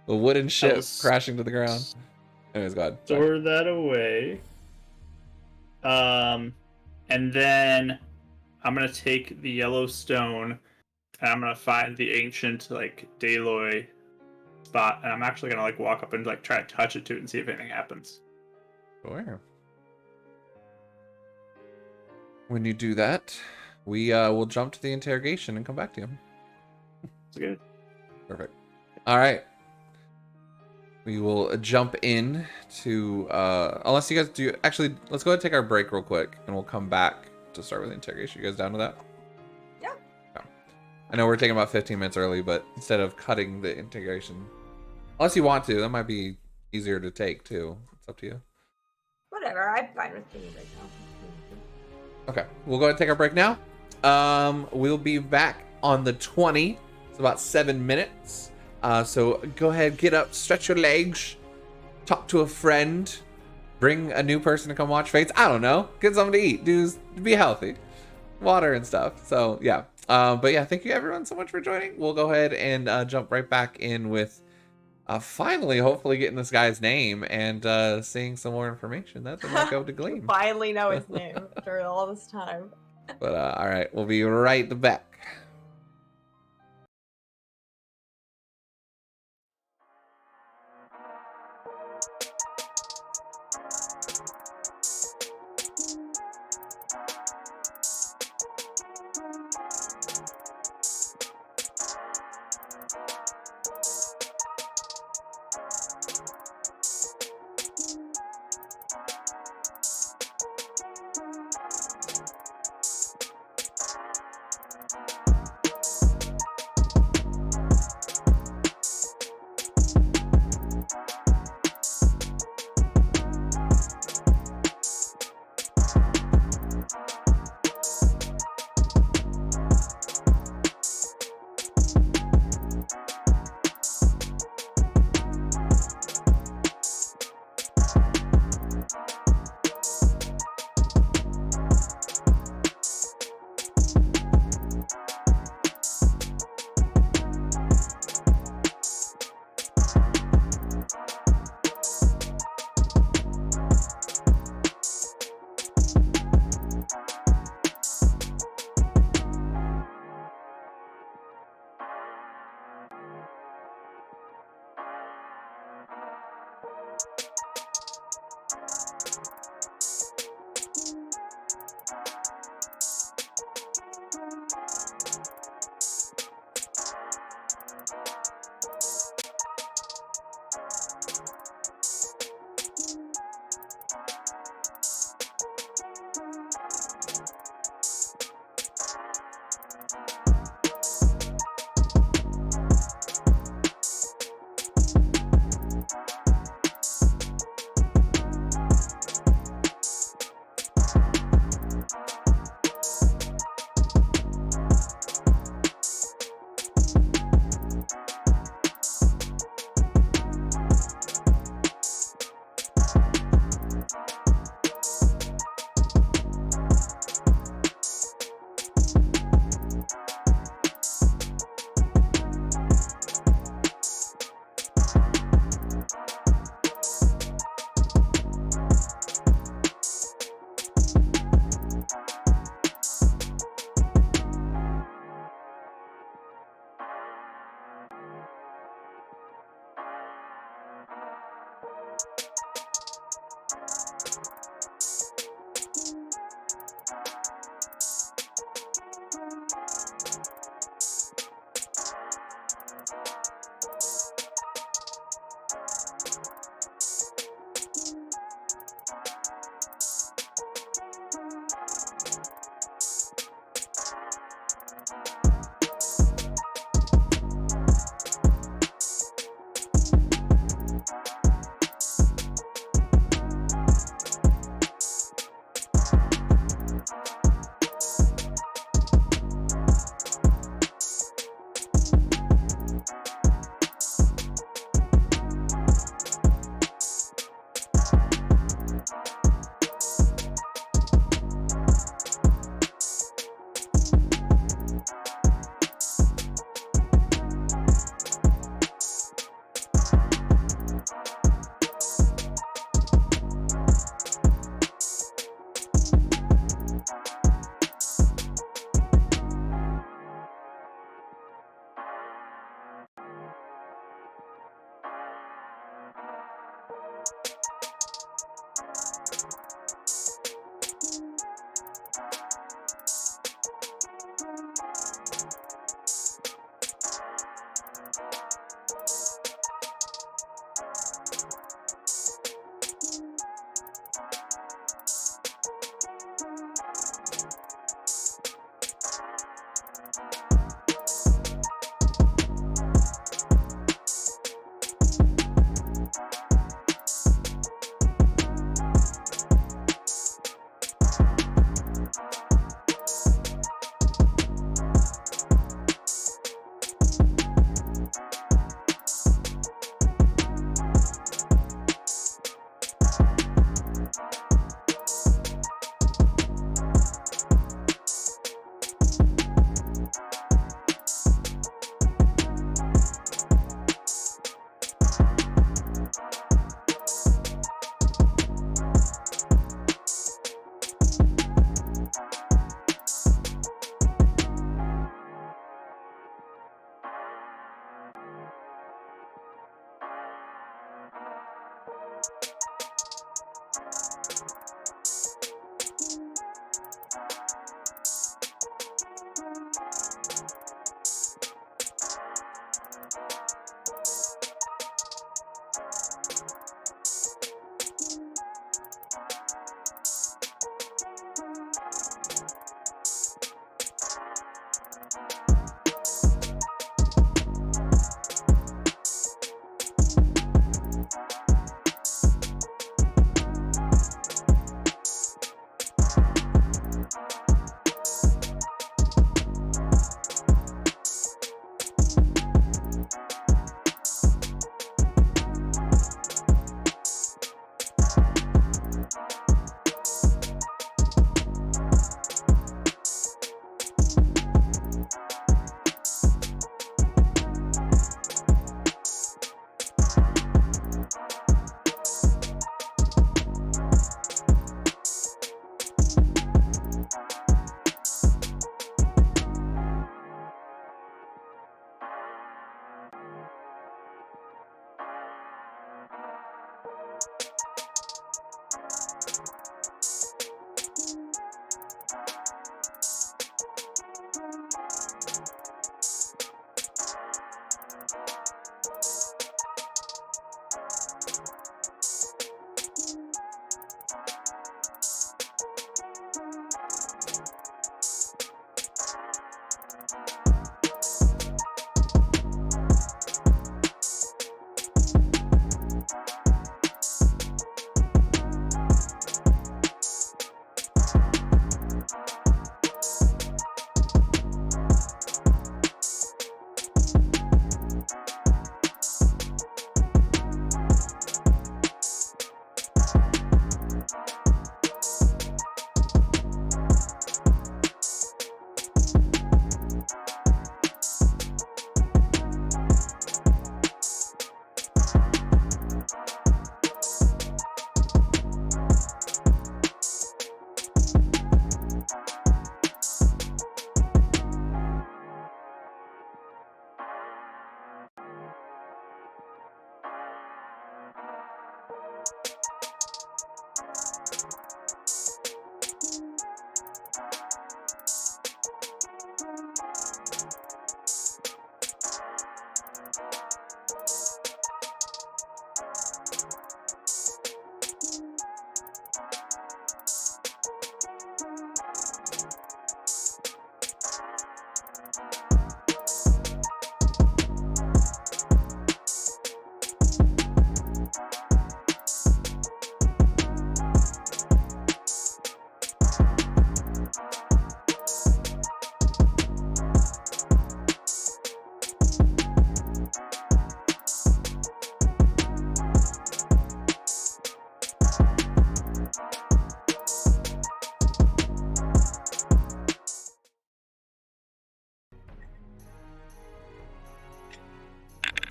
A wooden ship was- crashing to the ground. Anyways, go ahead. Sorry. Store that away. And then I'm gonna take the yellow stone and I'm gonna find the ancient like Daloy spot, and I'm actually gonna like walk up and like try to touch it to it and see if anything happens. Sure. When you do that, we will jump to the interrogation and come back to you. It's good. Perfect. All right. We will jump in to unless you guys do. Actually, let's go ahead and take our break real quick, and we'll come back to start with the interrogation. You guys down with that? Yeah. I know we're taking about 15 minutes early, but instead of cutting the interrogation, unless you want to, that might be easier to take too. It's up to you. Whatever. I'm fine with taking a break now. Okay, we'll go ahead and take our break now. We'll be back on the 20. It's about 7 minutes. So go ahead, get up, stretch your legs, talk to a friend, bring a new person to come watch Fates. I don't know, get something to eat, dudes, be healthy, water and stuff. So yeah, but yeah, thank you everyone so much for joining. We'll go ahead and jump right back in with finally, hopefully getting this guy's name and seeing some more information that they might go to glean. Finally know his name after all this time. But all right, we'll be right back.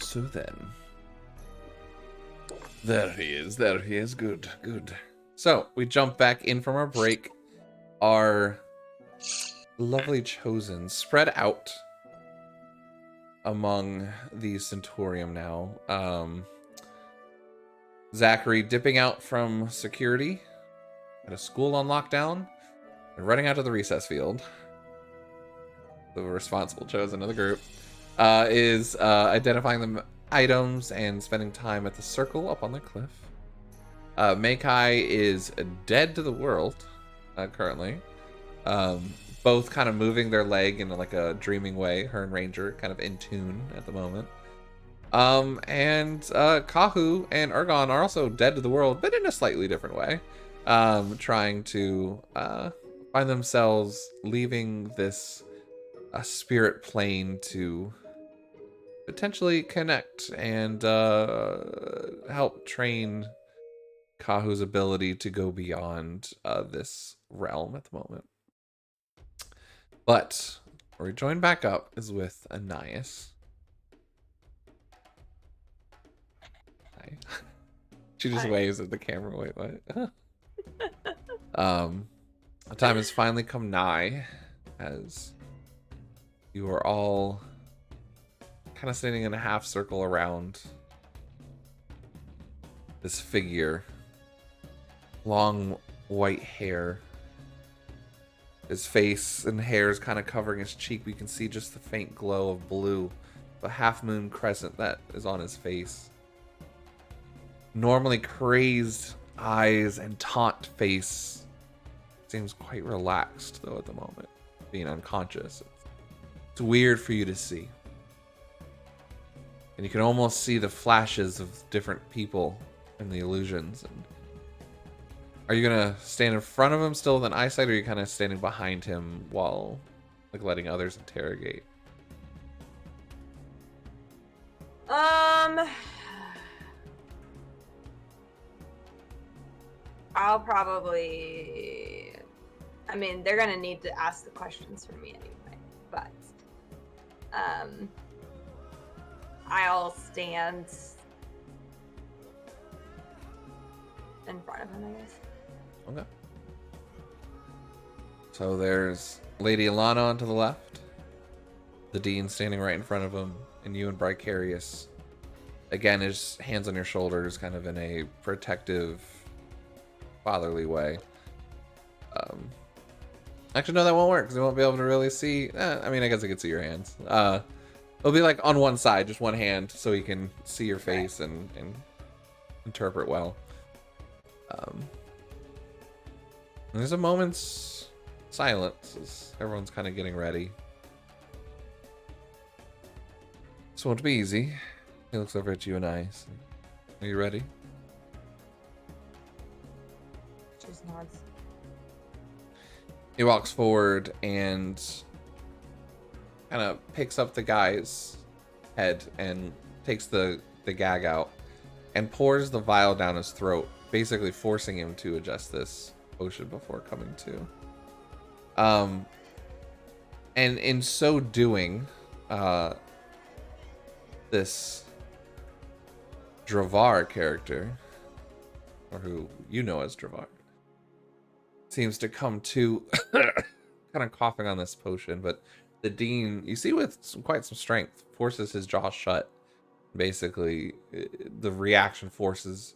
So then. There he is. There he is. Good. Good. So we jump back in from our break. Our lovely chosen spread out among the Centurium now. Zachary dipping out from security at a school on lockdown and running out to the recess field. The responsible chosen of the group is identifying the items and spending time at the circle up on the cliff. Meikai is dead to the world currently. Both kind of moving their leg in like a dreaming way. Her and Ranger kind of in tune at the moment. And Kahu and Ergon are also dead to the world, but in a slightly different way. Trying to find themselves leaving this spirit plane to potentially connect and help train Kahu's ability to go beyond this realm at the moment. But where we join back up is with Anais. Hi. She just waves at the camera. Wait, what? The time has finally come nigh as you are all kind of standing in a half circle around this figure. Long white hair. His face and hair is kind of covering his cheek. We can see just the faint glow of blue. The half moon crescent that is on his face. Normally crazed eyes and taunt face. Seems quite relaxed though at the moment. Being unconscious. It's weird for you to see. And you can almost see the flashes of different people and the illusions. And are you gonna stand in front of him still with an eyesight, or are you kind of standing behind him while like letting others interrogate? I'll probably. I mean, they're gonna need to ask the questions for me anyway, but I'll stand in front of him, I guess. Okay. So there's Lady Alana on to the left, the Dean standing right in front of him, and you and Bricarius. Again, his hands on your shoulders, kind of in a protective, fatherly way. Actually, no, that won't work because they won't be able to really see. I mean, I guess I could see your hands. It'll be like on one side, just one hand, so he can see your face and interpret well. There's a moment's silence as everyone's kind of getting ready. This won't be easy. He looks over at you and I. Are you ready? Just nods. He walks forward and kind of picks up the guy's head and takes the gag out and pours the vial down his throat, basically forcing him to adjust this potion before coming to. And in so doing, this Dravar character, or who you know as Dravar, seems to come to kind of coughing on this potion, but the Dean, you see with quite some strength, forces his jaw shut. Basically, the reaction forces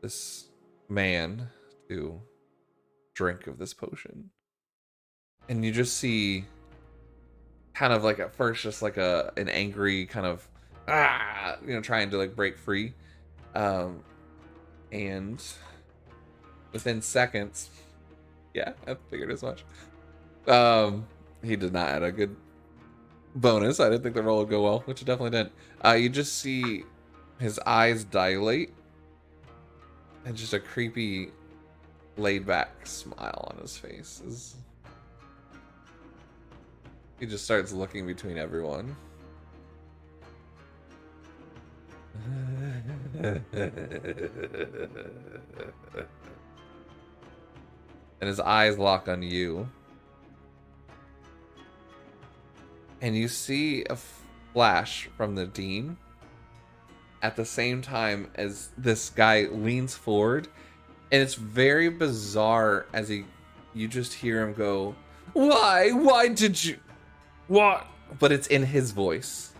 this man to drink of this potion. And you just see kind of like at first just like an angry kind of trying to like break free. And within seconds, yeah, I figured as much. He did not add a good bonus. I didn't think the roll would go well, which it definitely didn't. You just see his eyes dilate and just a creepy laid back smile on his face. He just starts looking between everyone. And his eyes lock on you. And you see a flash from the Dean at the same time as this guy leans forward, and it's very bizarre as you just hear him go, why did you, what? But it's in his voice.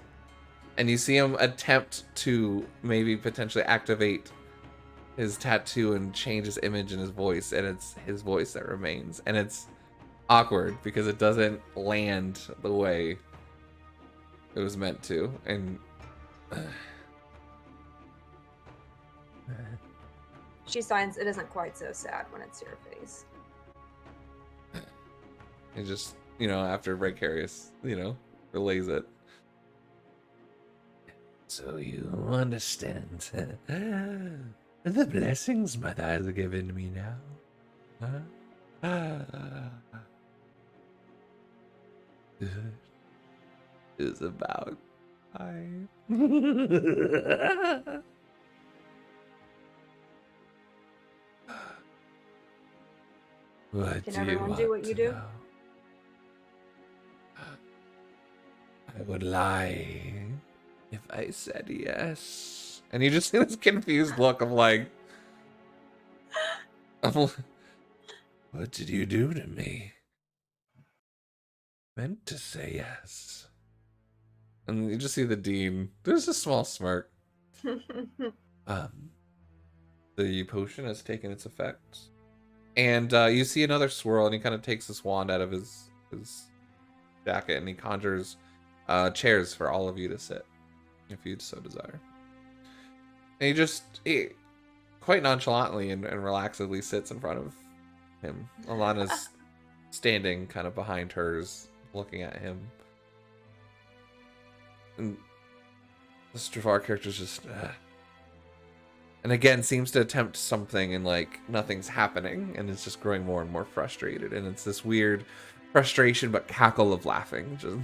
And you see him attempt to maybe potentially activate his tattoo and change his image and his voice, and it's his voice that remains. And it's awkward because it doesn't land the way it was meant to. And She signs, it isn't quite so sad when it's your face. it just, after Vicarious, relays it. So you understand the blessings Mother has given me now? Huh? Is about time. What Can do everyone you do want what you to do? know? I would lie if I said yes. And you just see this confused look of like, what did you do to me? Meant to say yes. And you just see the dean. There's a small smirk. The potion has taken its effect. And you see another swirl, and he kind of takes this wand out of his jacket, and he conjures chairs for all of you to sit, if you so desire. And he quite nonchalantly and relaxedly sits in front of him. Alana's standing kind of behind hers, looking at him. And the Stravar character's just... And again, seems to attempt something and like nothing's happening, and it's just growing more and more frustrated. And it's this weird frustration but cackle of laughing. Just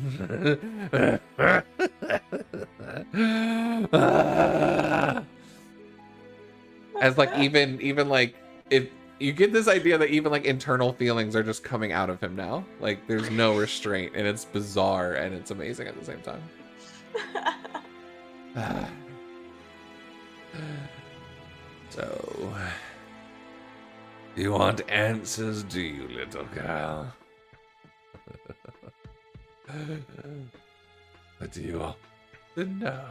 as like even like if you get this idea that even like internal feelings are just coming out of him now. Like there's no restraint, and it's bizarre and it's amazing at the same time. So, you want answers, do you, little girl? What do you want to know?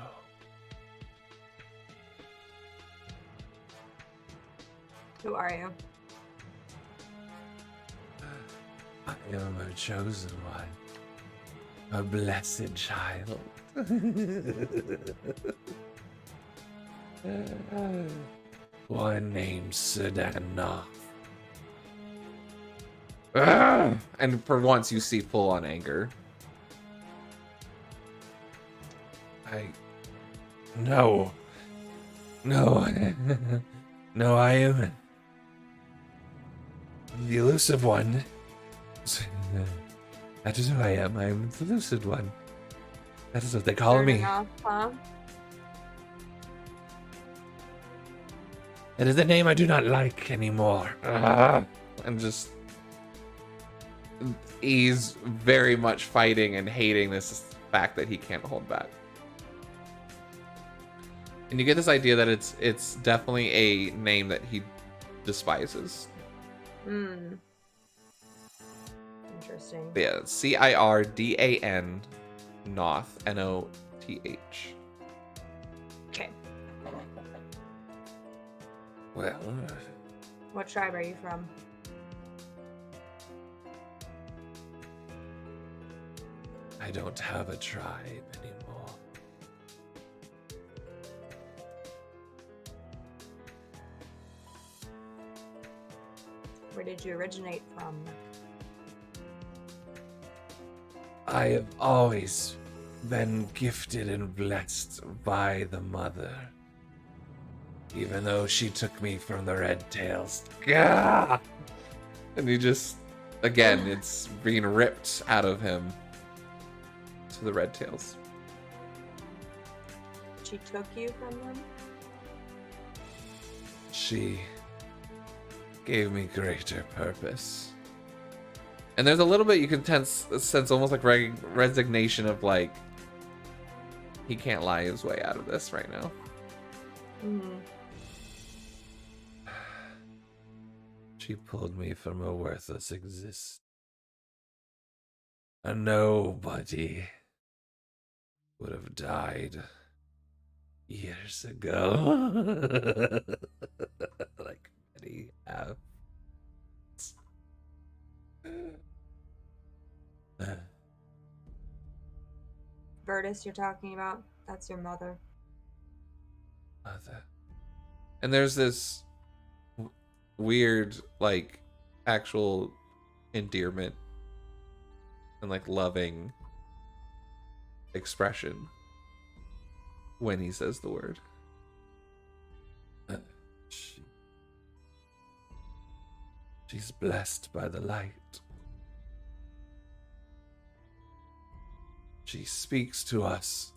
Who are you? I am a chosen one, a blessed child. One named Sedanov. And for once you see full on anger. No, no, I am the elusive one. That is who I am. I am the elusive one. That is what they call me. Enough, huh? It is a name I do not like anymore. I'm just... He's very much fighting and hating this fact that he can't hold back. And you get this idea that it's definitely a name that he despises. Interesting. But yeah, Cirdan Noth, Noth. Okay. Well, What tribe are you from? I don't have a tribe anymore. Where did you originate from? I have always been gifted and blessed by the mother. Even though she took me from the Red Tails. Gah! And he just, again, it's being ripped out of him to the Red Tails. She took you from them? She gave me greater purpose. And there's a little bit you can sense almost like resignation of like, he can't lie his way out of this right now. Mhm. She pulled me from a worthless existence. A nobody would have died years ago. Like many have. Bardicdice you're talking about? That's your mother. Mother. And there's this weird, like, actual endearment and, like, loving expression when he says the word. She's blessed by the light. She speaks to us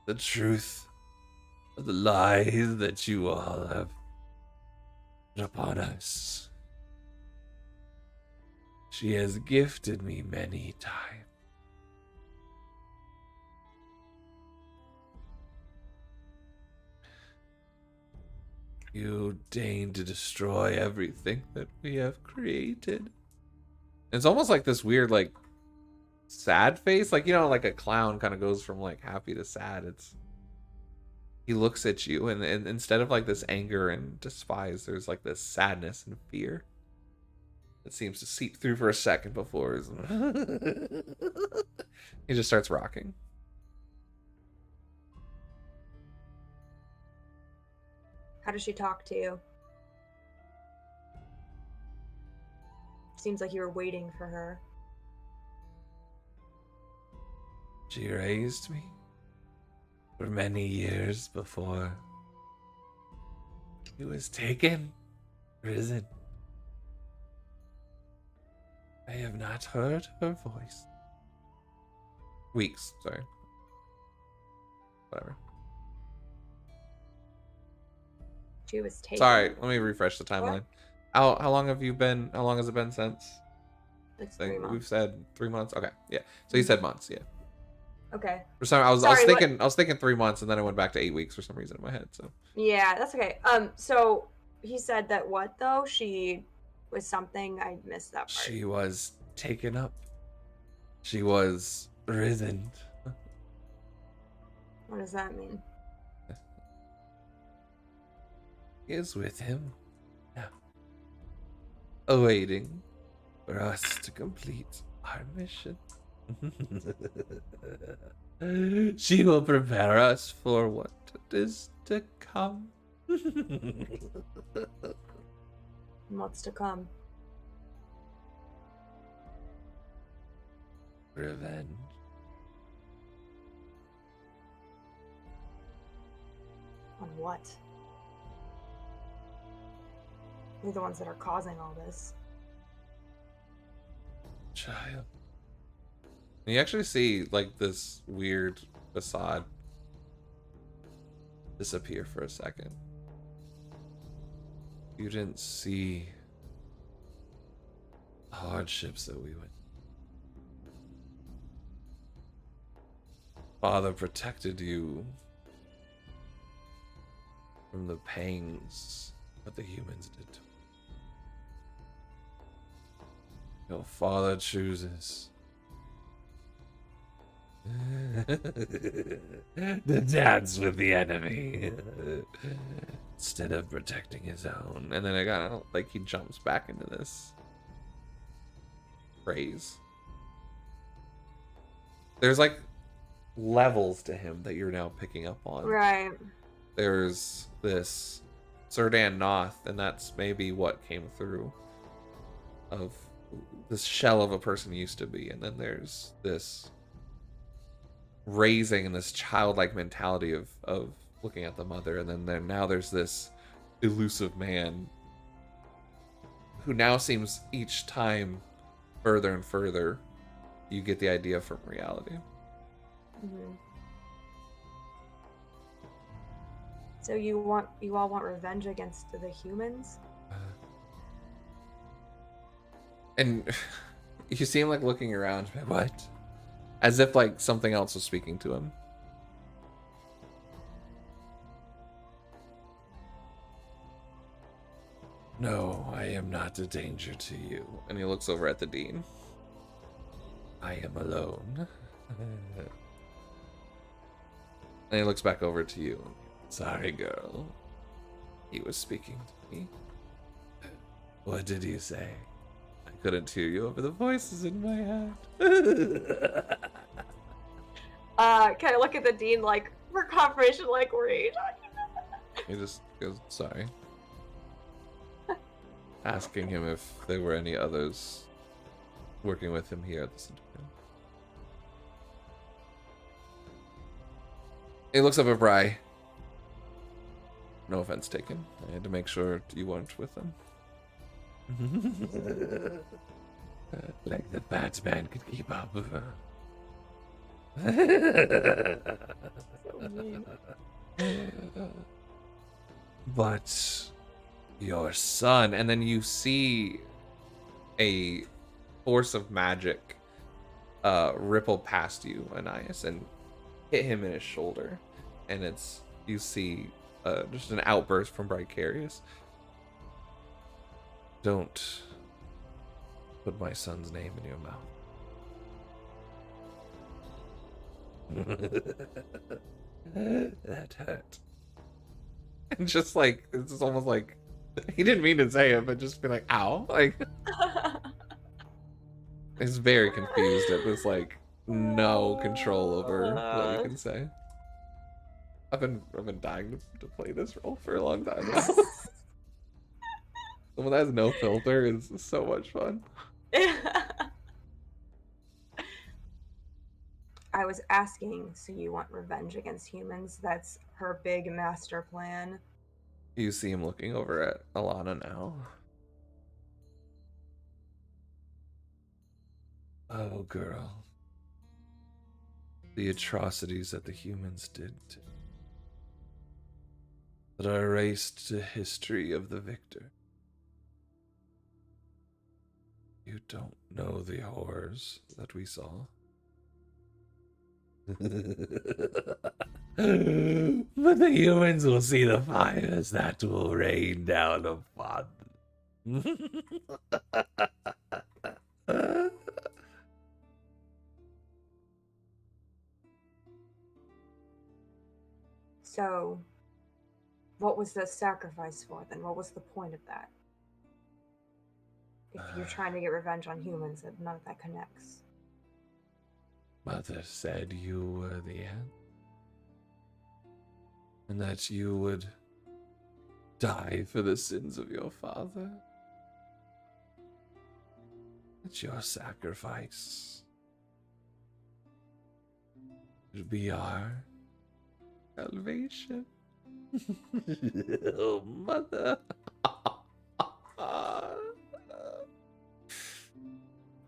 the truth of the lies that you all have put upon us. She has gifted me many times. You deign to destroy everything that we have created. It's almost like this weird, like, sad face. Like, you know, like a clown kind of goes from, like, happy to sad. He looks at you, and instead of, like, this anger and despise, there's, like, this sadness and fear that seems to seep through for a second before he just starts rocking. How does she talk to you? Seems like you were waiting for her. She raised me for many years before he was taken, risen. I have not heard her voice. Weeks, sorry. Whatever. She was taken. Sorry, let me refresh the timeline. How long have you been? How long has it been since? Like 3 months. We've said 3 months. Okay, yeah. So you said months, yeah. Okay. For some, I was Sorry, thinking 3 months, and then I went back to 8 weeks for some reason in my head. So Yeah, that's okay. So he said that what though? She was something, I missed that part. she was taken up. She was risen. What does that mean? He is with him now, awaiting for us to complete our mission. She will prepare us for what is to come. And what's to come? Revenge. On what? We're the ones that are causing all this. Child. You actually see, like, this weird facade disappear for a second. You didn't see the hardships that we went. Father protected you from the pangs that the humans did to you. Your father chooses to dance with the enemy instead of protecting his own. And then I got like he jumps back into this phrase. There's like levels to him that you're now picking up on. Right. There's this Serdan Noth, and that's maybe what came through of this shell of a person used to be. And then there's this raising and this childlike mentality of looking at the mother. And then now there's this elusive man who now seems each time further and further you get the idea from reality. Mm-hmm. So you all want revenge against the humans? And you see him like looking around, like, what? As if like something else was speaking to him. No, I am not a danger to you. And he looks over at the dean. I am alone. And he looks back over to you. Sorry, girl. He was speaking to me. What did he say? I couldn't hear you over the voices in my head. Kind of look at the dean like for confirmation, like, were you talking about? He just goes, sorry. Asking him if there were any others working with him here at the center. He looks up at Bry. No offense taken. I had to make sure you weren't with them. Like the Batman could keep up. But your son, and then you see a force of magic ripple past you, Anais, and hit him in his shoulder, and you see just an outburst from Bardicdice. Don't put my son's name in your mouth. That hurt. And just like, it's almost like he didn't mean to say it, but just be like, ow. Like, he's very confused at this, like, no control over what you can say. I've been dying to play this role for a long time now. Someone that has no filter is so much fun. I was asking, so you want revenge against humans? That's her big master plan. You see him looking over at Alana now. Oh, girl. The atrocities that the humans did that are erased to history of the victor. You don't know the horrors that we saw. But the humans will see the fires that will rain down upon them. So, what was the sacrifice for then? What was the point of that? If you're trying to get revenge on humans, none of that connects. Mother said you were the end. And that you would die for the sins of your father. That your sacrifice would be our salvation. Oh, mother.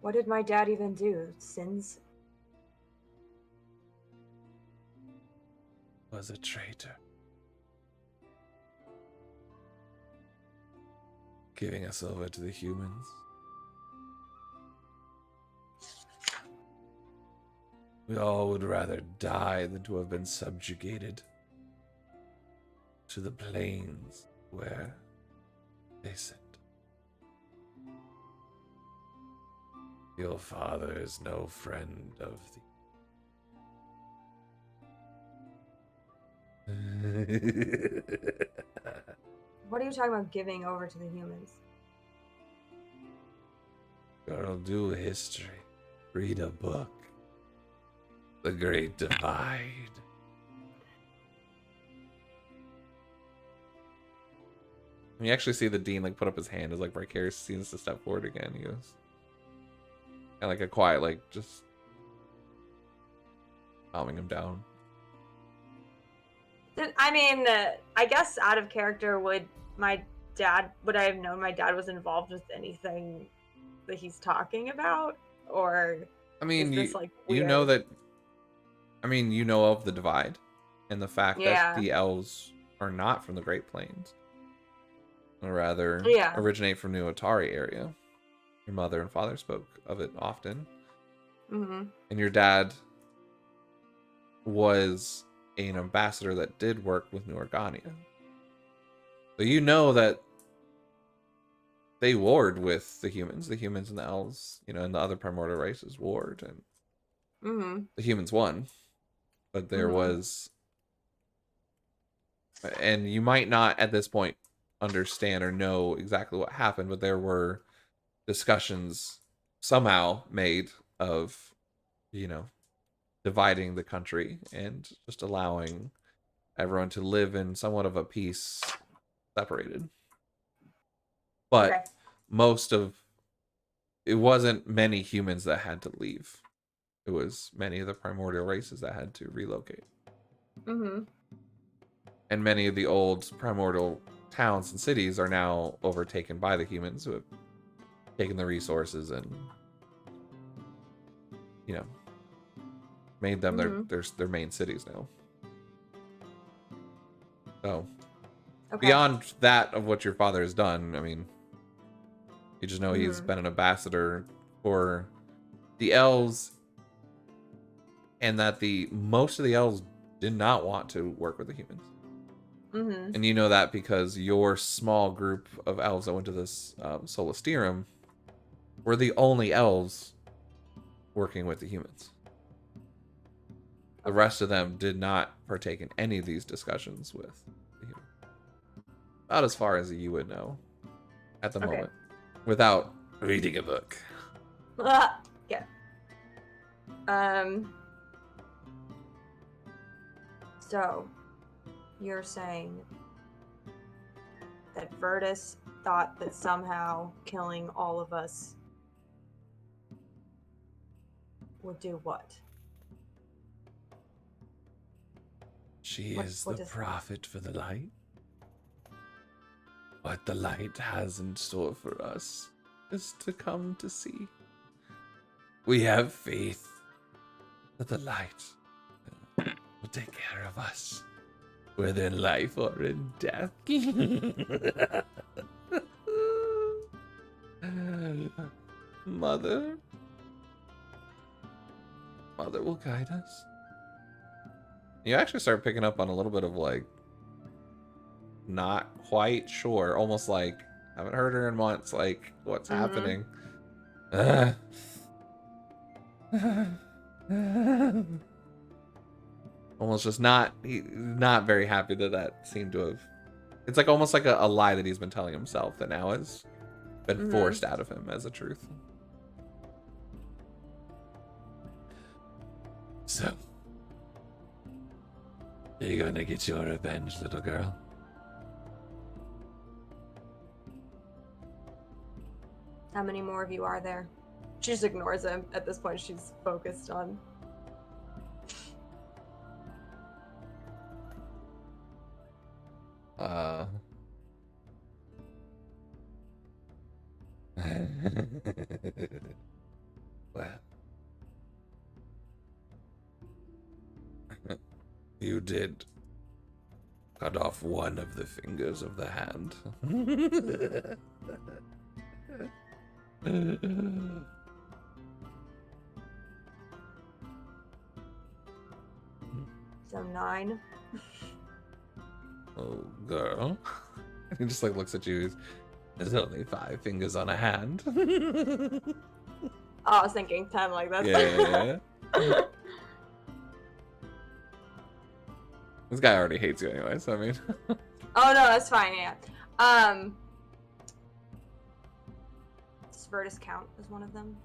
What did my dad even do? Sins? Was a traitor. Giving us over to the humans. We all would rather die than to have been subjugated to the plains where they sit. Your father is no friend of the... What are you talking about giving over to the humans? Girl, do history. Read a book. The Great Divide. And you actually see the dean like put up his hand as like Bardicdice seems to step forward again. He goes, and like a quiet, like just calming him down. I mean, I guess out of character, would I have known my dad was involved with anything that he's talking about? Or I mean, is this, like, you know weird? that. I mean, you know of the divide, and the fact that the elves are not from the Great Plains, or rather originate from the Otari area. Your mother and father spoke of it often, and your dad was an ambassador that did work with New Organia. So you know that they warred with the humans. The humans and the elves, and the other primordial races warred, and the humans won. But there was, and you might not at this point understand or know exactly what happened, but there were discussions somehow made of, dividing the country and just allowing everyone to live in somewhat of a peace separated. But it wasn't many humans that had to leave. It was many of the primordial races that had to relocate. And many of the old primordial towns and cities are now overtaken by the humans who have taken the resources and, made them their main cities now. So, beyond that of what your father has done, I mean, you just know he's been an ambassador for the elves, and that most of the elves did not want to work with the humans. And you know that because your small group of elves that went to this Solisterum were the only elves working with the humans. The rest of them did not partake in any of these discussions with the humans. About as far as you would know at the moment, without reading a book. Yeah. So, you're saying that Virtus thought that somehow killing all of us would do what? She is the prophet for the light. What the light has in store for us is to come to see. We have faith that the light will take care of us, whether in life or in death. Mother will guide us. You actually start picking up on a little bit of not quite sure, almost like haven't heard her in months, what's happening. Almost just not very happy that seemed to have. It's almost like a lie that he's been telling himself that now has been forced out of him as a truth. So, are you gonna get your revenge, little girl? How many more of you are there? She just ignores him. At this point, she's focused on... Well, you did cut off one of the fingers of the hand. So 9. Oh, girl. He just looks at you. There's only 5 fingers on a hand. I was thinking 10, that's Yeah. This guy already hates you anyway, so I mean. Oh no, that's fine, yeah. Does Virtus count as one of them?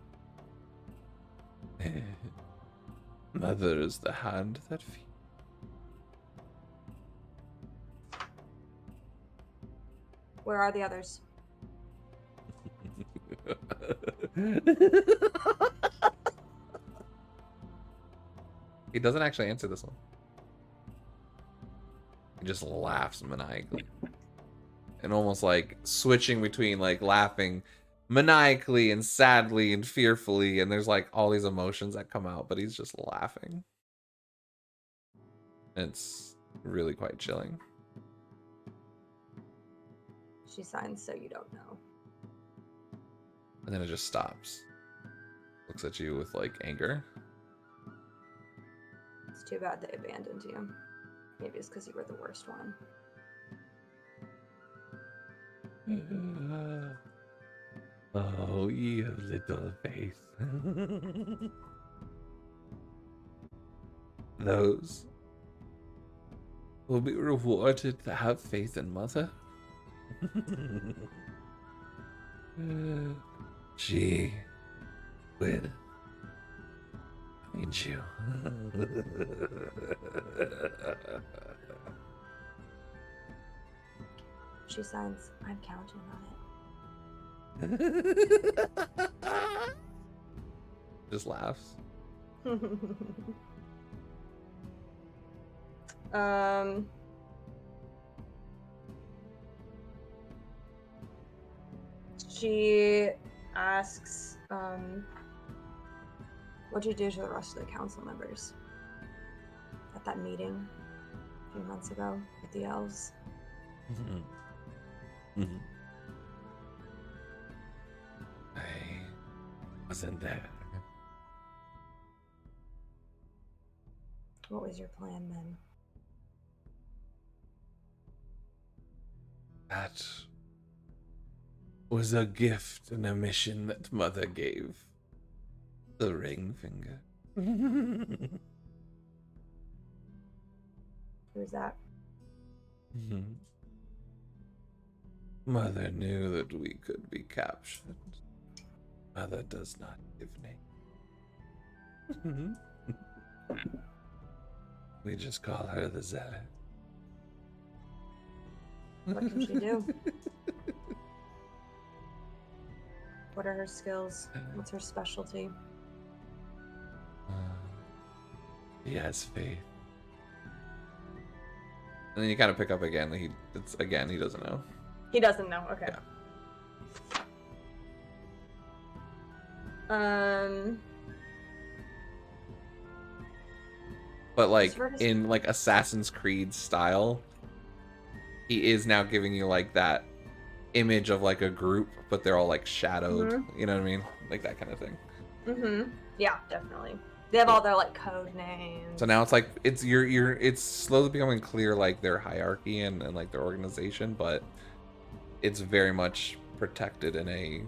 Mother is the hand that feeds. Where are the others? He doesn't actually answer this one. He just laughs maniacally. And almost switching between laughing maniacally and sadly and fearfully, and there's all these emotions that come out, but he's just laughing. It's really quite chilling. She signs, so you don't know. And then it just stops. Looks at you with anger. It's too bad they abandoned you. Maybe it's because you were the worst one. Oh, you little faith. Those will be rewarded that have faith in Mother. She will find you. She signs, I'm counting on it. Just laughs. She asks, what'd you do to the rest of the council members at that meeting a few months ago with the elves? I wasn't there. What was your plan then? That was a gift and a mission that Mother gave. The ring finger. Who's that? Mother knew that we could be captured. Mother does not give names. We just call her the Zealot. What can she do? What are her skills? What's her specialty? He has faith. And then you kind of pick up again. He doesn't know. He doesn't know. Okay. Yeah. But like in like Assassin's Creed style, he is now giving you like that image of like a group, but they're all like shadowed. You know what I mean? Like that kind of thing. Yeah, definitely. They have all their like code names. So now it's like it's slowly becoming clear like their hierarchy and like their organization, but it's very much protected in a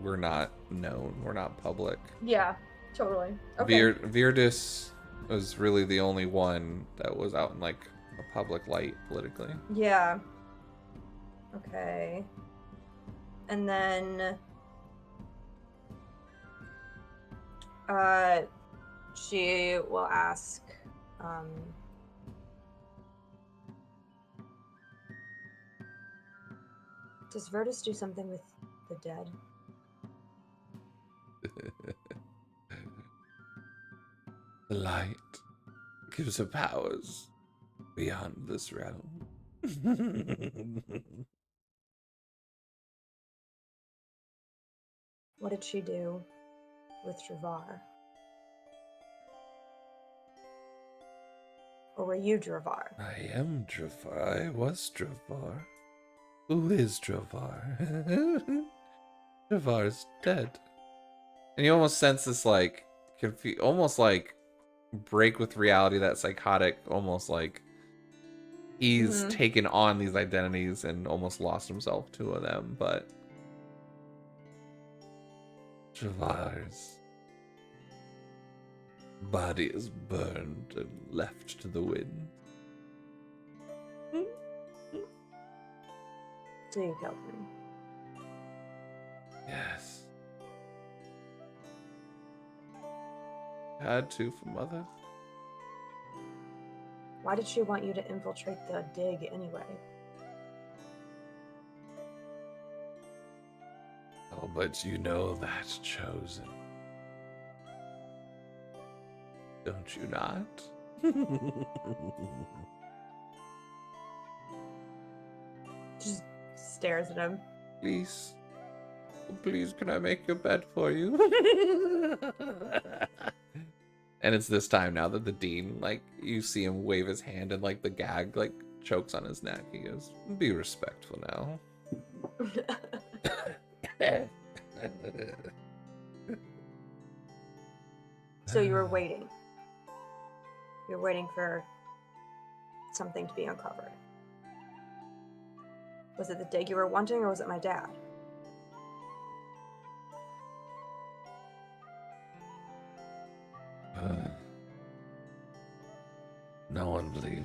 we're not known, we're not public. Yeah, totally. Okay. Bardicdice was really the only one that was out in like a public light politically. Yeah. Okay. And then she will ask does Virtus do something with the dead? The light gives her powers beyond this realm. What did she do with Dravar? Or were you Dravar? I am Dravar. I was Dravar. Who is Dravar? Dravar's dead. And you almost sense this like almost like break with reality, that psychotic, almost like he's taken on these identities and almost lost himself to them, but Dravar's body is burned and left to the wind. So you killed him. Yes. Had to for Mother. Why did she want you to infiltrate the dig anyway? Oh, but you know that's chosen. Don't you not? Just stares at him. Please. Please, can I make your bed for you? And it's this time now that the dean, like, you see him wave his hand and, like, the gag, like, chokes on his neck. He goes, be respectful now. So you were waiting. You were waiting for something to be uncovered. Was it the dig you were wanting, or was it my dad?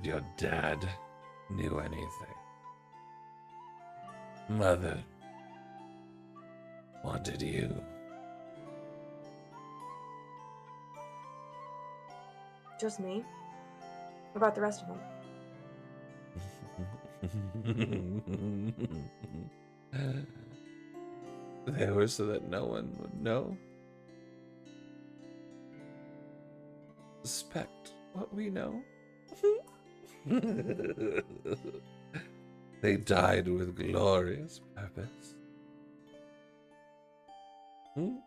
your dad knew anything. Mother wanted you. Just me? What about the rest of them? They were so that no one would know. Suspect what we know. They died with glorious purpose. You're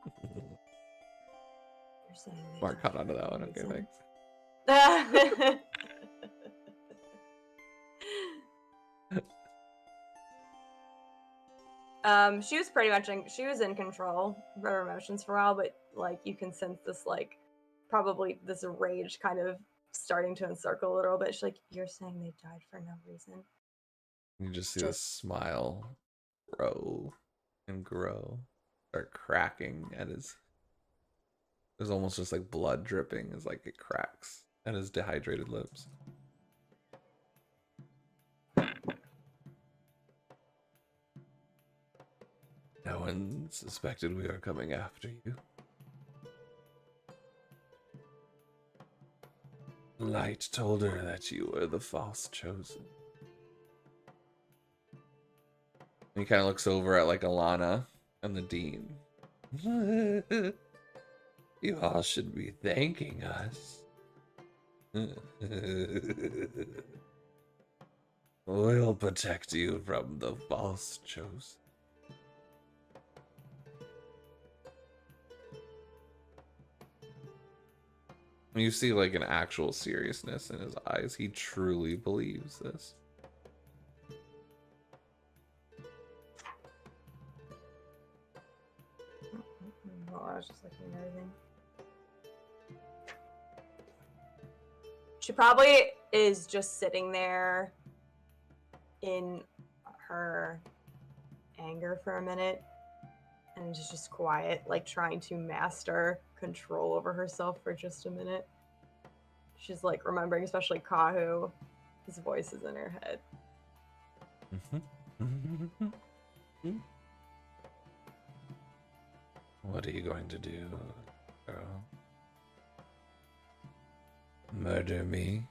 saying they Mark died caught onto for that no one. Okay, reason. thanks. She was pretty much she was in control of her emotions for a while, but like you can sense this like probably this rage kind of starting to encircle a little bit. She's like, "You're saying they died for no reason?" You just see the smile grow and grow, start cracking at his. There's almost just like blood dripping as like it cracks at his dehydrated lips. No one suspected we were coming after you. Light told her that you were the false chosen. And he kind of looks over at like Alana and the dean. You all should be thanking us. We'll protect you from the false chosen. You see like an actual seriousness in his eyes. He truly believes this. Well, I was just looking at everything. She probably is just sitting there in her anger for a minute and is just quiet, like trying to master control over herself for just a minute. She's like remembering, especially Kahu. His voice is in her head. What are you going to do, girl? Murder me?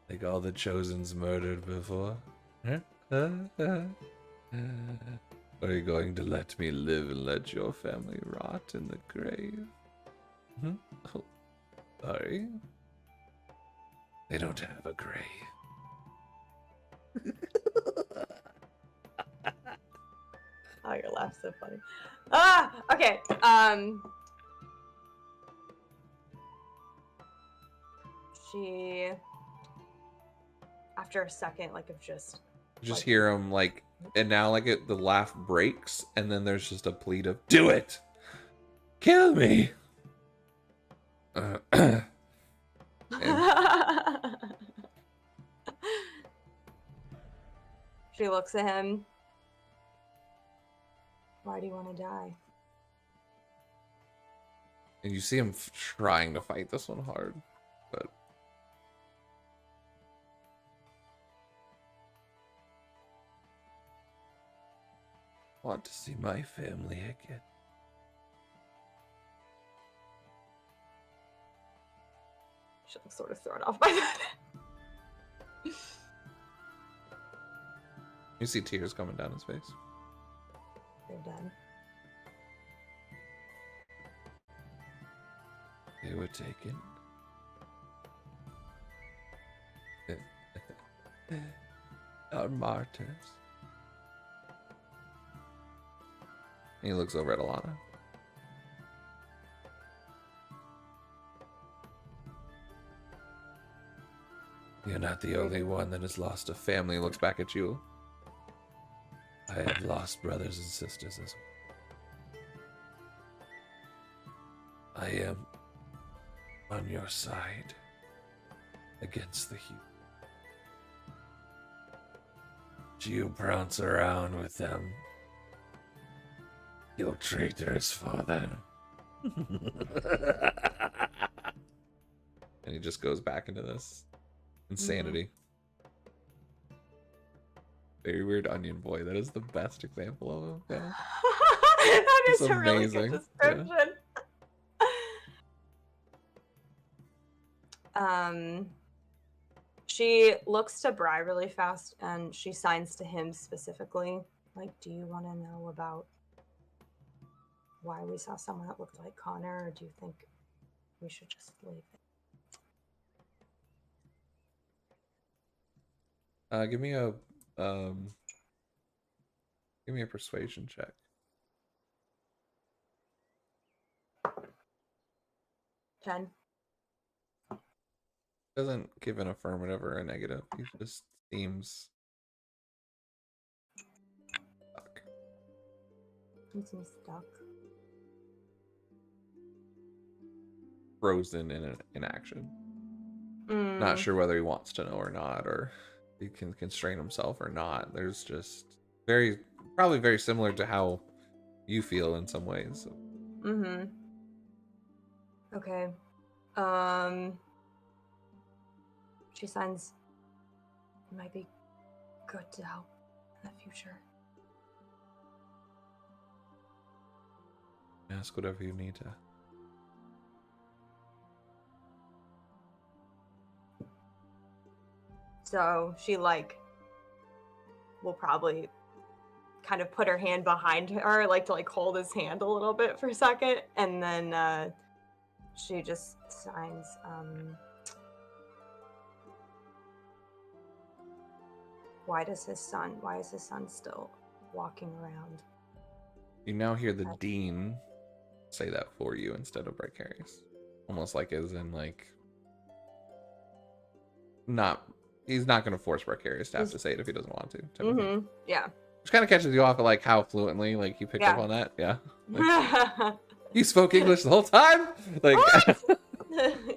Like all the Chosen's murdered before? Or are you going to let me live and let your family rot in the grave? Oh, sorry. They don't have a grave. Oh, your laugh's so funny. Okay. She, after a second, like of just like, hear him like, and now like the laugh breaks, and then there's just a plead of, do it! Kill me! And she looks at him. Why do you want to die? and you see him trying to fight this one hard, but want to see my family again. She looks sort of thrown off by that. You see tears coming down his face. They're done. They were taken. Our martyrs. He looks over at Alana. You're not the only one that has lost a family. Looks back at you. I have lost brothers and sisters as well. I am on your side against the human. You prance around with them. You traitors, father. And he just goes back into this Insanity. Very weird onion boy. That is the best example of him. Yeah. That is It's a really good amazing. description. She looks to Bri really fast and she signs to him specifically. Like, do you want to know about why we saw someone that looked like Connor, or do you think we should just leave it? Give me a persuasion check. 10. Doesn't give an affirmative or a negative. He just seems stuck. He seems stuck. Frozen in action. Not sure whether he wants to know or not, or he can constrain himself or not. There's just probably very similar to how you feel in some ways. Mm-hmm. Okay. She signs. It might be good to help in the future. Ask whatever you need to. So she will probably kind of put her hand behind her, to hold his hand a little bit for a second, and then she just signs. Why is his son still walking around? You now hear the dean say that for you instead of Bardicdice. Almost like as in he's not going to force Bardicdice to have to say it if he doesn't want to. Mm-hmm. Yeah. Which kind of catches you off of how fluently you picked up on that. Yeah. You spoke English the whole time?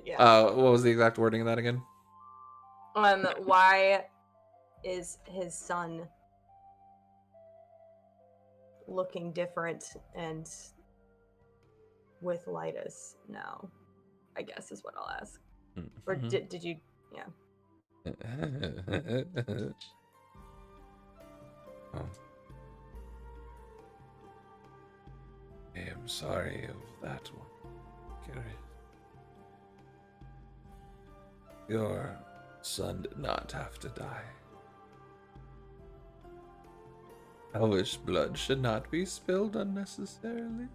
Yeah. What was the exact wording of that again? Why is his son looking different and with Lytus now? I guess is what I'll ask. Or did you? Yeah. Oh. I am sorry of that one, Carrie. Your son did not have to die. Elvish blood should not be spilled unnecessarily.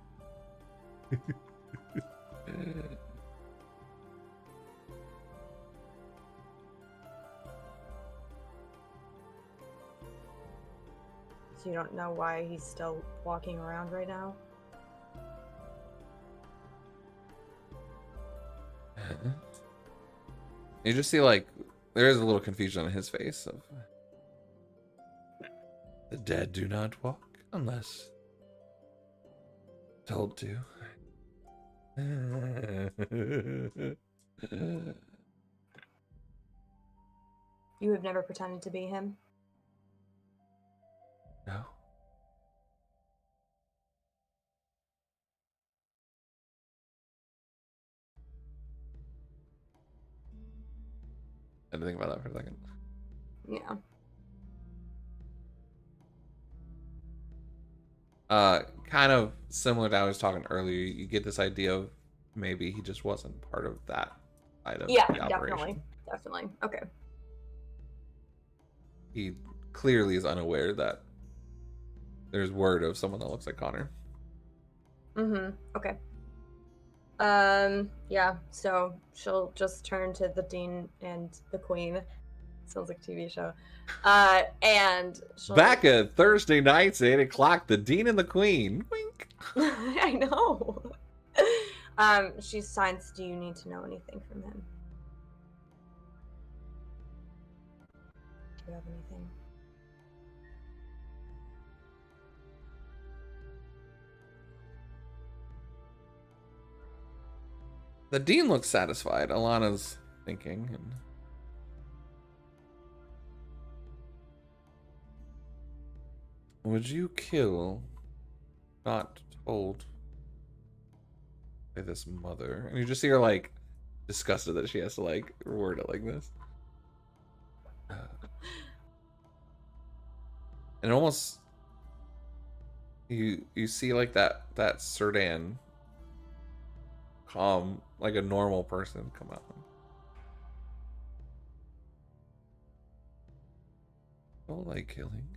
So you don't know why he's still walking around right now? You just see there is a little confusion on his face of the dead do not walk unless told to. You have never pretended to be him? No. I had to think about that for a second. Yeah. Kind of similar to how I was talking earlier. You get this idea of maybe he just wasn't part of that side of the operation. Definitely. Okay. He clearly is unaware that there's word of someone that looks like Connor. Mm-hmm. Okay. Yeah, so she'll just turn to the dean and the queen. Sounds like a TV show. And she'll... Back at Thursday nights at 8 o'clock, the dean and the queen. Wink. I know. She signs, do you need to know anything from him? Do you have anything? The dean looks satisfied. Alana's thinking. And... would you kill, not told by this mother? And you just see her disgusted that she has to word it like this. And almost you see like that Serdan calm, like a normal person come out. Don't like killing.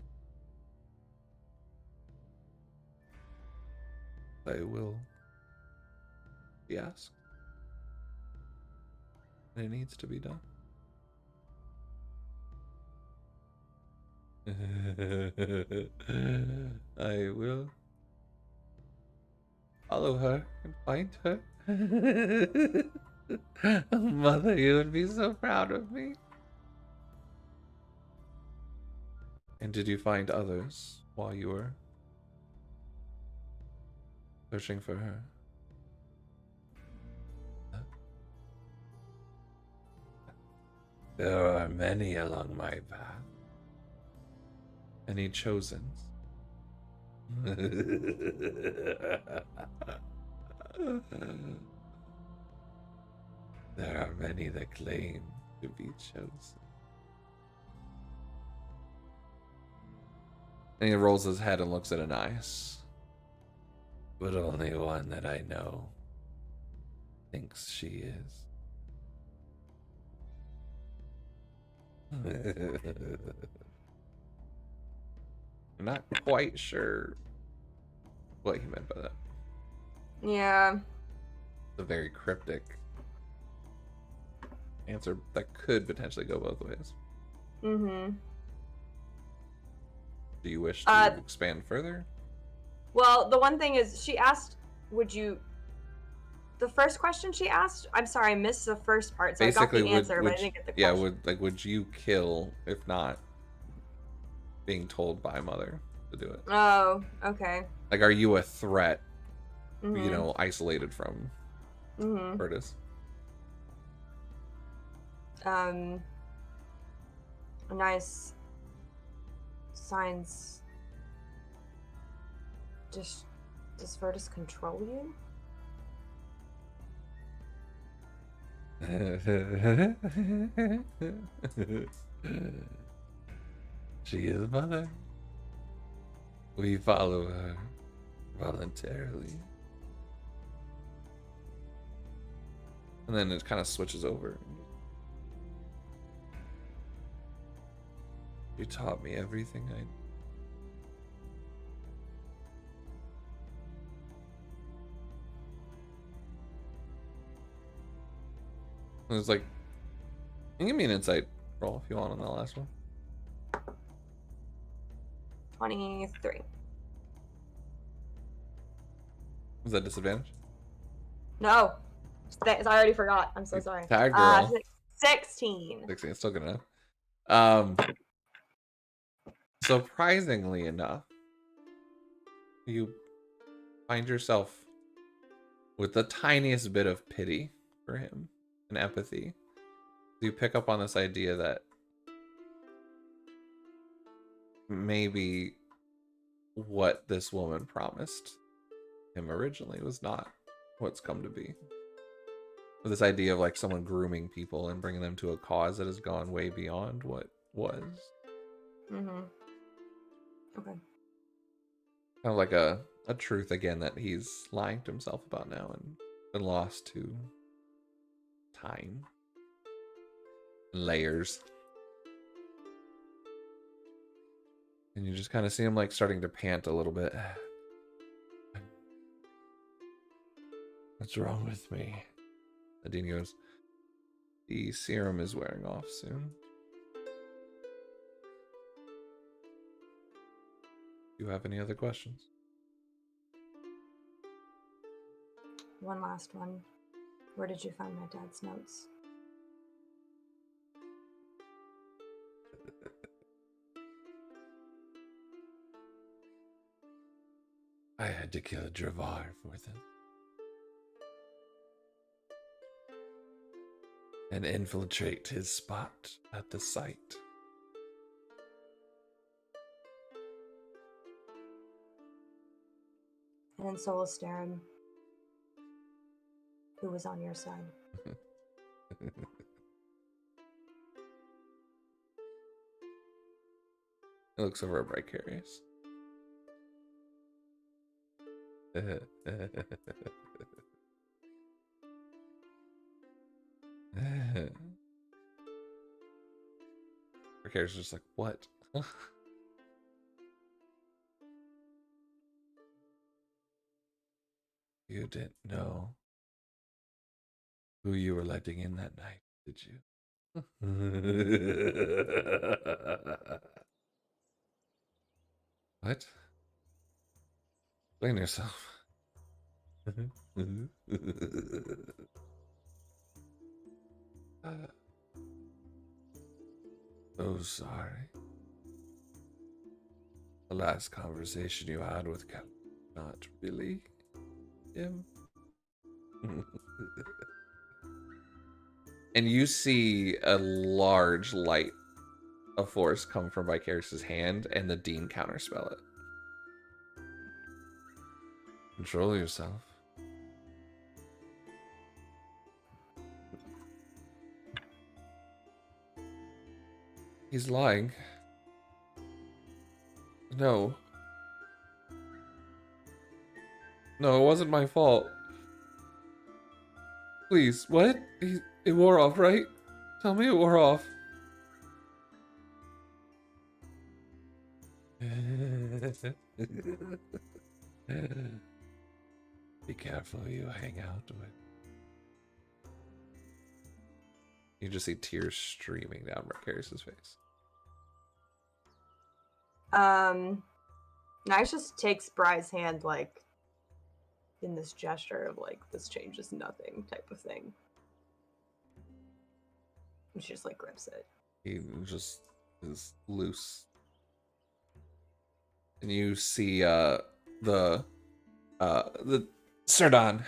I will be asked. And it needs to be done. I will follow her and find her. Mother, you would be so proud of me. And did you find others while you were searching for her? There are many along my path. Any chosens? There are many that claim to be chosen. And he rolls his head and looks at Anais. But only one that I know thinks she is. I'm not quite sure what he meant by that. Yeah. It's a very cryptic answer that could potentially go both ways. Mm-hmm. Do you wish to expand further? Well, the one thing is, she asked, would you... The first question she asked, I'm sorry, I missed the first part, so Basically, I got the answer, but I didn't get the question. Would you kill if not being told by Mother to do it? Oh, okay. Like, are you a threat, Mm-hmm. you know, isolated from Bardicdice? A nice signs. Does Bardicdice control you? She is Mother. We follow her voluntarily. And then it kind of switches over. You taught me everything I... It was like, you can give me an insight roll if you want on that last one. 23. Was that disadvantage? No. I already forgot. I'm so sorry. Tag girl. 16. 16, still good enough. Surprisingly enough, you find yourself with the tiniest bit of pity for him and empathy. You pick up on this idea that maybe what this woman promised him originally was not what's come to be. With this idea of like someone grooming people and bringing them to a cause that has gone way beyond what was. Mm-hmm. Okay. Kind of like a truth again that he's lying to himself about now and been lost to time. Layers. And you just kind of see him like starting to pant a little bit. What's wrong with me? Nadine goes, the serum is wearing off soon. Do you have any other questions? One last one. Where did you find my dad's notes? I had to kill a Dravar for them. And infiltrate his spot at the site. And then Solistarin, who was on your side. He looks over at Bardicdice. Bardicdice is just like, what? You didn't know who you were letting in that night, did you? What? Explain yourself. So sorry. The last conversation you had with Cal, not really him. And you see a large light of force come from Bardicdice's hand, and the Dean counterspell it. Control yourself. He's lying. No. No, it wasn't my fault. Please, what? It wore off, right? Tell me it wore off. Be careful who you hang out with. You just see tears streaming down Bardicdice's face. Nice just takes Bry's hand, like, in this gesture of, like, this changes nothing type of thing. And she just, like, grips it. He just is loose. And you see the Sardon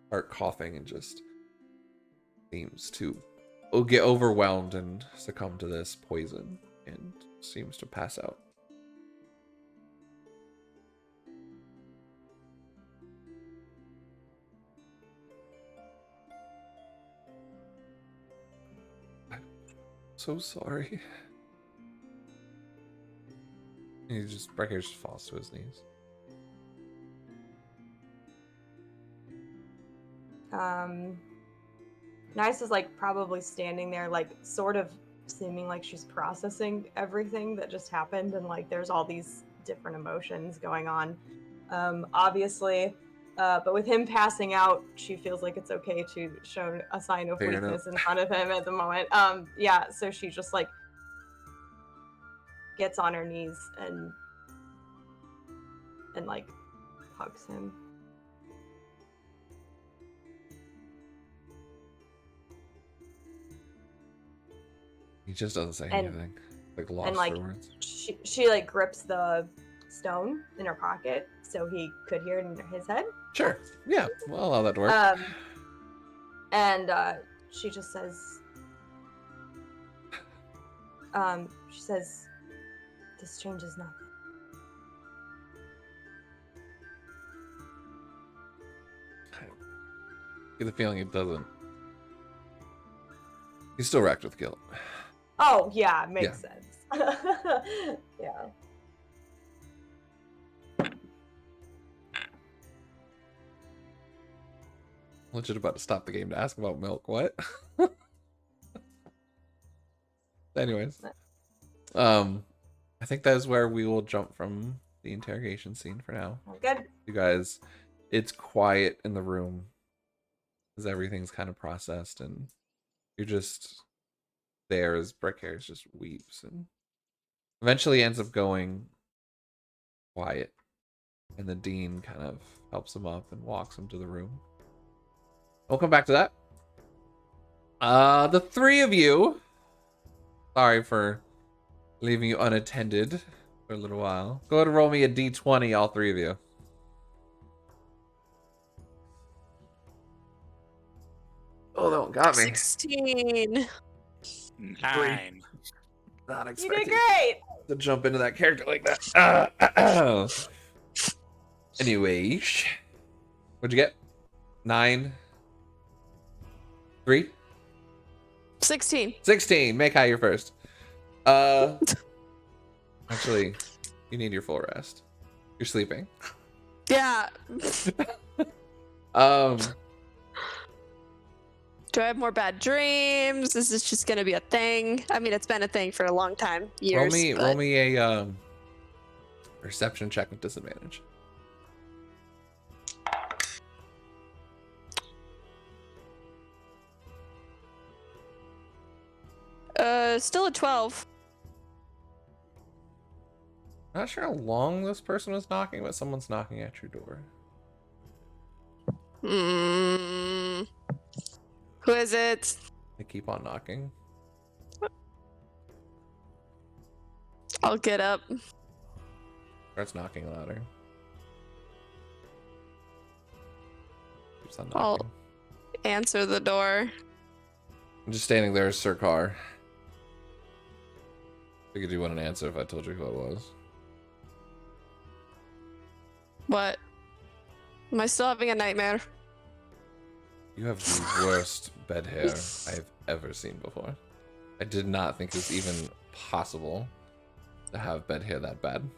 start coughing and just seems to get overwhelmed and succumb to this poison and seems to pass out. I'm so sorry. Bardicdice just falls to his knees. Nice is like probably standing there, like sort of seeming like she's processing everything that just happened, and like there's all these different emotions going on. Obviously, but with him passing out, she feels like it's okay to show a sign of Fair weakness enough. in front of him at the moment. Yeah, so she just like gets on her knees and like hugs him. He just doesn't say And- anything. Like lost and like for words. she like grips the stone in her pocket so he could hear it in his head. Sure. Yeah, we'll allow that to work. And she just says, this changes nothing. I get the feeling it doesn't. He's still racked with guilt. Oh yeah, makes sense. Yeah. Legit about to stop the game to ask about milk. What? Anyways, I think that is where we will jump from the interrogation scene for now. Good. You guys, it's quiet in the room as everything's kind of processed, and you're just there as Bardicdice just weeps, and eventually ends up going quiet, and the Dean kind of helps him up and walks him to the room. We'll come back to that. The three of you, sorry for leaving you unattended for a little while. Go ahead and roll me a d20, all three of you. Oh, that one got me. 16. 9. Not You expecting did great. to jump into that character like that. Anyway, what'd you get? 9, 3, 16. 16. Make high your first. All Actually, you need your full rest. You're sleeping. Yeah. Do I have more bad dreams? Is this just gonna be a thing? I mean, it's been a thing for a long time, years. roll me a perception check with disadvantage. Still a 12. Not sure how long this person was knocking, but someone's knocking at your door. Who is it? They keep on knocking. I'll get up. Starts knocking louder. Keeps on I'll knocking. answer the door. I'm just standing there as Sir Carr. Figured you wouldn't answer if I told you who it was. What? Am I still having a nightmare? You have the worst bed hair I've ever seen before. I did not think it was even possible to have bed hair that bad.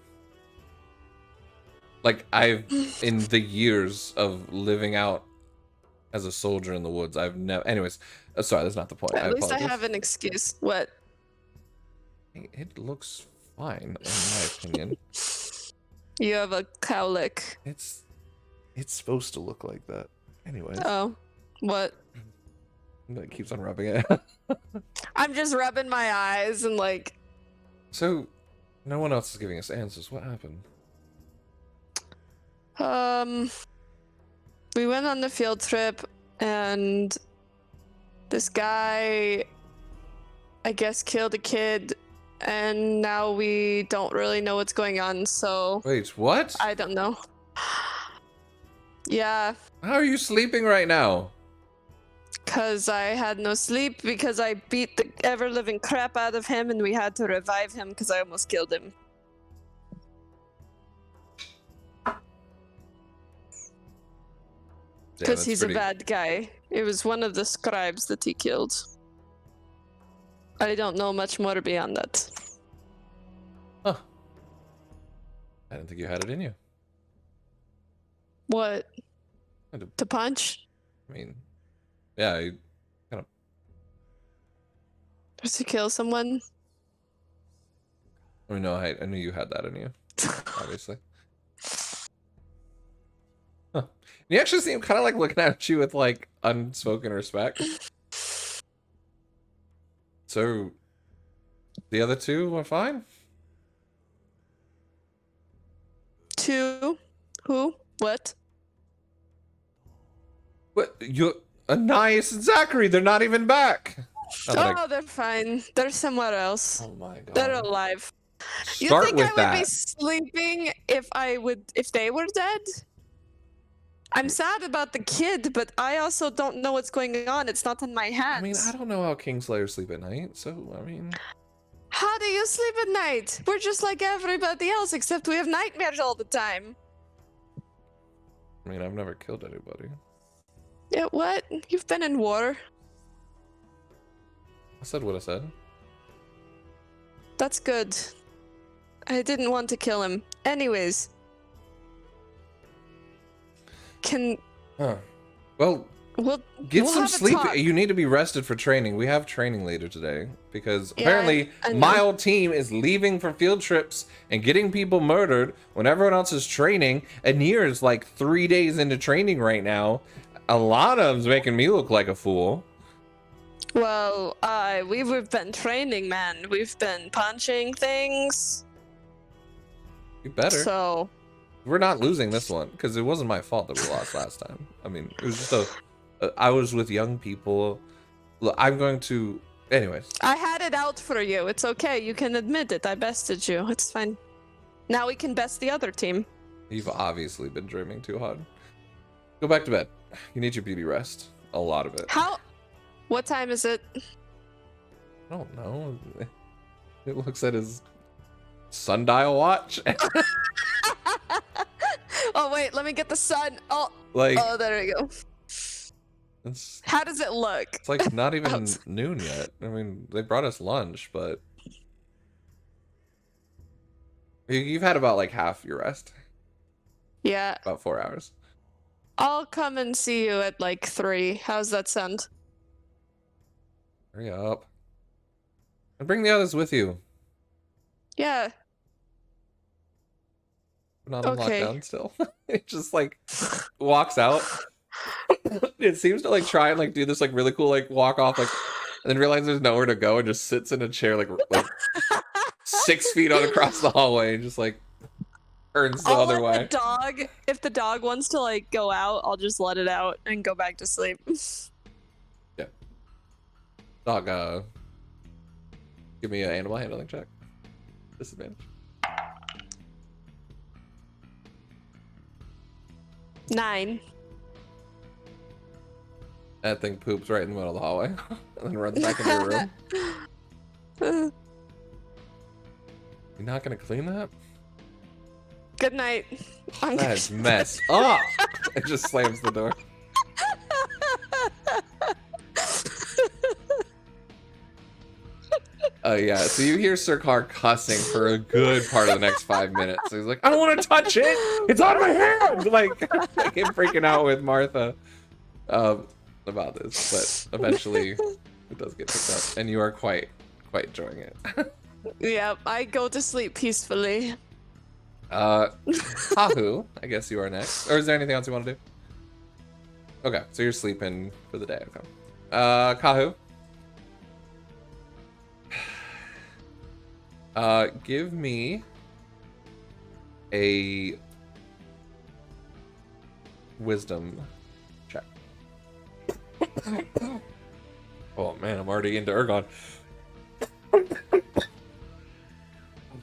Like, in the years of living out as a soldier in the woods, I've never... Anyways, sorry, that's not the point. At least I apologize. have an excuse. What? It looks fine, in my opinion. You have a cowlick. It's supposed to look like that. Anyways. Oh. What? It keeps on rubbing it. I'm just rubbing my eyes and like... So, no one else is giving us answers. What happened? We went on the field trip and this guy, I guess, killed a kid and now we don't really know what's going on, so... Wait, what? I don't know. Yeah. How are you sleeping right now? Because I had no sleep because I beat the ever-living crap out of him and we had to revive him because I almost killed him. Because he's a bad guy. It was one of the scribes that he killed. I don't know much more beyond that. Huh. I didn't think you had it in you. What? I did- To punch? I mean, yeah, you kind of... Just to kill someone? I mean, no, I knew you had that in you, obviously. Huh. You actually seem kind of like looking at you with, like, unspoken respect. So, the other two were fine? Two? Who? What? What? Anais and Zachary, they're not even back! Oh, they're fine. They're somewhere else. Oh my god. They're alive. You Start think with I would that. be sleeping if they were dead? I'm sad about the kid, but I also don't know what's going on. It's not in my hands. I mean, I don't know how Kingslayers sleep at night, so, I mean... How do you sleep at night? We're just like everybody else, except we have nightmares all the time. I mean, I've never killed anybody. Yeah, what? You've been in war. I said what I said. That's good. I didn't want to kill him. Anyways. Huh. Well, We'll get some have a sleep. talk. You need to be rested for training. We have training later today because Yeah, apparently I know. my old team is leaving for field trips and getting people murdered when everyone else is training. Anir is like 3 days into training right now. A lot of them's making me look like a fool. Well, we've been training, man. We've been punching things. You better. So, We're not losing this one because it wasn't my fault that we lost last time. I mean, it was just I was with young people. Look, I'm going to... Anyways. I had it out for you. It's okay. You can admit it. I bested you. It's fine. Now we can best the other team. You've obviously been dreaming too hard. Go back to bed. You need your beauty rest. A lot of it. How? What time is it? I don't know. It looks at his sundial watch. Oh, wait. Let me get the sun. Oh, Like, oh, there we go. it's How does it look? like not even Outs- noon yet. I mean, they brought us lunch, but You've had about like half your rest, Yeah. about 4 hours. I'll come and see you at like 3. How's that sound? Hurry up. And bring the others with you. Yeah. We're not on Okay. lockdown still. It just like walks out. It seems to like try and like do this like really cool like walk off like, and then realize there's nowhere to go and just sits in a chair like 6 feet on across the hallway and just like turns the I'll other let way. the dog, if the dog wants to like go out, I'll just let it out and go back to sleep. Dog, give me an animal handling check. Disadvantage. 9. That thing poops right in the middle of the hallway and then runs back into your room. You're not gonna clean that? Good night. I'm That is messed up. It just slams the door. Yeah, so you hear Sir Carr cussing for a good part of the next 5 minutes. So he's like, I don't want to touch it. It's on my hand. Like him freaking out with Martha about this. But eventually it does get picked up. And you are quite enjoying it. Yep, I go to sleep peacefully. Kahu, I guess you are next. Or is there anything else you want to do? Okay, so you're sleeping for the day. Okay. Kahu. Give me a wisdom check. Oh man, I'm already into Ergon. Open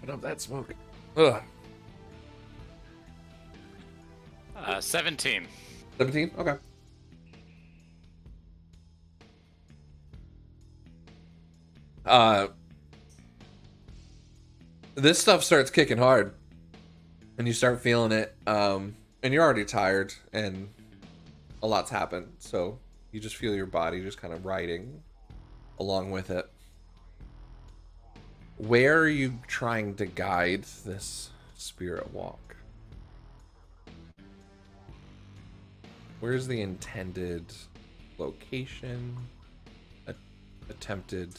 up that smoke. Ugh. 17. 17? Okay. This stuff starts kicking hard. And you start feeling it. And you're already tired and a lot's happened. So you just feel your body just kind of riding along with it. Where are you trying to guide this spirit walk? Where's the intended location? Attempted...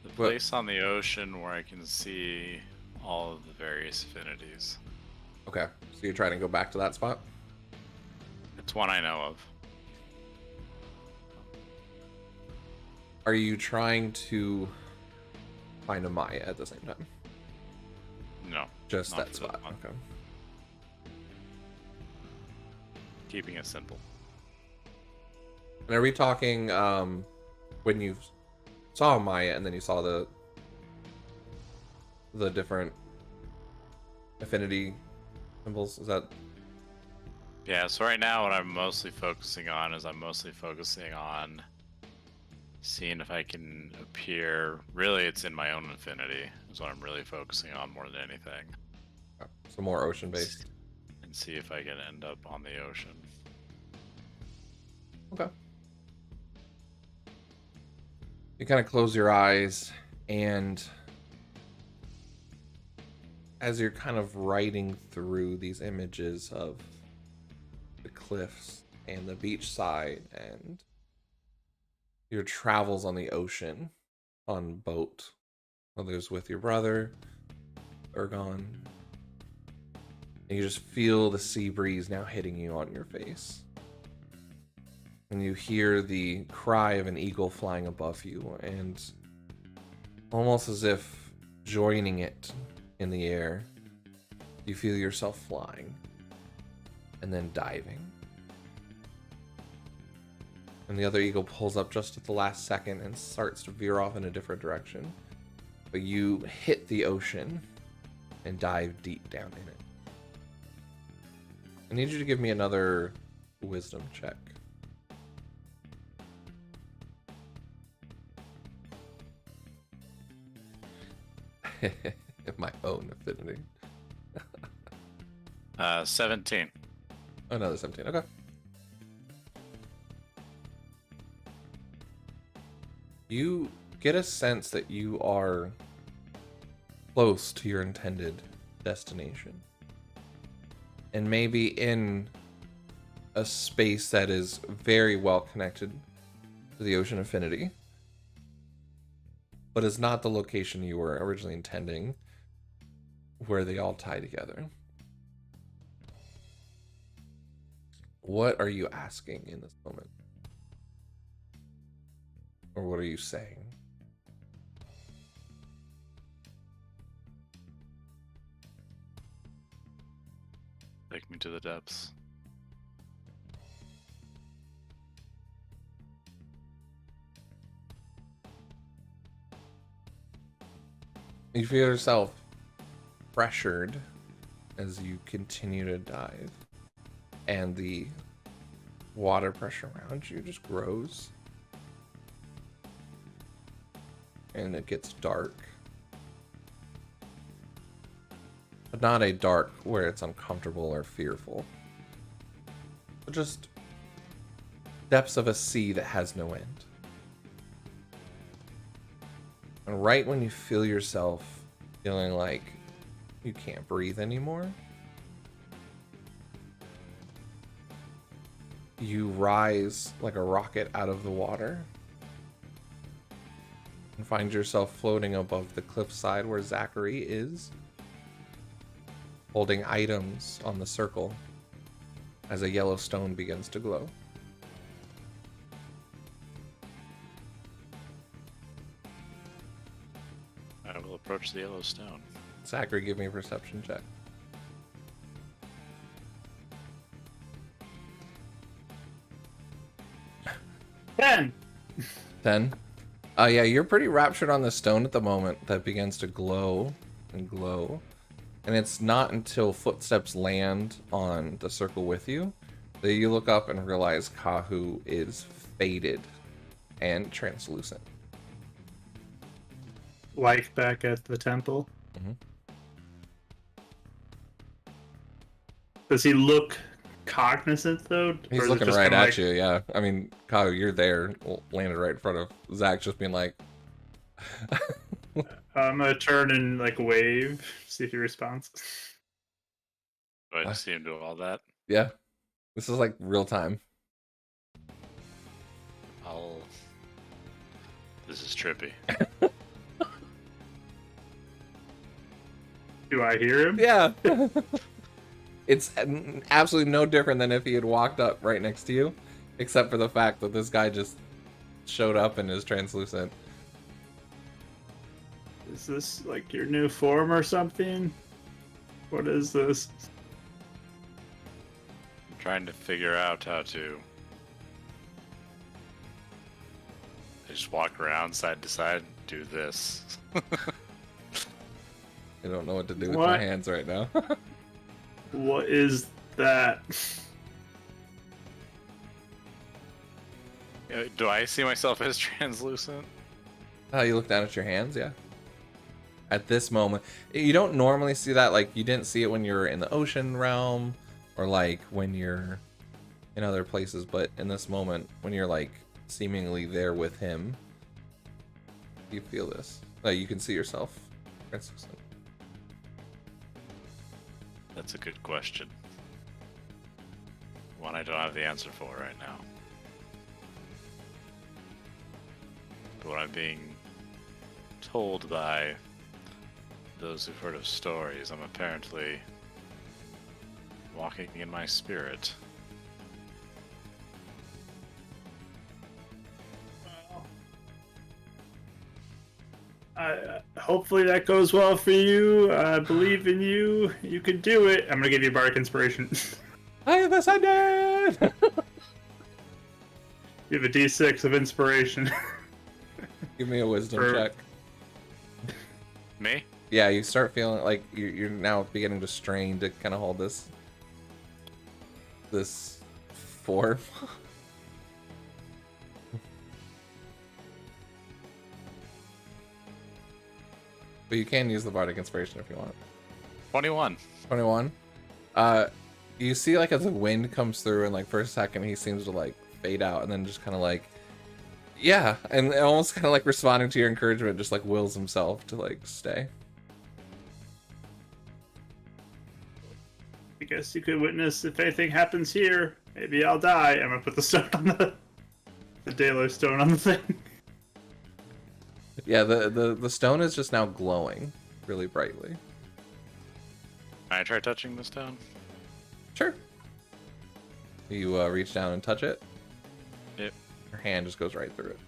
The place on the ocean where I can see all of the various affinities. Okay, so you're trying to go back to that spot? It's one I know of. Are you trying to find a Maya at the same time? No. Just not that for spot. one. Okay. Keeping it simple. And are we talking when you saw Maya and then you saw the different affinity symbols? Is that... Yeah, so right now what I'm mostly focusing on seeing if I can appear. Really, it's in my own affinity is what I'm really focusing on more than anything. Okay. So more ocean based. And see if I can end up on the ocean. Okay. You kind of close your eyes, and as you're kind of riding through these images of the cliffs and the beach side and your travels on the ocean on boat, whether it's with your brother, Ergon, and you just feel the sea breeze now hitting you on your face. And you hear the cry of an eagle flying above you, and almost as if joining it in the air, you feel yourself flying and then diving. And the other eagle pulls up just at the last second and starts to veer off in a different direction. But you hit the ocean and dive deep down in it. I need you to give me another wisdom check. My own affinity. 17. Another 17. Okay. You get a sense that you are close to your intended destination. And maybe in a space that is very well connected to the ocean affinity, but is not the location you were originally intending, where they all tie together. What are you asking in this moment? Or what are you saying? Take me to the depths. You feel yourself pressured as you continue to dive, and the water pressure around you just grows, and it gets dark, but not a dark where it's uncomfortable or fearful, but just depths of a sea that has no end. And right when you feel yourself feeling like you can't breathe anymore, you rise like a rocket out of the water and find yourself floating above the cliffside where Zachary is, holding items on the circle as a yellow stone begins to glow. I will approach the yellow stone. Zachary, give me a perception check. 10. 10. Yeah, you're pretty raptured on the stone at the moment that begins to glow and glow. And it's not until footsteps land on the circle with you that you look up and realize Kahu is faded and translucent. Life back at the temple. Mhm. Does he look cognizant though? He's Or is it looking just right kinda at like, you, yeah. I mean, Kahu, you're there, landed right in front of Zach, just being like... I'm gonna turn and like wave, see if he responds. Do I just see him do all that? Yeah. This is like real time. This is trippy. Do I hear him? Yeah. It's absolutely no different than if he had walked up right next to you, except for the fact that this guy just showed up and is translucent. Is this like your new form or something? What is this? I'm trying to figure out how to. I just walk around side to side, do this. I don't know what to do with What? my hands right now. What is that? Do I see myself as translucent? You look down at your hands, yeah. At this moment, you don't normally see that. Like, you didn't see it when you're in the ocean realm, or like when you're in other places. But in this moment, when you're like seemingly there with him, you feel this. Like, you can see yourself translucent. That's a good question. One I don't have the answer for right now. But what I'm being told by those who've heard of stories, I'm apparently walking in my spirit. Hopefully that goes well for you. I believe in you. You can do it. I'm gonna give you a bardic inspiration. I have ascended! You have a D6 of inspiration. Give me a wisdom For- check. Me? Yeah, you start feeling like you're now beginning to strain to kind of hold this form. But you can use the bardic inspiration if you want. 21. 21. You see, like, as the wind comes through, and like for a second he seems to like fade out, and then just kind of like, yeah, and almost kind of like responding to your encouragement, just like wills himself to like stay. I guess you could witness if anything happens here. Maybe I'll die. I'm gonna put the stone on the Dalo stone on the thing. Yeah, the stone is just now glowing really brightly. Can I try touching the stone? Sure. You reach down and touch it. Yep. Your hand just goes right through it.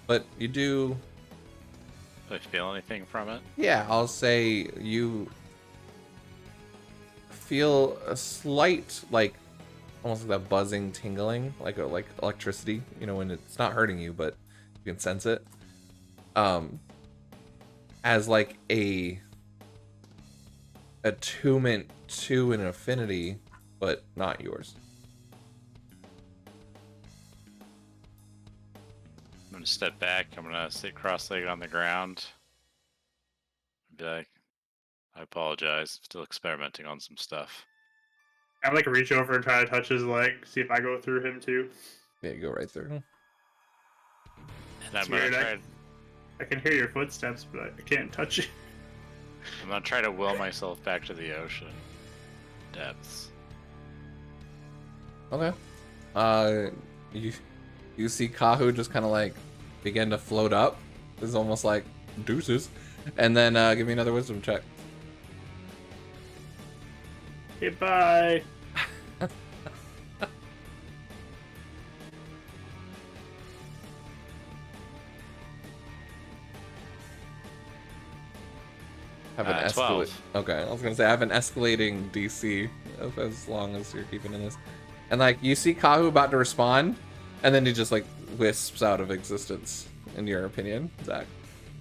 But you do... Do I feel anything from it? Yeah, I'll say you feel a slight, like, almost like that buzzing, tingling, like electricity. You know, when it's not hurting you, but you can sense it. As like a attunement to an affinity, but not yours. I'm gonna step back. I'm gonna sit cross-legged on the ground. Be like, I apologize. Still experimenting on some stuff. I'm like reach over and try to touch his leg, see if I go through him too. Yeah, you go right through. And I'm It's gonna weird, try. I can hear your footsteps, but I can't touch you. I'm gonna try to will myself back to the ocean depths. Okay. You see Kahu just kind of like begin to float up. It's almost like deuces. And then give me another wisdom check. Goodbye. Have an 12. Okay, I was gonna say I have an escalating DC as long as you're keeping in this. And like you see Kahu about to respond, and then he just like wisps out of existence. In your opinion, Zach?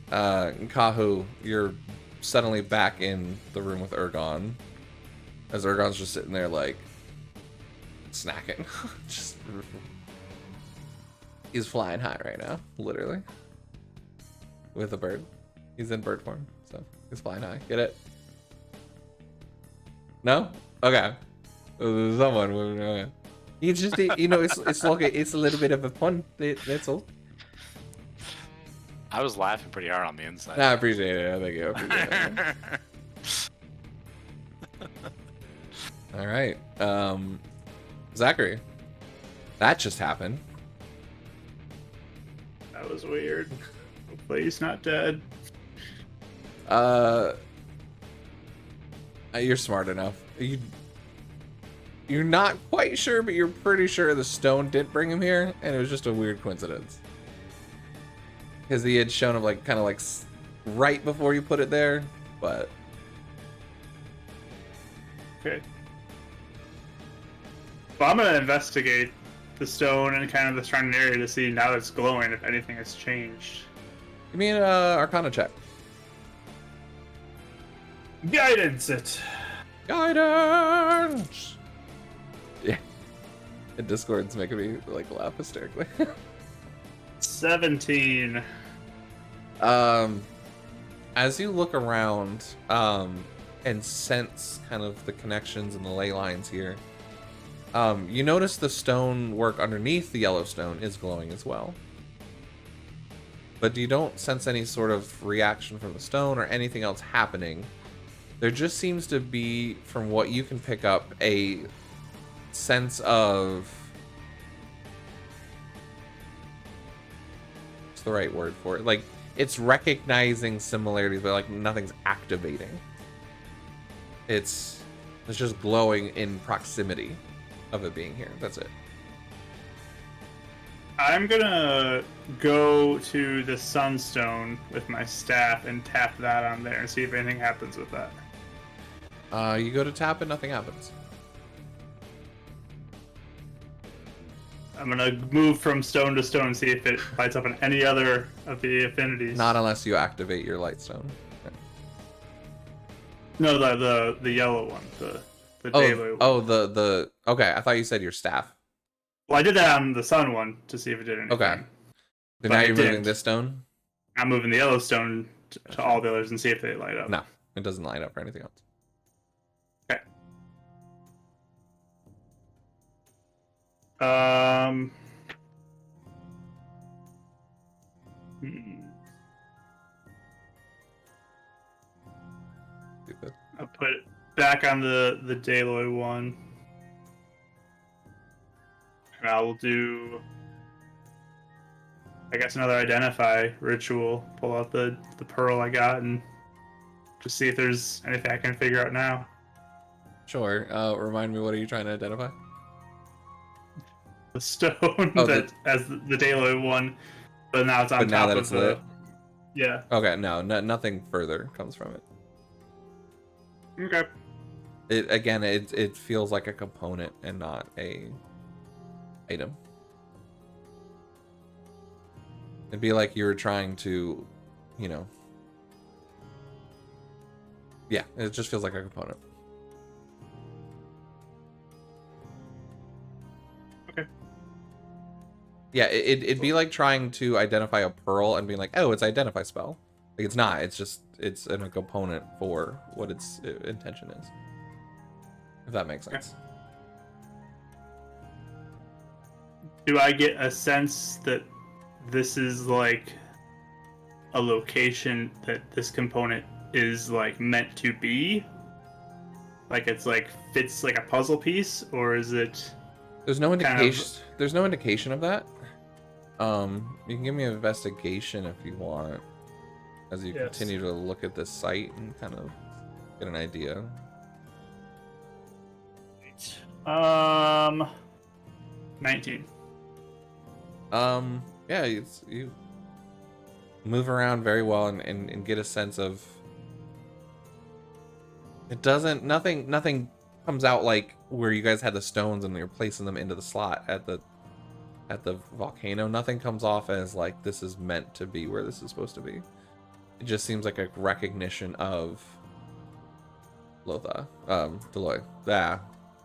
Kahu, you're suddenly back in the room with Ergon, as Ergon's just sitting there like snacking. Just he's flying high right now, literally, with a bird. He's in bird form, so he's flying high. Get it? No? Okay. Someone. Okay. You just, you know, it's like it's a little bit of a pun. That's all. I was laughing pretty hard on the inside. I appreciate it. Thank you. I appreciate it. All right. Zachary. That just happened. That was weird. Hopefully he's not dead. You're smart enough. You're not quite sure, but you're pretty sure the stone didn't bring him here, and it was just a weird coincidence. Because he had shown him like kind of like right before you put it there, but Okay. Well, I'm gonna investigate the stone and kind of the surrounding area to see now that it's glowing if anything has changed. give me an Arcana check. Guidance it. Guidance. Yeah. The Discord's making me like laugh hysterically. 17. As you look around, and sense kind of the connections and the ley lines here, you notice the stonework underneath the yellow stone is glowing as well. But you don't sense any sort of reaction from the stone or anything else happening. There just seems to be, from what you can pick up, a sense of... what's the right word for it? Like, it's recognizing similarities, but like nothing's activating. It's just glowing in proximity of it being here. That's it. I'm gonna go to the sunstone with my staff and tap that on there and see if anything happens with that. You go to tap it, nothing happens. I'm gonna move from stone to stone and see if it lights up on any other of the affinities. Not unless you activate your light stone. No, the yellow one, the daily one. The okay. I thought you said your staff. Well, I did that on the sun one to see if it did anything. Okay. Then But now it you're moving didn't. this stone. I'm moving the yellow stone to all the others and see if they light up. No, it doesn't line up for anything else. Okay. good. I'll put it back on the Daloy one. And I will do, I guess, another identify ritual. Pull out the pearl I got and just see if there's anything I can figure out now. Sure. Remind me, what are you trying to identify? The stone Oh, that as the Daloy one, but now it's on But now top that of it's the. lit. Yeah. Okay, no, nothing further comes from it. Okay. It feels like a component and not a item. It'd be like you were trying to, you know. Yeah, it just feels like a component. Okay. Yeah, it'd be like trying to identify a pearl and being like, oh, it's identify spell. Like, it's not. It's just, it's a component for what its intention is. If that makes sense. Do I get a sense that this is like a location that this component is like meant to be? Like it's like fits like a puzzle piece, or is it? There's no kind indication. There's no indication of that. You can give me an investigation if you want, as you Yes. continue to look at this site and kind of get an idea. 19. Yeah, you move around very well and get a sense of. It doesn't. Nothing comes out like where you guys had the stones and you're placing them into the slot at the volcano. Nothing comes off as like this is meant to be where this is supposed to be. It just seems like a recognition of Lotha, Deloy. Yeah,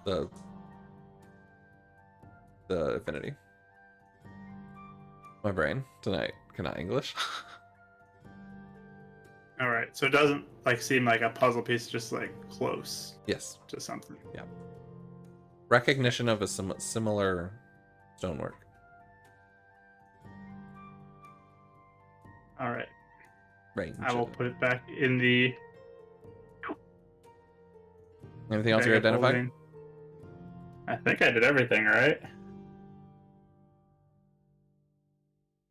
the affinity. My brain tonight cannot English. All right, so it doesn't like seem like a puzzle piece, just like close Yes. to something. Yeah. Recognition of a similar stonework. All right, Range. I will put it back in the. Anything else bag you're of identifying? holding. I think I did everything, right? I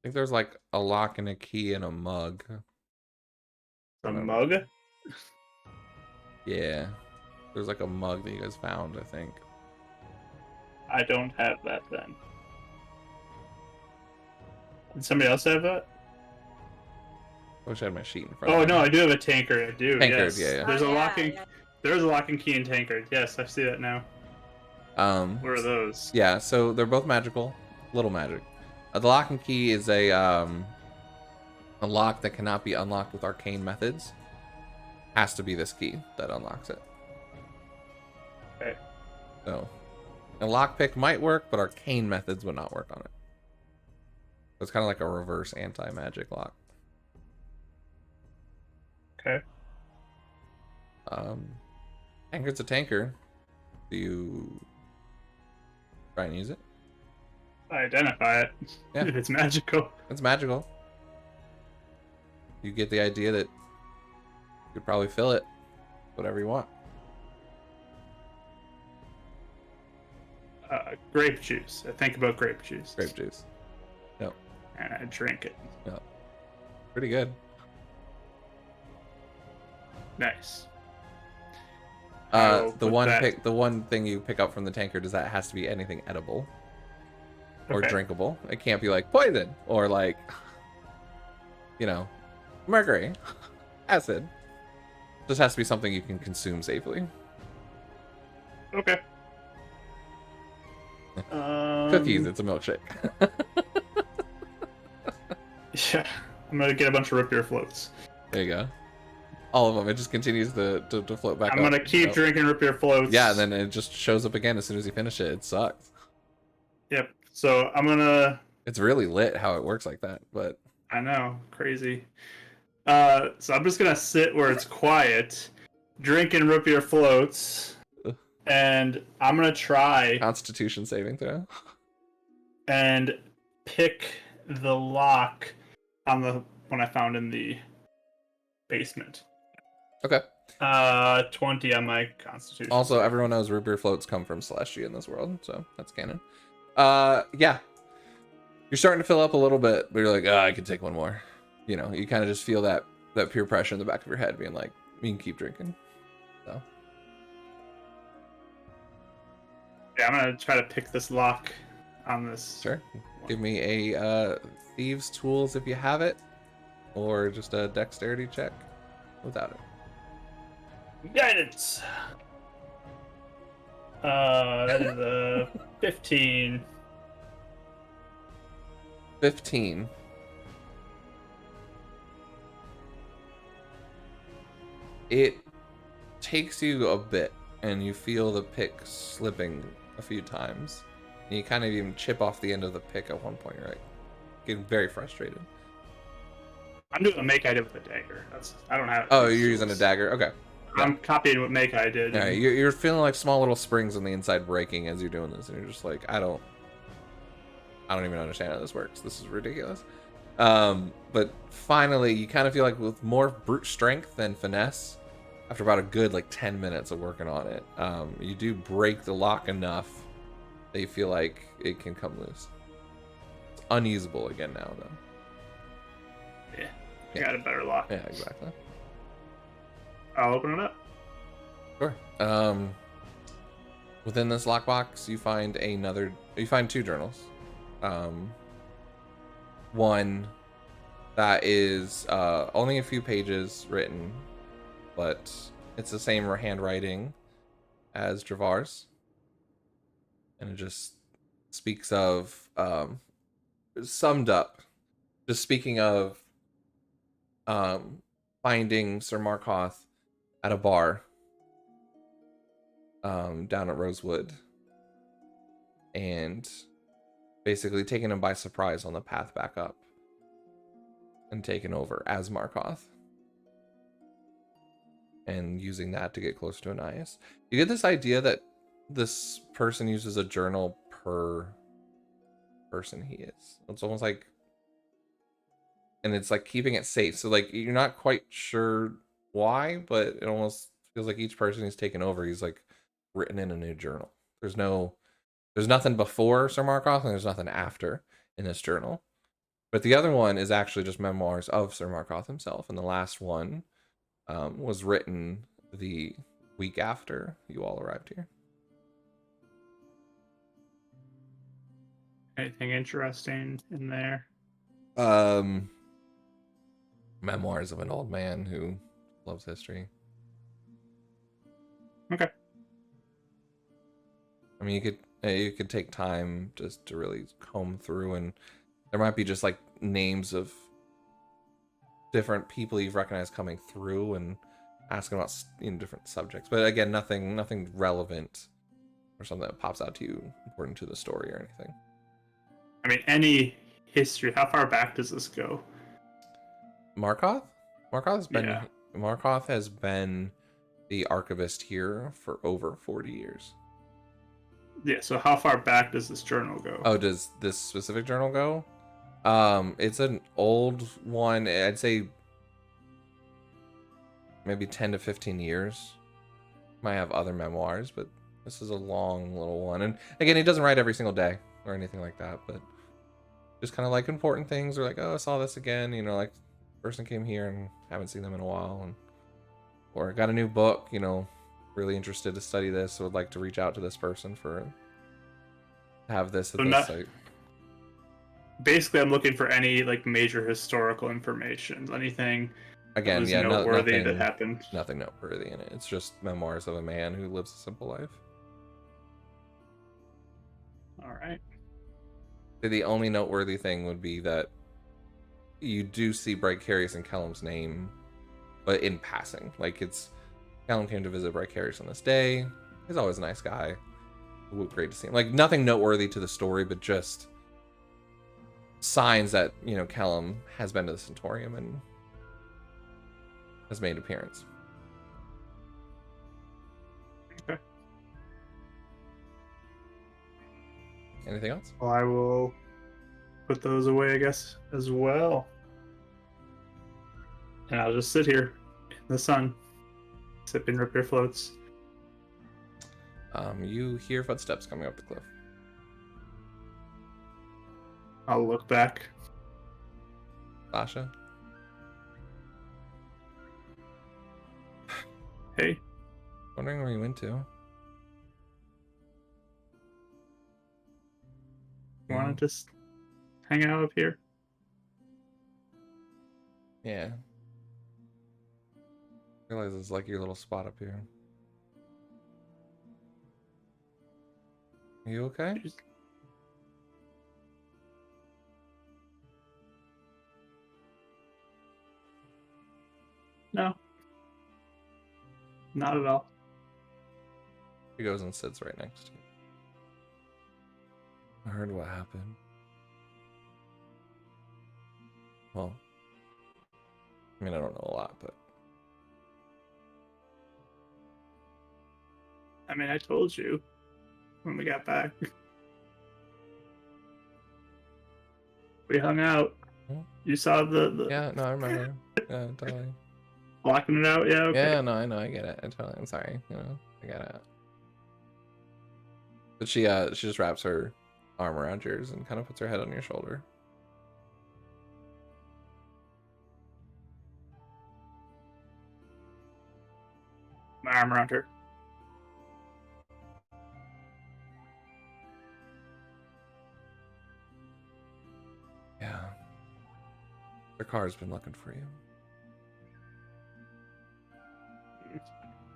think there's like a lock and a key and a mug. The mug. Yeah. There's like a mug that you guys found, I think. I don't have that then. Did somebody else have that? I wish I had my sheet in front Oh of me. no, I do have a tankard. I do. Tankard, yes. yeah. There's Oh, a yeah, locking. yeah. There's a lock and key in tankard. Yes, I see that now. What are those? Yeah, so they're both magical. Little magic. The lock and key is a lock that cannot be unlocked with arcane methods. Has to be this key that unlocks it. Okay. So, a lockpick might work, but arcane methods would not work on it. So it's kind of like a reverse anti-magic lock. Okay. Tankard's a tanker. Do you try and use it? I identify it. Yeah. If it's magical. It's magical. You get the idea that you could probably fill it whatever you want. Grape juice. I think about grape juice. Grape juice. Yep. And I drink it. Yep. Pretty good. Nice. I'll The put that- the one thing you pick up from the tankard is that it has to be anything edible or Okay. drinkable. It can't be like poison or like, you know, mercury, acid. Just has to be something you can consume safely. Okay. Cookies, it's a milkshake. Yeah. I'm gonna get a bunch of root beer floats. There you go. All of them. It just continues to float back I'm up. gonna keep drinking root beer floats. Yeah, and then it just shows up again as soon as you finish it. It sucks. Yep. So I'm gonna. It's really lit how it works like that, but I know, crazy. So I'm just gonna sit where it's quiet, drinking root beer floats, and I'm gonna try Constitution saving throw. and pick the lock on the one I found in the basement. Okay. 20 on my constitution. Also, everyone knows root beer floats come from Celestia in this world, so that's canon. Yeah. You're starting to fill up a little bit, but you're like, I could take one more. You know, you kind of just feel that peer pressure in the back of your head being like, you can keep drinking. So. Yeah, I'm gonna try to pick this lock on this. Sure. Give me a thieves' tools if you have it, or just a dexterity check without it. Guidance. That is a 15. 15. It takes you a bit, and you feel the pick slipping a few times. And you kind of even chip off the end of the pick at one point, right? Getting very frustrated. I'm doing a make I did with a dagger. I don't have. Oh, you're using a dagger? Okay. I'm copying what make I did. Yeah, you're feeling like small little springs on the inside breaking as you're doing this, and you're just like, I don't even understand how this works. This is ridiculous. But finally, you kind of feel like with more brute strength than finesse, after about a good 10 minutes of working on it, you do break the lock enough that you feel like it can come loose. It's unusable again now, though. Yeah, I got a better lock. Yeah, exactly. I'll open it up. Sure. Within this lockbox, you find two journals. One that is only a few pages written, but it's the same handwriting as Dravar's, and it just speaks of summed up, just speaking of finding Sir Markoth at a bar down at Rosewood, and basically taking him by surprise on the path back up and taking over as Markoth, and using that to get closer to Anais. You get this idea that this person uses a journal per person he is. It's almost like, and it's like keeping it safe. So you're not quite sure why, but it almost feels like each person he's taken over, he's written in a new journal. There's nothing before Sir Markoth, and there's nothing after in this journal. But the other one is actually just memoirs of Sir Markoth himself, and the last one was written the week after you all arrived here. Anything interesting in there? Memoirs of an old man who loves history. Okay. I mean, you could take time just to really comb through, and there might be just names of different people you've recognized coming through and asking about different subjects. But again, nothing relevant or something that pops out to you important to the story or anything. I mean, any history. How far back does this go? Markoth has been the archivist here for over 40 years. Yeah, so how far back does this journal go? Oh, does this specific journal go? It's an old one. I'd say maybe 10 to 15 years. Might have other memoirs, but this is a long little one. And again, he doesn't write every single day or anything like that, but just kind of important things, or oh, I saw this again, person came here and haven't seen them in a while, and or got a new book, really interested to study this, so would like to reach out to this person for have this at this site. Basically, I'm looking for any major historical information, anything again, noteworthy that happened. Nothing noteworthy in it. It's just memoirs of a man who lives a simple life. All right. The only noteworthy thing would be that you do see Bardicdice and Kellum's name, but in passing. Kellum came to visit Bardicdice on this day. He's always a nice guy. Great to see him. Nothing noteworthy to the story, but just signs that, Kellum has been to the Centaurium and has made an appearance. Okay. Anything else? Well, I will put those away, I guess, as well. And I'll just sit here in the sun, sipping root beer floats. You hear footsteps coming up the cliff. I'll look back. Sasha? Hey, Wondering where you went to. you Yeah. want to just hang out up here? Yeah. Realize it's like your little spot up here. Are you okay? Just- No. Not at all. He goes and sits right next to you. I heard what happened. Well, I mean, I don't know a lot, but I mean, I told you when we got back. We hung out. Hmm? You saw the yeah, no, I remember. Yeah, totally. blocking it out? Yeah, okay. Yeah, no, I know, I get it. I'm sorry, I get it. But she just wraps her arm around yours and kind of puts her head on your shoulder. My arm around her. Yeah. The car's been looking for you.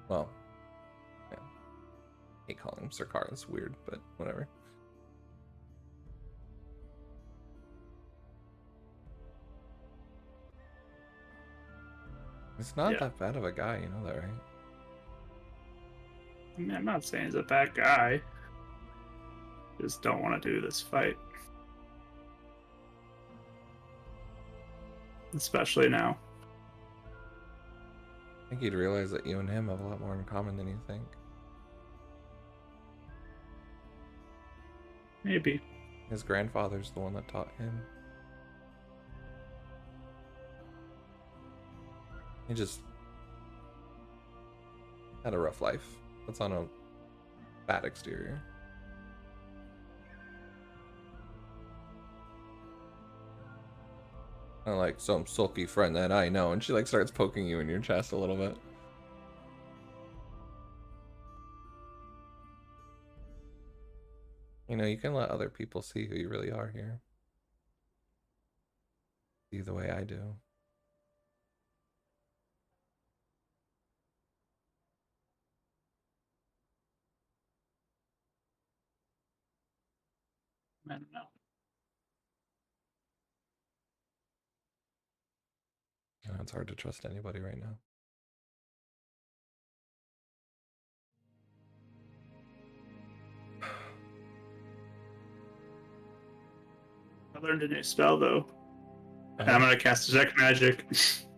Well, yeah. I hate calling him Sir Car. It's weird, but whatever. It's not Yeah. that bad of a guy, you know that, right? I mean, I'm not saying he's a bad guy. Just don't want to do this fight. Especially now. I think you'd realize that you and him have a lot more in common than you think. Maybe. His grandfather's the one that taught him. He just had a rough life. That's on a bad exterior. Kind of like some sulky friend that I know, and she like starts poking you in your chest a little bit. You know, you can let other people see who you really are here. See the way I do. I don't know. You know, it's hard to trust anybody right now. I learned a new spell though. And I'm gonna cast Detect Magic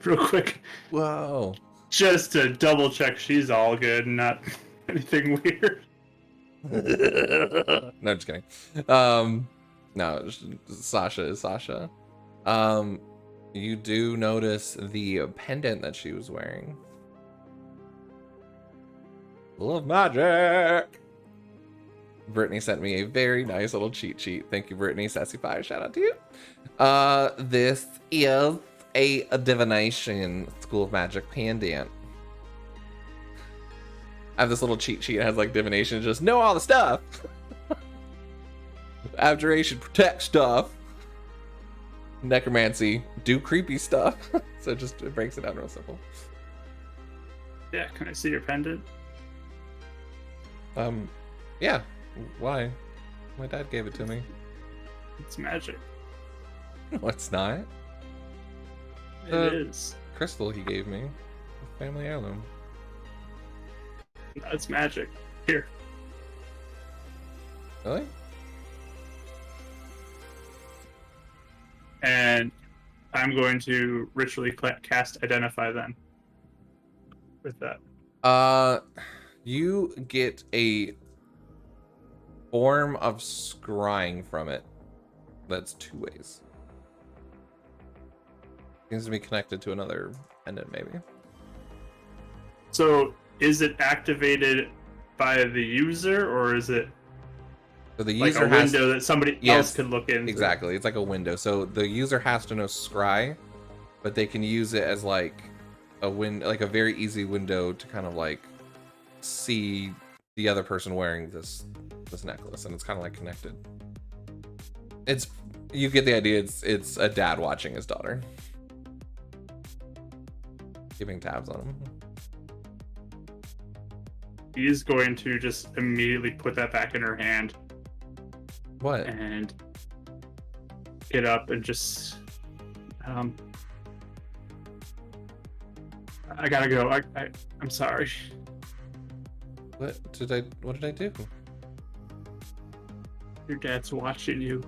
real quick. Whoa. Just to double check she's all good and not anything weird. No, just kidding. No, Sasha is Sasha. You do notice the pendant that she was wearing. Love magic. Brittany sent me a very nice little cheat sheet. Thank you, Brittany. Sassy Fire, shout out to you. This is a divination School of Magic pendant. I have this little cheat sheet. It has like divination, just know all the stuff. Abjuration, protect stuff. Necromancy, do creepy stuff. So it breaks it down real simple. Yeah, can I see your pendant? Yeah. Why? My dad gave it to me. It's magic. No, it's not. It is. Crystal he gave me. Family heirloom. That's magic. Here. Really? And I'm going to ritually cast Identify then. With that. You get a form of scrying from it. That's 2 ways. Seems to be connected to another pendant, maybe. So is it activated by the user, or is it So the like user a has window that somebody Yes, else could look into? exactly. It's like a window. So the user has to know scry, but they can use it as like like a very easy window to kind of like see the other person wearing this necklace, and it's kind of like connected. You get the idea. It's a dad watching his daughter, keeping tabs on him. He's going to just immediately put that back in her hand What? and get up and just I gotta go. I'm sorry. What did I do? Your dad's watching you.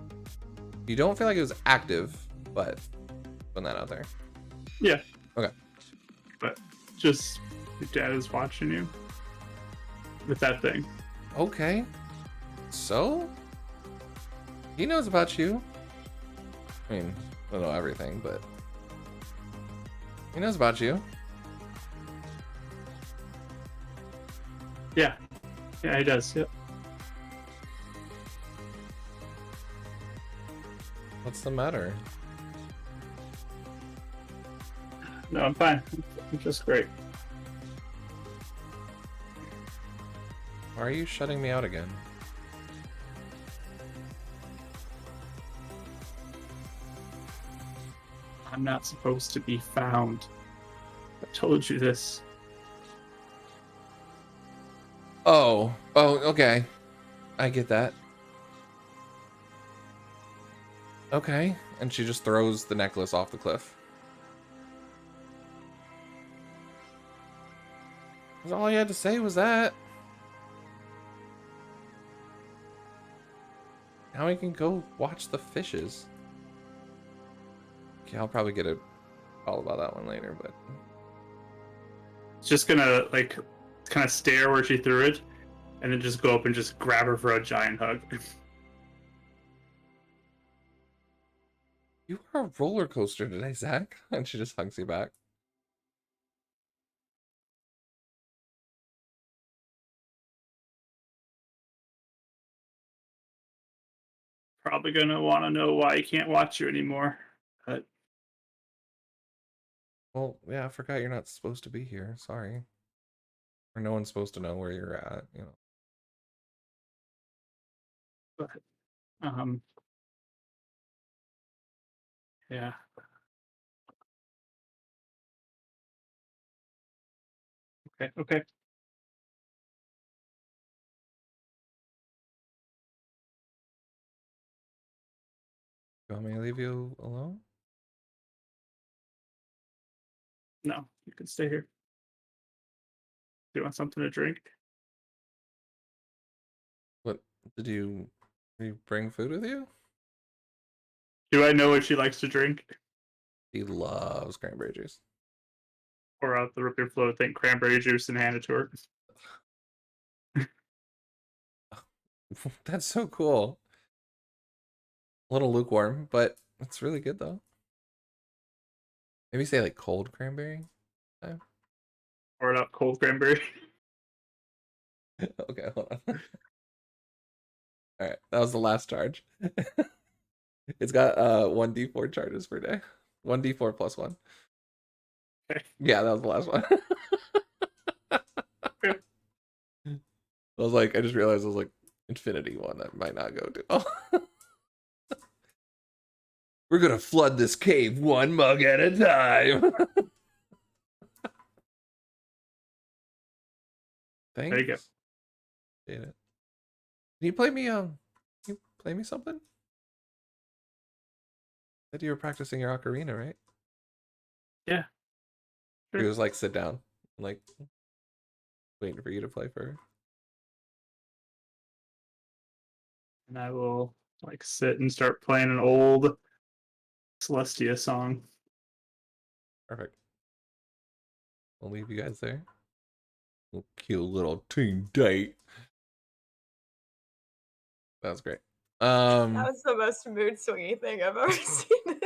You don't feel like it was active, but putting that out there. Yeah. Okay. But just your dad is watching you with that thing. Okay. So he knows about you. I mean, I don't know everything, but he knows about you. Yeah. Yeah, he does. Yep. What's the matter? No, I'm fine. I'm just great. Why are you shutting me out again? I'm not supposed to be found. I told you this. Oh, okay. I get that. Okay. And she just throws the necklace off the cliff. That's all you had to say was that. Now we can go watch the fishes. Okay, I'll probably get a call about that one later, but It's just gonna like kind of stare where she threw it, and then just go up and just grab her for a giant hug. you are a roller coaster today, Zach. And she just hugs you back. Probably gonna want to know why he can't watch you anymore. But Well, yeah, I forgot you're not supposed to be here. Sorry. Or no one's supposed to know where you're at, you know. Yeah. Okay. You want me to leave you alone? No, you can stay here. Do you want something to drink? What did you bring food with you? Do I know what she likes to drink? He loves cranberry juice. Pour out the root beer float, think cranberry juice, and hand it to her. That's so cool. A little lukewarm, but it's really good though. Maybe say like cold cranberry. Pour it out cold cranberry. Okay, hold on. All right, that was the last charge. It's got 1d4 charges per day. 1d4 plus 1. Okay. Yeah, that was the last one. I just realized I was like, infinity one that might not go to. Oh. We're gonna flood this cave one mug at a time. Thanks. There you go. Did it. Can you play me something? Said you were practicing your ocarina, right? Yeah. Sure. He was like, sit down. I'm like, waiting for you to play first. And I will like sit and start playing an old Celestia song. Perfect. I'll leave you guys there. We'll cute little teen date. That was great. That was the most mood swingy thing I've ever seen.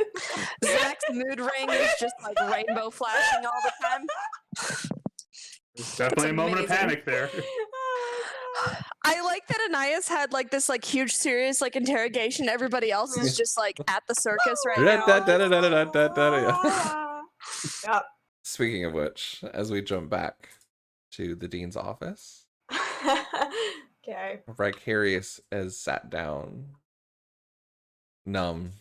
Zach's mood ring is just like rainbow flashing all the time. It's definitely a moment of amazing. panic there. I like that Anais had like this like huge serious like interrogation. Everybody else is just like at the circus right now. Yep. Speaking of which, as we jump back to the dean's office, Okay. Vicarious has sat down, numb,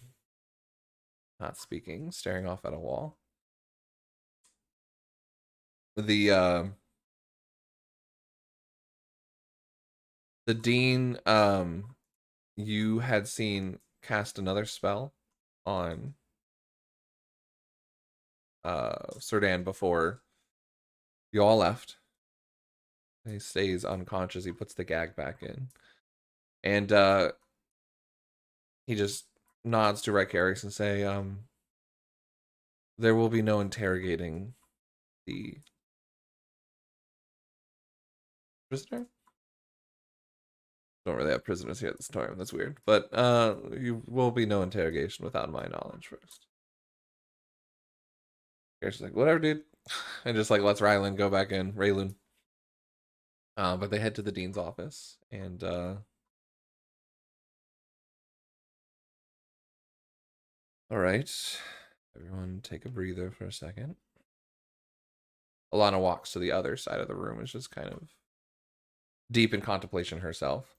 not speaking, staring off at a wall. The dean, you had seen cast another spell on Serdan before you all left. He stays unconscious. He puts the gag back in. And he just nods to Vicarious and say, there will be no interrogating the prisoner? Don't really have prisoners here at this time. That's weird. But you will be no interrogation without my knowledge first. Vicarious is like, whatever, dude. And just like lets Rylan go back in. Raylun. But they head to the dean's office and all right. Everyone take a breather for a second. Alana walks to the other side of the room, is just kind of deep in contemplation herself.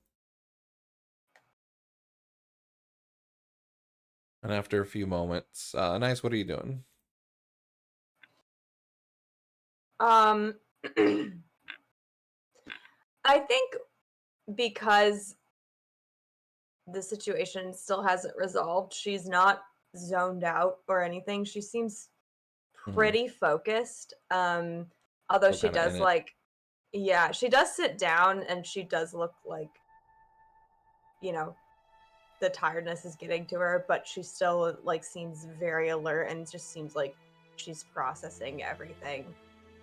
And after a few moments, Nice, what are you doing? I think because the situation still hasn't resolved, she's not zoned out or anything. She seems pretty focused. Although Still she kinda does in it. like, yeah, she does sit down and she does look like, you know, the tiredness is getting to her, but she still like seems very alert and just seems like she's processing everything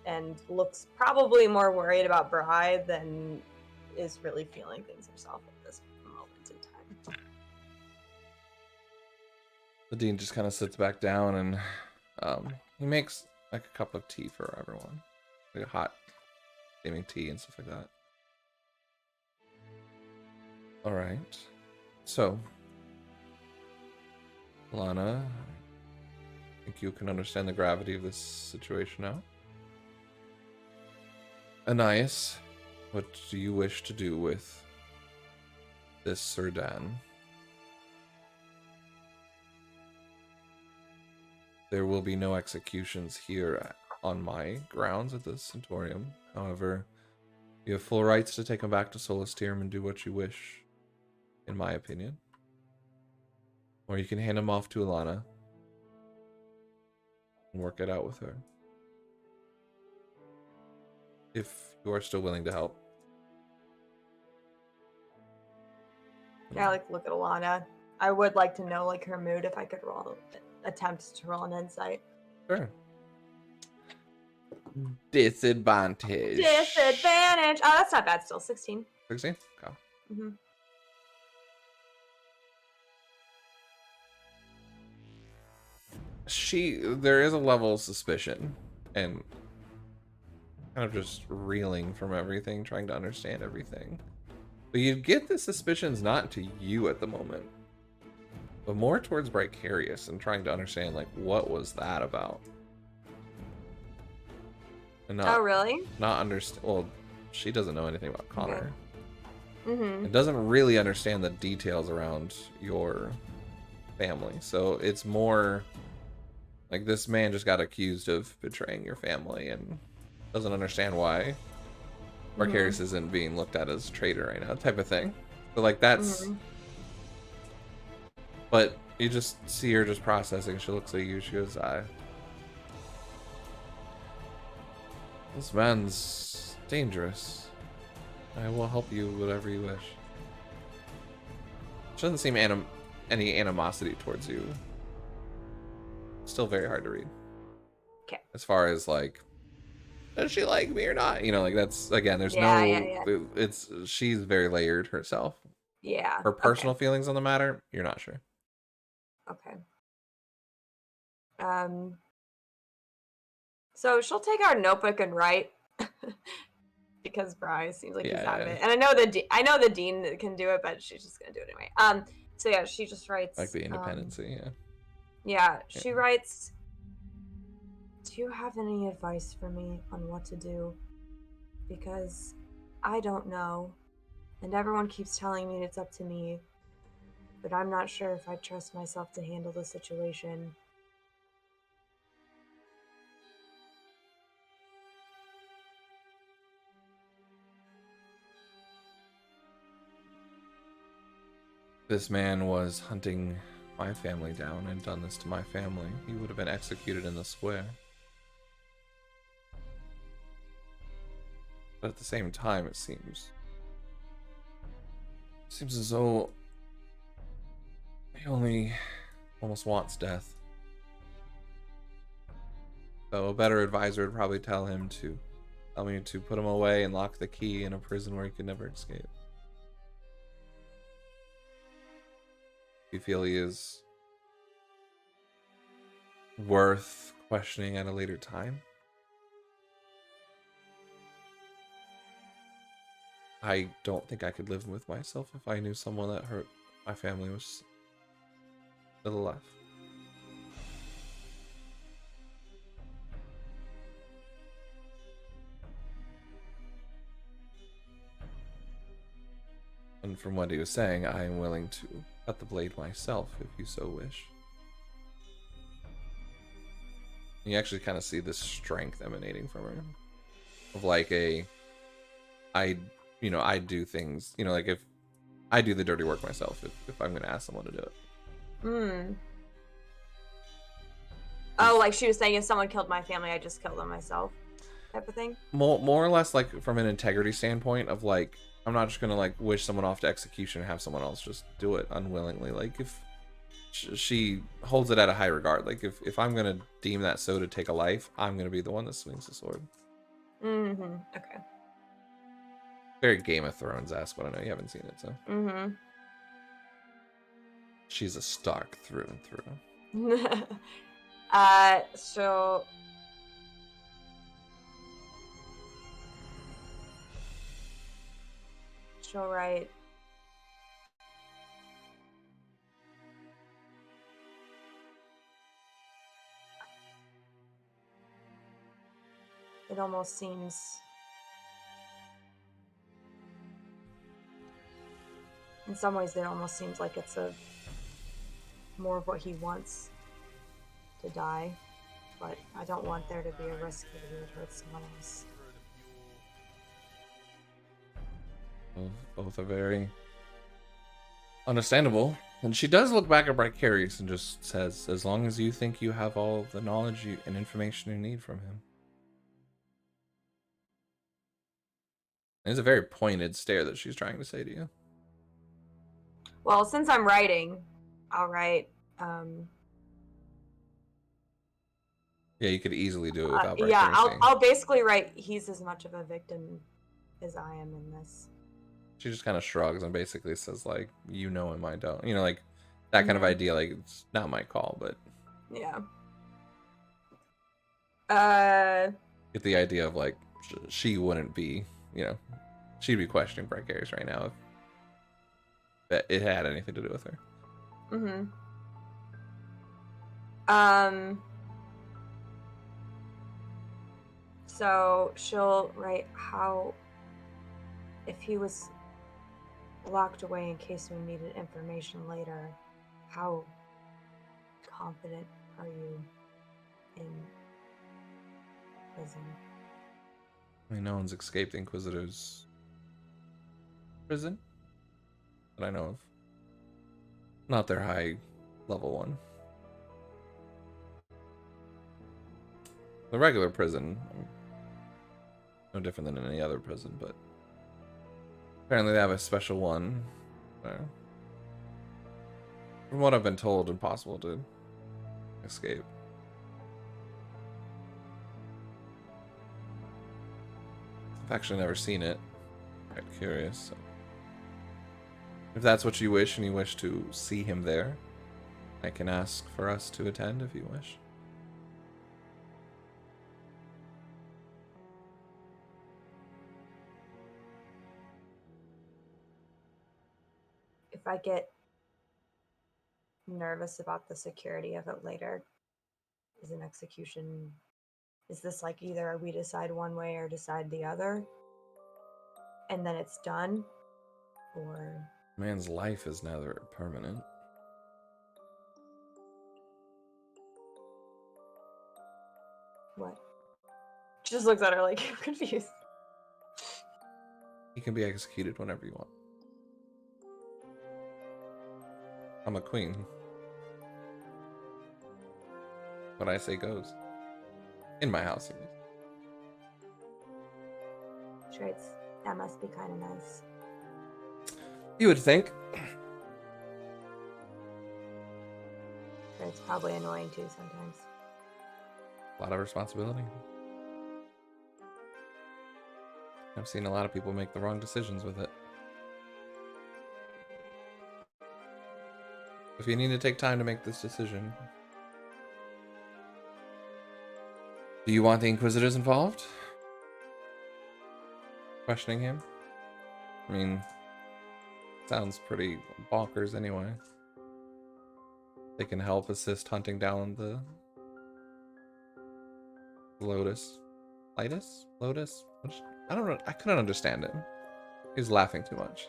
and looks probably more worried about Bri than is really feeling things herself at this moment in time. The dean just kind of sits back down and he makes like a cup of tea for everyone. Like a hot steaming tea and stuff like that. All right. So, Lana, I think you can understand the gravity of this situation now. Anais, what do you wish to do with this Serdan? There will be no executions here on my grounds at the Centaurium. However, you have full rights to take him back to Solastirium and do what you wish, in my opinion. Or you can hand him off to Alana and work it out with her. If you are still willing to help. I like look at Alana. I would like to know like her mood if I could attempt to roll an insight. Sure. Disadvantage. Disadvantage. Oh, that's not bad. Still 16. 16? Okay. Mm-hmm. There is a level of suspicion and kind of just reeling from everything, trying to understand everything. But you get the suspicions not to you at the moment, but more towards Vicarious and trying to understand like what was that about. And not, Oh, really? Not understand. Well, she doesn't know anything about Connor. Mm-hmm. It doesn't really understand the details around your family. So it's more like this man just got accused of betraying your family and doesn't understand why Vicarious isn't being looked at as traitor right now, type of thing. So like that's but you just see her just processing. She looks at you, she goes, this man's dangerous. I will help you whatever you wish. She doesn't seem any animosity towards you. Still very hard to read. Okay. As far as like, does she like me or not? You know, like that's again. There's Yeah. It's she's very layered herself. Yeah. Her personal feelings on the matter, you're not sure. Okay. So she'll take our notebook and write because Bry seems like he's Yeah, out of yeah. it. And I know the dean can do it, but she's just gonna do it anyway. So yeah, she just writes Like the independency, yeah. Yeah, she writes, "Do you have any advice for me on what to do? Because I don't know, and everyone keeps telling me it's up to me, but I'm not sure if I trust myself to handle the situation." This man was hunting my family down and done this to my family. He would have been executed in the square. But at the same time, it seems as though he only almost wants death. So a better advisor would probably tell me to put him away and lock the key in a prison where he could never escape. Do you feel he is worth questioning at a later time? I don't think I could live with myself if I knew someone that hurt my family was still alive. And from what he was saying, I am willing to cut the blade myself if you so wish. You actually kind of see this strength emanating from her. Of like I do things, like if I do the dirty work myself, if I'm going to ask someone to do it. Oh, like she was saying, if someone killed my family, I just kill them myself, type of thing. More or less, like from an integrity standpoint of like, I'm not just gonna like wish someone off to execution and have someone else just do it unwillingly. Like if she holds it at a high regard, like if I'm gonna deem that so to take a life, I'm gonna be the one that swings the sword. Okay. Very Game of Thrones-esque, but I know you haven't seen it, so. She's a Stark through and through. So she'll write, it almost seems in some ways it almost seems like it's more of what he wants to die, but I don't want there to be a risk that he would hurt someone else. Both are very understandable. And she does look back at Bardicdice and just says, as long as you think you have all the knowledge and information you need from him. It's a very pointed stare that she's trying to say to you. Well, since I'm writing, I'll write, Yeah, you could easily do it without Bardicdice. yeah, I'll basically write, he's as much of a victim as I am in this. She just kind of shrugs and basically says, like, you know him, I don't. Like, that kind of idea, like, it's not my call, but... Yeah. Get the idea of, like, she wouldn't be, she'd be questioning Bardicdice right now if it had anything to do with her. So she'll write how, if he was locked away in case we needed information later, how confident are you in prison? I mean, no one's escaped the Inquisitor's prison that I know of. Not their high level one. The regular prison, no different than any other prison, but apparently they have a special one. From what I've been told, impossible to escape. I've actually never seen it. Quite curious. So. If that's what you wish and you wish to see him there, I can ask for us to attend if you wish. if I get nervous about the security of it later, is an execution, is this like either we decide one way or decide the other and then it's done, or Man's life is never permanent. what? She just looks at her like confused. He can be executed whenever you want. I'm a queen. What I say goes. In my house, at least. She writes, that must be kind of nice. You would think. But it's probably annoying too sometimes. A lot of responsibility. I've seen a lot of people make the wrong decisions with it. If you need to take time to make this decision, do you want the Inquisitors involved? Questioning him? I mean, sounds pretty bonkers anyway. They can help assist hunting down the Lotus. Lightus? Lotus? I don't know. I couldn't understand him. He was laughing too much.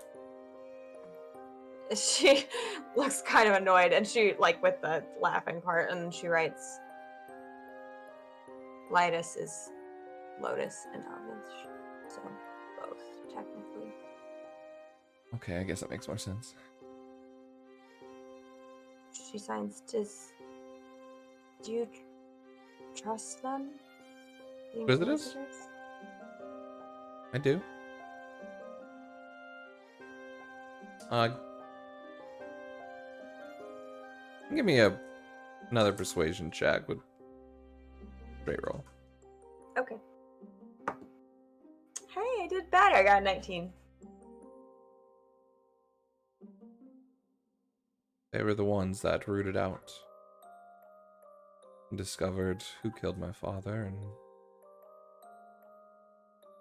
She looks kind of annoyed, and she, like, with the laughing part, and she writes, Lightus is Lotus and Elvish, so both, technically. Okay, I guess that makes more sense. She signs, do you trust them? The Inquisitors? Inquisitors? I do. Give me another persuasion check with straight roll. Okay. Hey, I did better. I got a 19. They were the ones that rooted out and discovered who killed my father and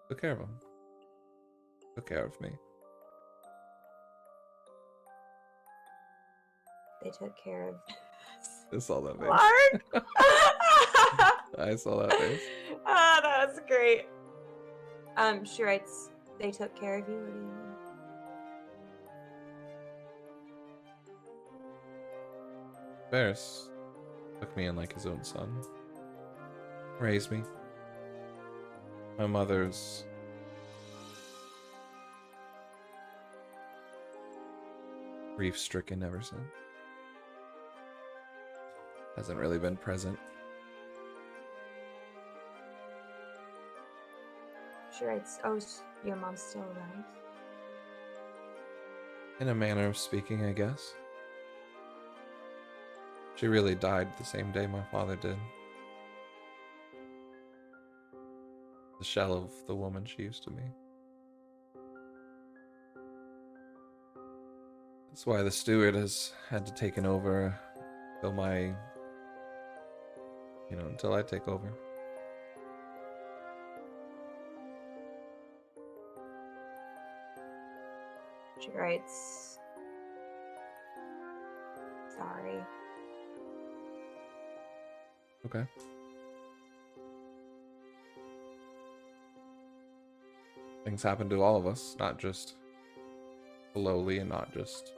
took care of him. Took care of me. They took care of I saw that face. Mark. I saw that face. Ah, that was great. She writes, they took care of you. What do you mean? Ferris took me in like his own son. Raised me. My mother's grief-stricken ever since. Hasn't really been present. She writes, oh, your mom's still alive? In a manner of speaking, I guess. She really died the same day my father did. The shell of the woman she used to be. That's why the steward has had to take over until until I take over. She writes, sorry. Okay. Things happen to all of us, not just the lowly and not just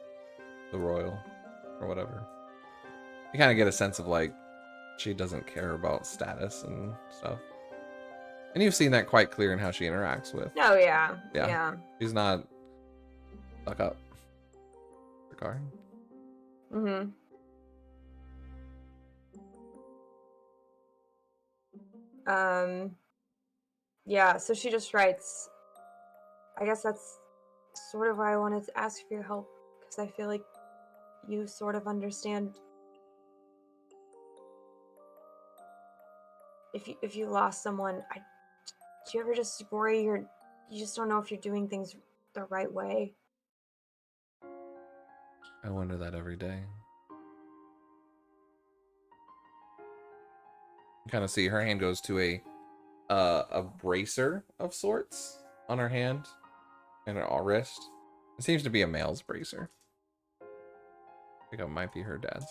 the royal or whatever. You kind of get a sense of like she doesn't care about status and stuff. And you've seen that quite clear in how she interacts with. Oh, yeah. Yeah. Yeah. She's not stuck up. Regard. Mm-hmm. Yeah, so she just writes, I guess that's sort of why I wanted to ask for your help, because I feel like you sort of if you lost someone, do you ever just worry you just don't know if you're doing things the right way? I wonder that every day. You kind of see her hand goes to a bracer of sorts on her hand and her wrist. It seems to be a male's bracer. think it might be her dad's.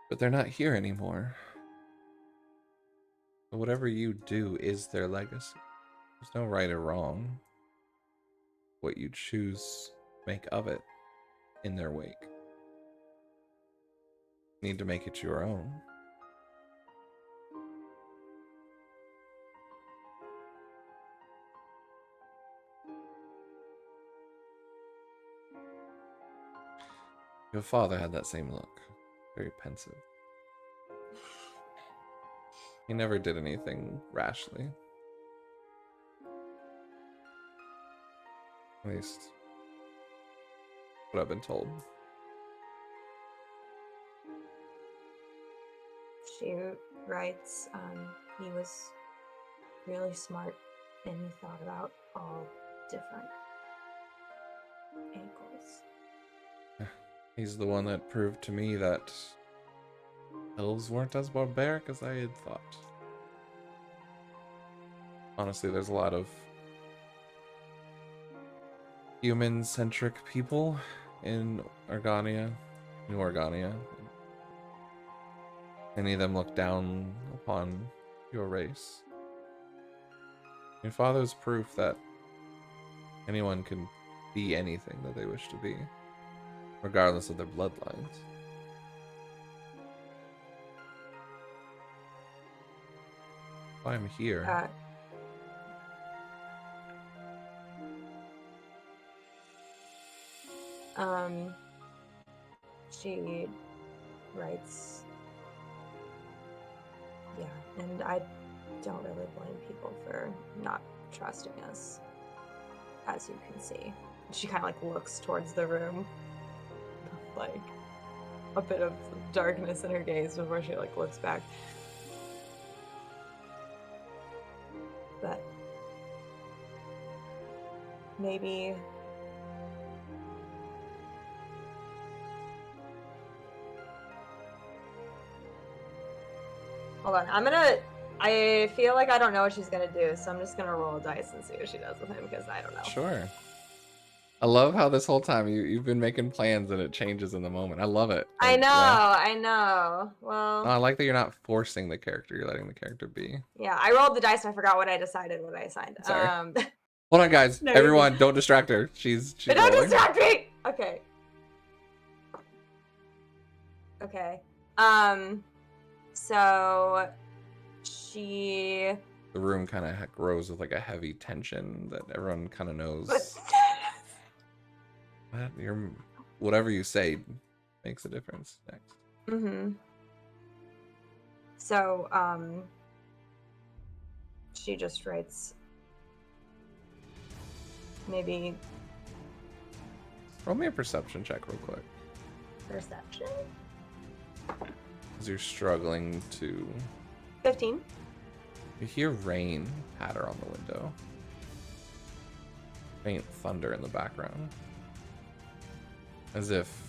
But they're not here anymore. So whatever you do is their legacy. There's no right or wrong. What you choose to make of it in their wake. You need to make it your own. Your father had that same look. Very pensive. He never did anything rashly. At least, what I've been told. She writes, he was really smart and he thought about all different angles. He's the one that proved to me that elves weren't as barbaric as I had thought. Honestly, there's a lot of human-centric people in Organia, New Organia. Many of them look down upon your race. Your father's proof that anyone can be anything that they wish to be, regardless of their bloodlines. Why I'm here. She writes, yeah, and I don't really blame people for not trusting us, as you can see. She kind of like looks towards the room, like a bit of darkness in her gaze before she like looks back. But maybe hold on, I feel like I don't know what she's gonna do, so I'm just gonna roll a dice and see what she does with him, because I don't know. Sure. I love how this whole time you've been making plans and it changes in the moment. I love it. I know, Yeah. I know. Well, No, I like that you're not forcing the character, you're letting the character be. yeah, I rolled the dice and I forgot what I decided what I assigned. Sorry. Hold on, guys. No, everyone, don't distract her. She's don't rolling. distract me! Okay. Okay. So she The room kind of grows with like a heavy tension that everyone kind of knows. What? Whatever you say makes a difference next. Mm-hmm. So, she just writes maybe Roll me a perception check real quick. perception. As you're struggling to... 15. You hear rain patter on the window. Faint thunder in the background. As if...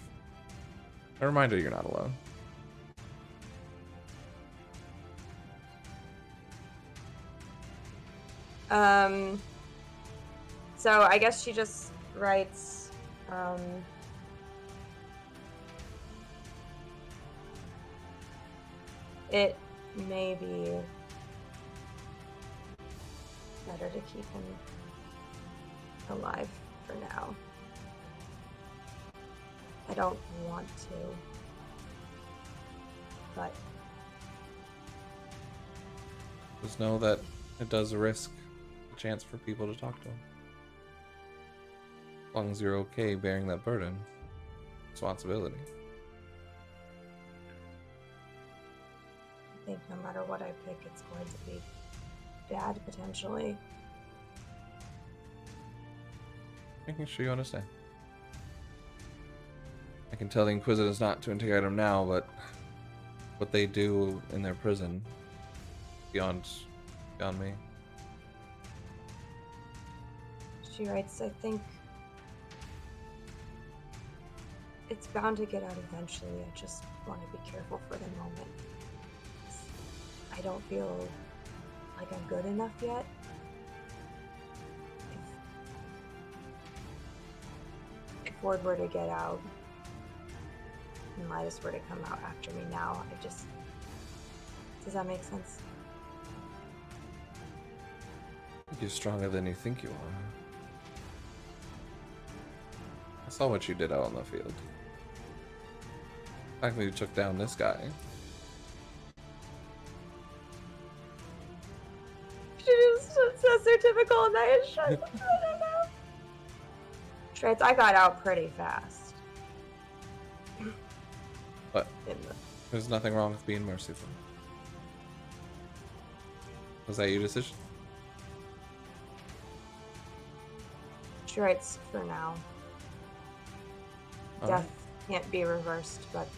A reminder you're not alone. So I guess she just writes, it may be better to keep him alive for now. I don't want to, but Just know that it does risk a chance for people to talk to him. As long as you're okay bearing that burden. Responsibility. I think no matter what I pick, it's going to be bad, potentially. Making sure you understand. I can tell the Inquisitors not to interrogate him now, but what they do in their prison, beyond me. She writes, I think it's bound to get out eventually. I just want to be careful for the moment. I don't feel like I'm good enough yet. If word were to get out and Midas were to come out after me now, does that make sense? You're stronger than you think you are. I saw what you did out on the field. The fact that you took down this guy. She just says they're typical and I just shut up. I don't know. Shreds, I got out pretty fast. But there's nothing wrong with being merciful. Was that your decision? Shreds for now. All Death can't be reversed, but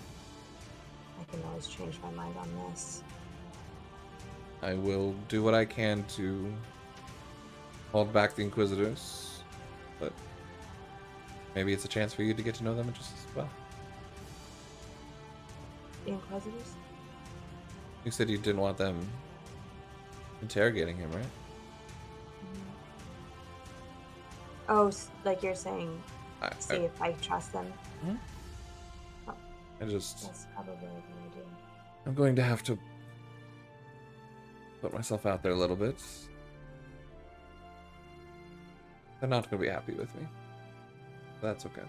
I can always change my mind on this. I will do what I can to hold back the Inquisitors, but maybe it's a chance for you to get to know them just as well. The Inquisitors? You said you didn't want them interrogating him, right? Oh, like you're saying, see I if I trust them. just... That's probably a good idea. I'm going to have to put myself out there a little bit. They're not going to be happy with me. That's okay.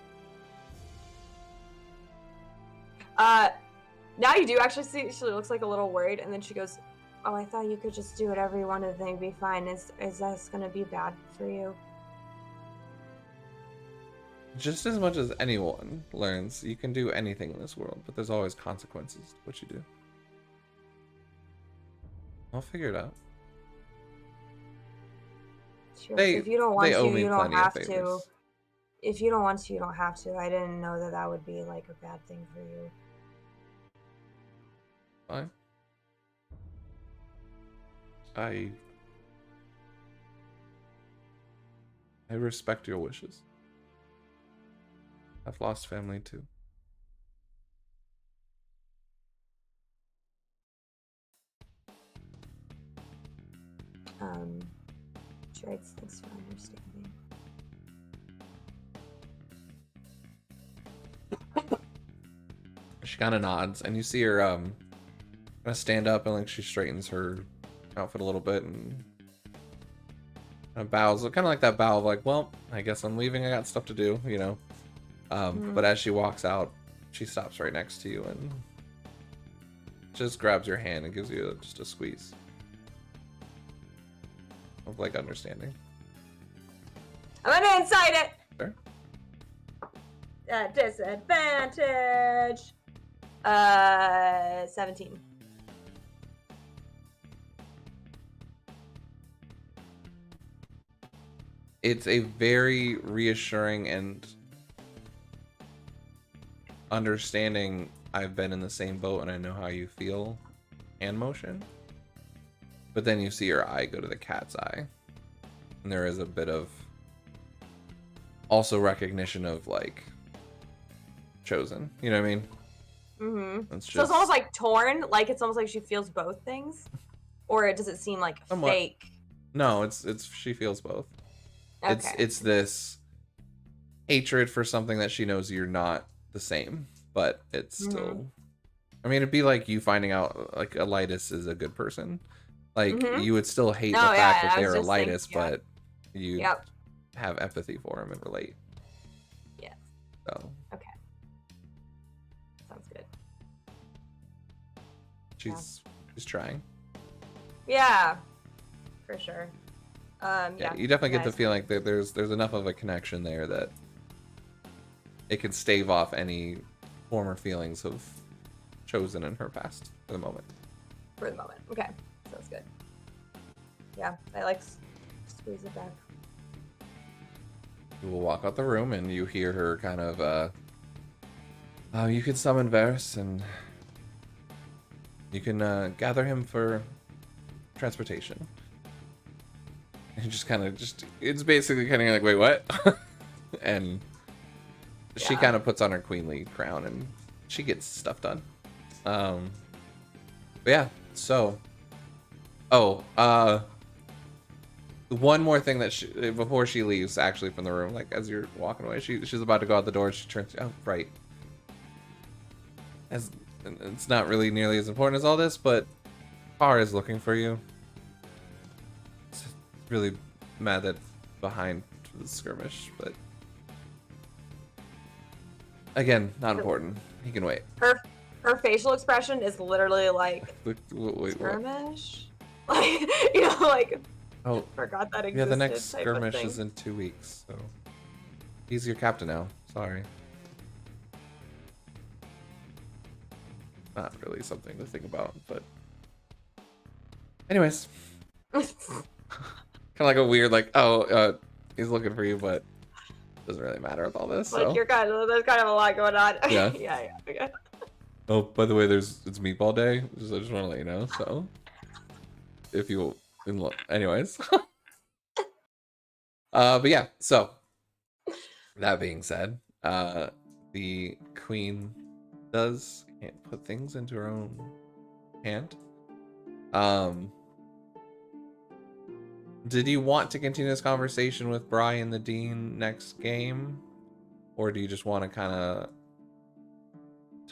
Now you do actually see she looks like a little worried, and then she goes, "Oh, I thought you could just do whatever you wanted and be fine. Is this gonna be bad for you?" Just as much as anyone learns, you can do anything in this world, but there's always consequences to what you do. I'll figure it out. Sure. If you don't want to, you don't have to. favors. If you don't want to, you don't have to. I didn't know that that would be like a bad thing for you. Fine. I respect your wishes. I've lost family too. Shreds, thanks for understanding. She kind of nods, and you see her kind of stand up, and like she straightens her outfit a little bit and kind of bows, kind of like that bow of like, well, I guess I'm leaving. I got stuff to do, you know. But as she walks out, she stops right next to you and just grabs your hand and gives you just a squeeze of like understanding. I'm gonna incite it. Sure. Disadvantage. 17. It's a very reassuring and understanding. I've been in the same boat and I know how you feel and motion. But then you see your eye go to the cat's eye. And there is a bit of also recognition of like chosen. You know what I mean? Mm-hmm. It's just So it's almost like torn, like it's almost like she feels both things? Or does it seem like Somewhat. fake? No, it's she feels both. Okay. It's this hatred for something that she knows you're not the same, but it's still. I mean, it'd be like you finding out like Elitis is a good person. Like you would still hate the fact that they're Elitis, but you have empathy for him and relate. Yes. So. Okay. Sounds good. She's trying. Yeah, for sure. Yeah, you definitely get the feeling that there's enough of a connection there that it can stave off any former feelings of chosen in her past for the moment. For the moment, okay, sounds good. Yeah, I like squeeze it back. You will walk out the room and you hear her kind of, you can summon Varus and you can gather him for transportation. And just kind of it's basically kind of like, wait, what? And she kind of puts on her queenly crown and she gets stuff done. But yeah, so Oh, one more thing that before she leaves, actually, from the room, like as you're walking away, she's about to go out the door. She turns. Oh, right. As it's not really nearly as important as all this, but Par is looking for you. It's really mad that behind the skirmish, but again, not important. He can wait. Her facial expression is literally like Wait, skirmish. Like, you know, like, oh, forgot that existed. yeah, the next type of skirmish thing. is in 2 weeks, so he's your captain now. Sorry. Not really something to think about, but anyways. Kind of like a weird, like, he's looking for you, but doesn't really matter with all this. Like, So. there's kind of a lot going on. Yeah. yeah. Okay. Oh, by the way, it's Meatball Day. I just want to let you know. So, if you, anyways. But yeah. So, that being said, the queen can't put things into her own hand. Did you want to continue this conversation with Brian the Dean next game, or do you just want to kind of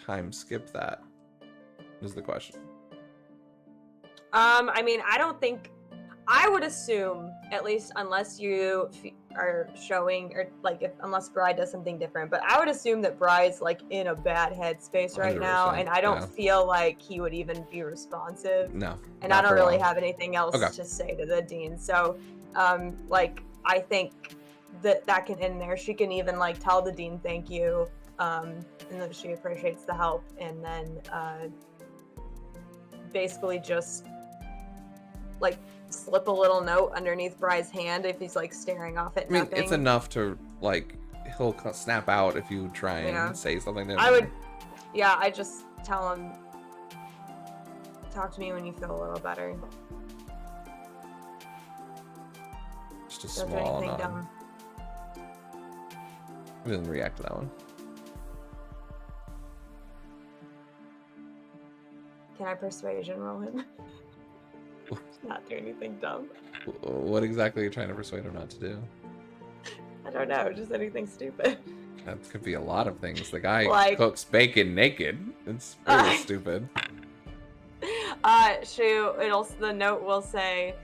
time skip that? Is the question. I mean, I would assume, at least unless you are showing, or like unless Bri does something different, but I would assume that Bri's like in a bad headspace right now, and I don't feel like he would even be responsive. No. And I don't really have anything else to say to the dean. So, like, I think that can end there. She can even like tell the dean thank you, and that she appreciates the help, and then basically just like slip a little note underneath Bri's hand if he's like staring off at nothing. It's enough to like he'll snap out if you try and say something to him. I just tell him, talk to me when you feel a little better. Just a small nod. Dumb. He doesn't react to that one. Can I persuasion roll him? Not do anything dumb. What exactly are you trying to persuade him not to do? I don't know, just anything stupid. That could be a lot of things. The guy cooks bacon naked. It's really stupid. The note will say,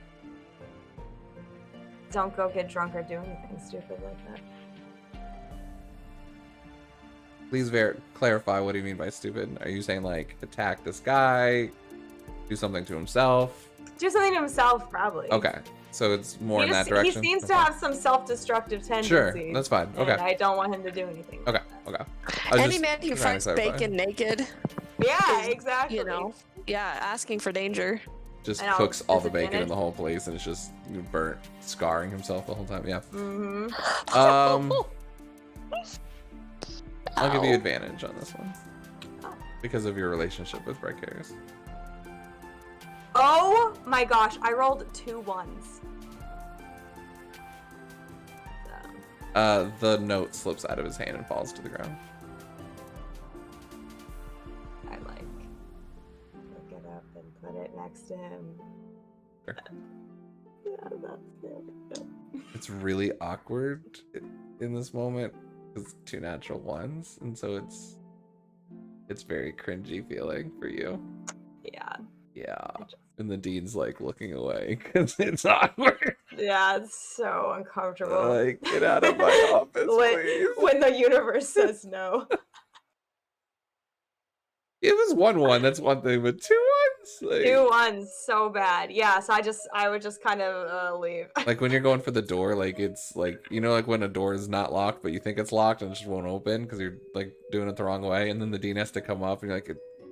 don't go get drunk or do anything stupid like that. Please clarify, what do you mean by stupid? Are you saying like attack this guy, do something to himself? Do something to himself, probably. Okay, so it's more in that direction. He seems to have some self-destructive tendencies. Sure, that's fine. Okay. And I don't want him to do anything. Okay. Any man who finds bacon naked. Yeah, exactly. You know, asking for danger. Just cooks all the bacon in the whole place, and it's just burnt, scarring himself the whole time. Yeah. Mm-hmm. I'll give you advantage on this one because of your relationship with Vicarious. Oh my gosh, I rolled 2 ones. The note slips out of his hand and falls to the ground. I pick it up and put it next to him. Sure. Yeah, that's it. It's really awkward in this moment because 2 natural ones, and so it's very cringy feeling for you. Yeah. And the dean's like looking away because it's awkward. Yeah, it's so uncomfortable. Like, get out of my office, please. When the universe says no. It was 1-1, that's one thing, but 2 ones? Like, 2 ones, so bad. Yeah, so I would just kind of leave. Like when you're going for the door, like it's like, you know, like when a door is not locked, but you think it's locked and it just won't open because you're like doing it the wrong way, and then the dean has to come up and you're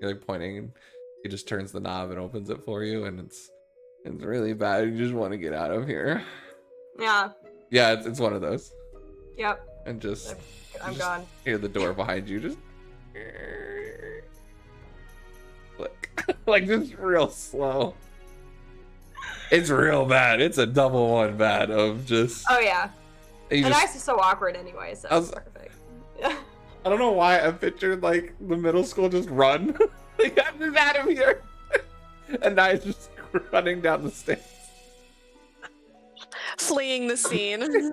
like pointing, and he just turns the knob and opens it for you, and it's really bad. You just want to get out of here. Yeah. Yeah, it's one of those. Yep. And I'm gone. Hear the door behind you just click. Like just real slow. It's real bad. It's a double one bad of just. Oh yeah. And ice is so awkward anyway, so it's perfect. Yeah. I don't know why I pictured like the middle school just run. Like, I'm just out of here. And I just running down the stairs. Fleeing the scene.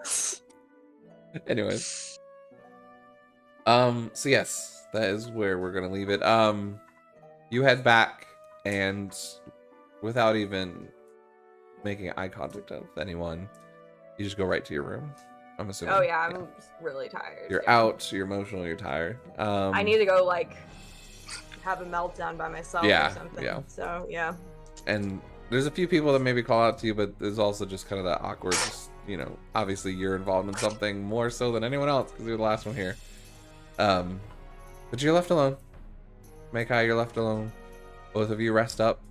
Anyways. So yes, that is where we're gonna leave it. You head back, and without even making eye contact with anyone, you just go right to your room. I'm assuming. Oh yeah, I'm just really tired. You're yeah. out, you're emotional, you're tired. I need to go like have a meltdown by myself Yeah, or something. yeah. So yeah. And there's a few people that maybe call out to you, but there's also just kind of that awkward, just, you know, obviously you're involved in something more so than anyone else because you're the last one here. But you're left alone. Makai, you're left alone. Both of you rest up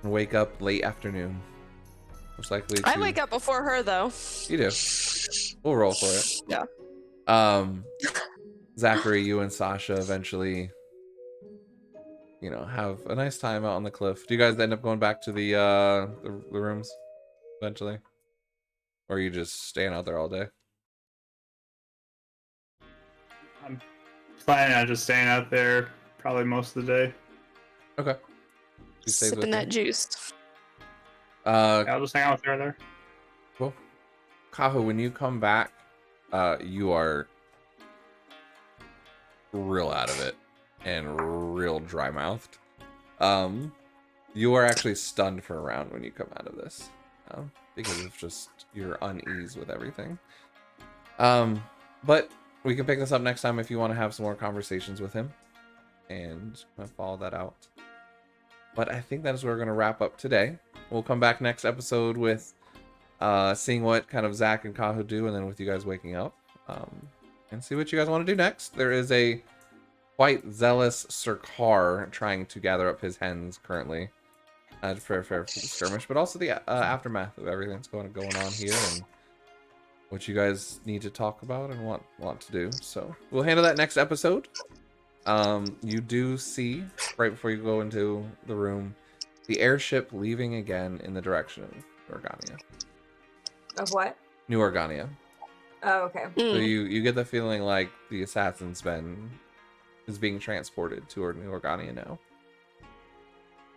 and wake up late afternoon. Most likely I wake up before her though. You do. We'll roll for it. Yeah. Zachary, you and Sasha eventually, you know, have a nice time out on the cliff. Do you guys end up going back to the rooms eventually? Or are you just staying out there all day? I'm planning on just staying out there probably most of the day. Okay. She stays with Sipping you. that juice. I'll just hang out with her there. Cool. Kaho, when you come back, you are real out of it and real dry mouthed. You are actually stunned for a round when you come out of this, because of just your unease with everything. But we can pick this up next time if you want to have some more conversations with him and follow that out. But I think that is where we're going to wrap up today. We'll come back next episode with seeing what kind of Zach and Kaho do, and then with you guys waking up, and see what you guys want to do next. There is a quite zealous Sirkar trying to gather up his hens currently for the skirmish, but also the aftermath of everything that's going on here and what you guys need to talk about and want to do. So we'll handle that next episode. You do see right before you go into the room the airship leaving again in the direction of Organia. Of what? New Organia. Oh, okay. So you get the feeling like the assassin's is being transported to New Organia now.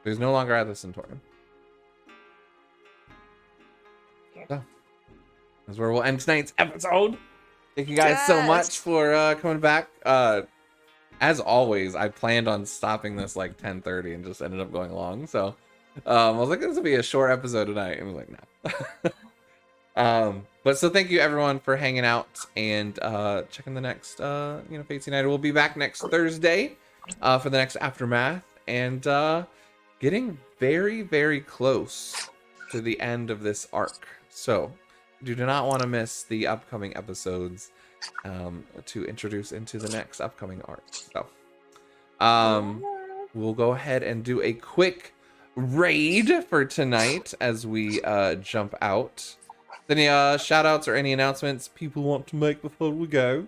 He's no longer at the Centaurium. Okay. So that's where we'll end tonight's episode. Thank you guys so much for coming back. As always, I planned on stopping this like 10:30 and just ended up going long. So I was like, this will be a short episode tonight. And I was like, no. But so thank you everyone for hanging out and checking the next Fates United. We'll be back next Thursday for the next Aftermath, and getting very, very close to the end of this arc. So you do not want to miss the upcoming episodes to introduce into the next upcoming arc. So we'll go ahead and do a quick raid for tonight as we jump out. Any shout outs or any announcements people want to make before we go?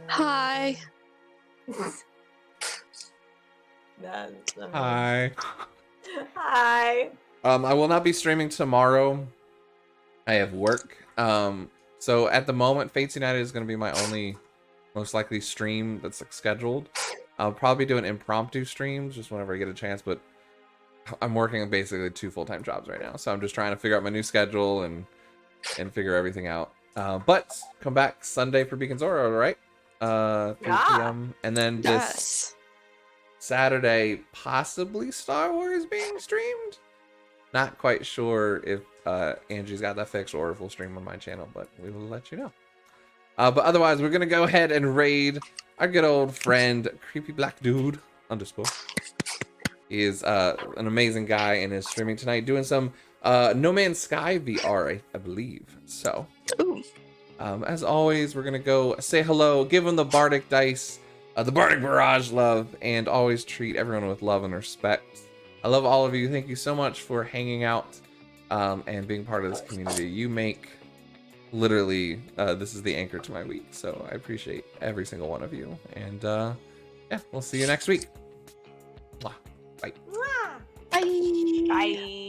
Hi. Hi. Hi. I will not be streaming tomorrow. I have work. So at the moment, Fates United is going to be my only, most likely stream that's scheduled. I'll probably do an impromptu stream just whenever I get a chance, but I'm working on basically 2 full-time jobs right now, so I'm just trying to figure out my new schedule and figure everything out. But come back Sunday for Beacon Zora, all right? 3 p.m. And then this Saturday, possibly Star Wars being streamed. Not quite sure if Angie's got that fixed or if we'll stream on my channel, but we will let you know. But otherwise, we're gonna go ahead and raid our good old friend Creepy Black Dude _ He is an amazing guy and is streaming tonight doing some No Man's Sky VR, I believe. So, as always, we're gonna go say hello, give him the Bardicdice, the Bardic Barrage love, and always treat everyone with love and respect. I love all of you. Thank you so much for hanging out and being part of this community. You make literally this is the anchor to my week. So I appreciate every single one of you. And yeah, we'll see you next week. Bye. Bye. Bye.